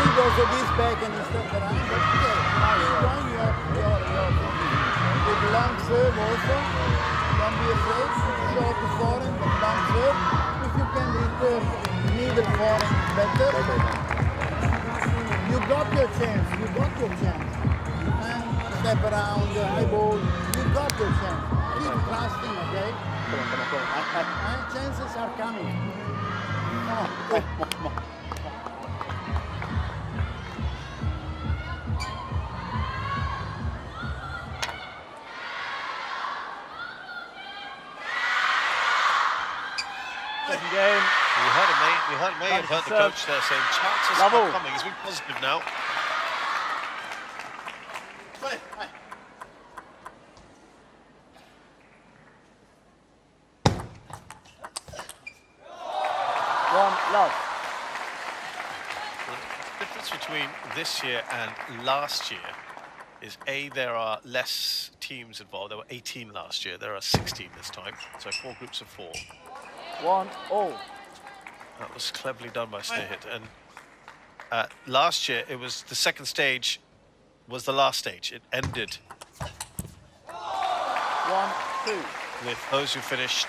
did also this back and he stepped around, but yeah, you have your with long serve also. Don't be afraid. Short to forehand, but long serve. If you can return middle forehand better, you got your chance. You got your chance. And step around, high ball. You got your chance. Keep trusting, okay? And chances are coming. Come on. Second game. You heard me, you've heard the coach there saying chances are coming. He's been positive now. Love. The difference between this year and last year is there are less teams involved. There were 18 last year. There are 16 this time. So 4 groups of 4. 1-1. That was cleverly done by Snehit. And last year, it was the second stage was the last stage. It ended 1-2 with those who finished.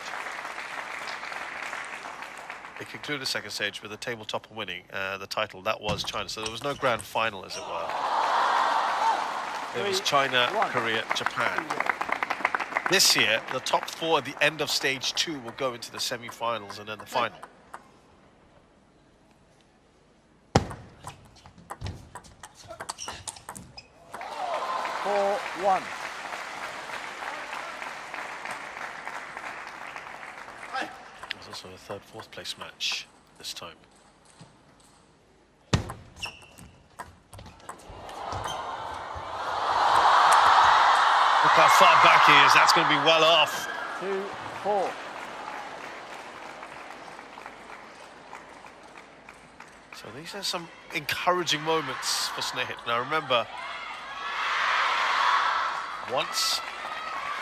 They concluded the second stage with a table topper winning the title. That was China. So there was no grand final, as it were. It was China, Korea, Japan. This year, the top 4 at the end of stage 2 will go into the semi-finals and then the final. There's also a 3rd, 4th place match this time. Look how far back he is. That's going to be well off. 2-4. So these are some encouraging moments for Snehit. Now remember, once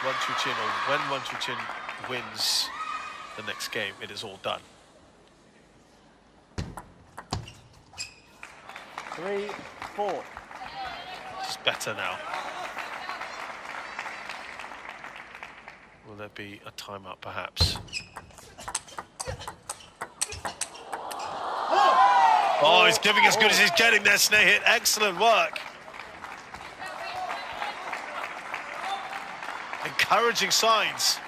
Wang Chuqin, or when Wang Chuqin wins the next game, it is all done. 3-4. It's better now. Will there be a timeout, perhaps? Oh, he's giving as good as he's getting there, Snehit. Excellent work. Encouraging signs.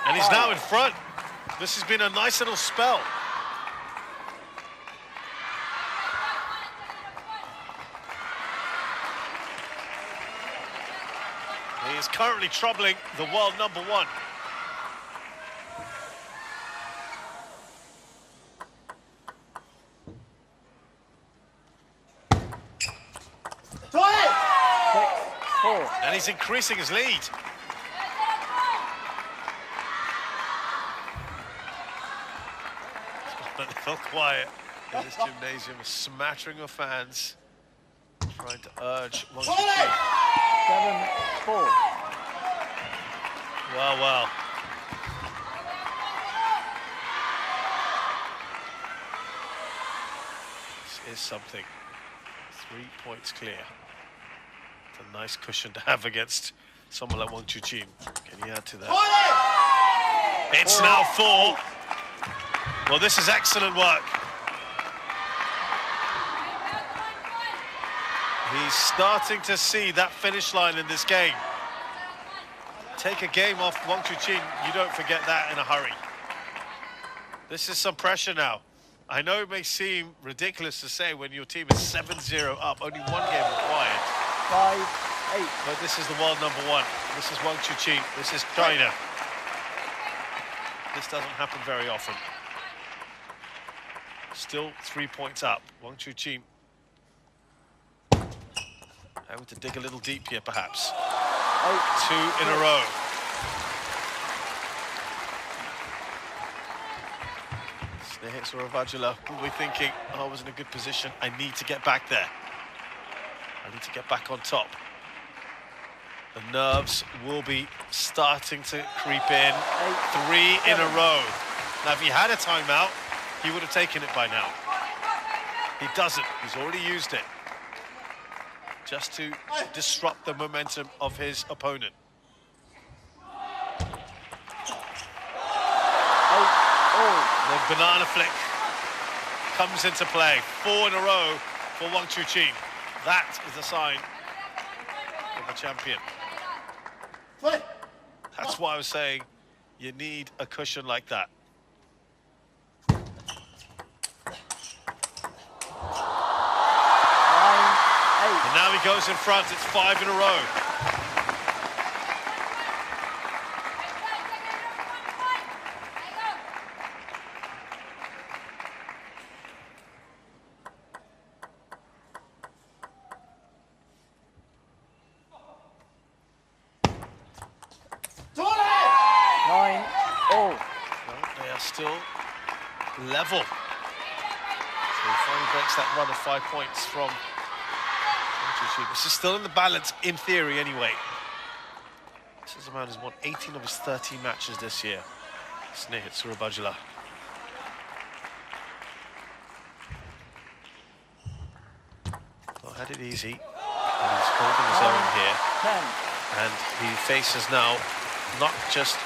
And he's now in front. This has been a nice little spell. He is currently troubling the world #1. And he's increasing his lead. It felt quiet in this gymnasium, a smattering of fans trying to urge Wang Chuqin. 7-4. Well. is something. 3 points clear. It's a nice cushion to have against someone like Wang Chuqin. Can you add to that? It's now 4. Well, this is excellent work. He's starting to see that finish line in this game. Take a game off Wang Chuqin, you don't forget that in a hurry. This is some pressure now. I know it may seem ridiculous to say when your team is 7-0 up, only 1 game required. 5-8. But this is the world #1. This is Wang Chuqin. This is China. This doesn't happen very often. Still 3 points up. Wang Chuqin having to dig a little deep here, perhaps. 2 in a row. Snehit Suravajula will be thinking, oh, I was in a good position. I need to get back there. I need to get back on top. The nerves will be starting to creep in. 3 in a row. Now, if he had a timeout, he would have taken it by now. He doesn't. He's already used it. Just to disrupt the momentum of his opponent. The banana flick comes into play. 4 in a row for Wang Chuqin. That is a sign of a champion. That's why I was saying you need a cushion like that. And now he goes in front. It's 5 in a row. They are still level. So he finally breaks that run of 5 points from. This is still in the balance, in theory, anyway. This is a man who's won 18 of his 13 matches this year. Snehit Suravajula. Well, had it easy. And he's holding his own here. And he faces now not just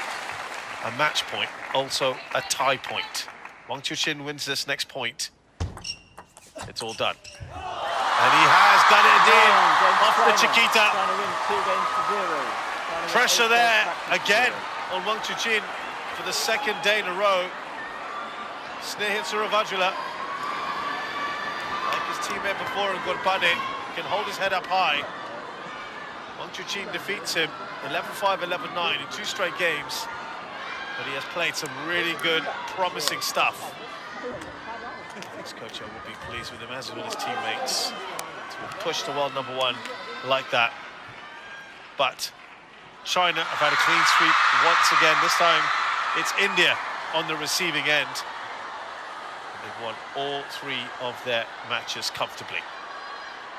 a match point, also a tie point. Wang Chuqin wins this next point. It's all done. And he has done it indeed, off the Chiquita. Pressure there again on Wang Chuqin for the 2nd day in a row. Snehit Suravajula, like his teammate before in Gorpade, can hold his head up high. Wang Chuqin defeats him 11-5, 11-9 in 2 straight games. But he has played some really good, promising stuff. Ex-coach will be pleased with him, as will his teammates, to push the world #1 like that. But China have had a clean sweep once again. This time it's India on the receiving end. And they've won all 3 of their matches comfortably.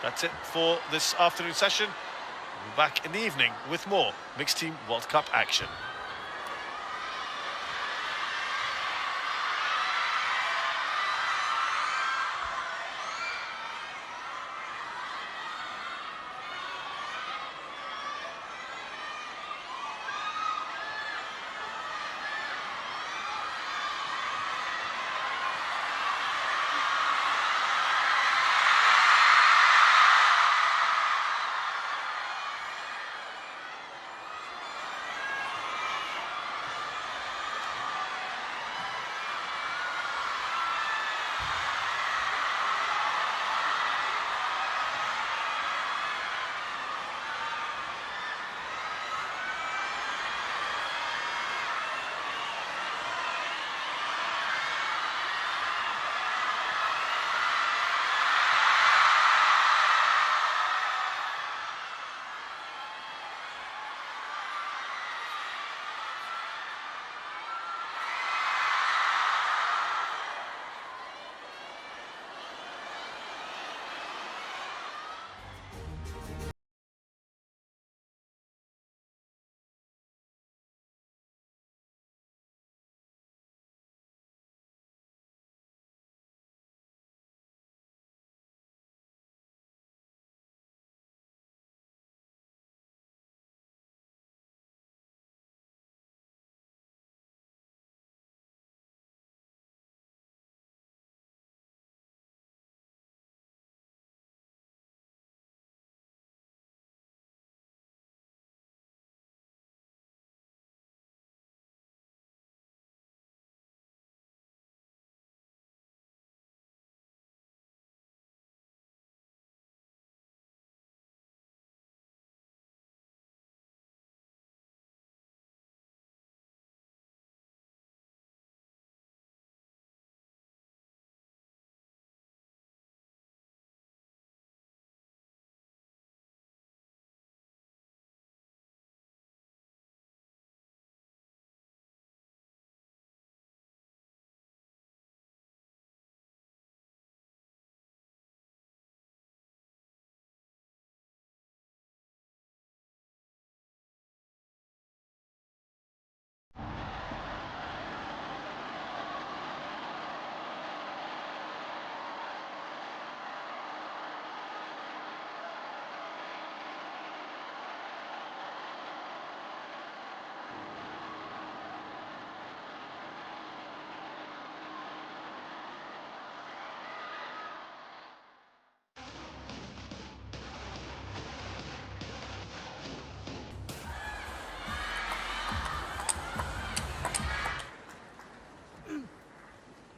That's it for this afternoon session. We'll be back in the evening with more Mixed Team World Cup action.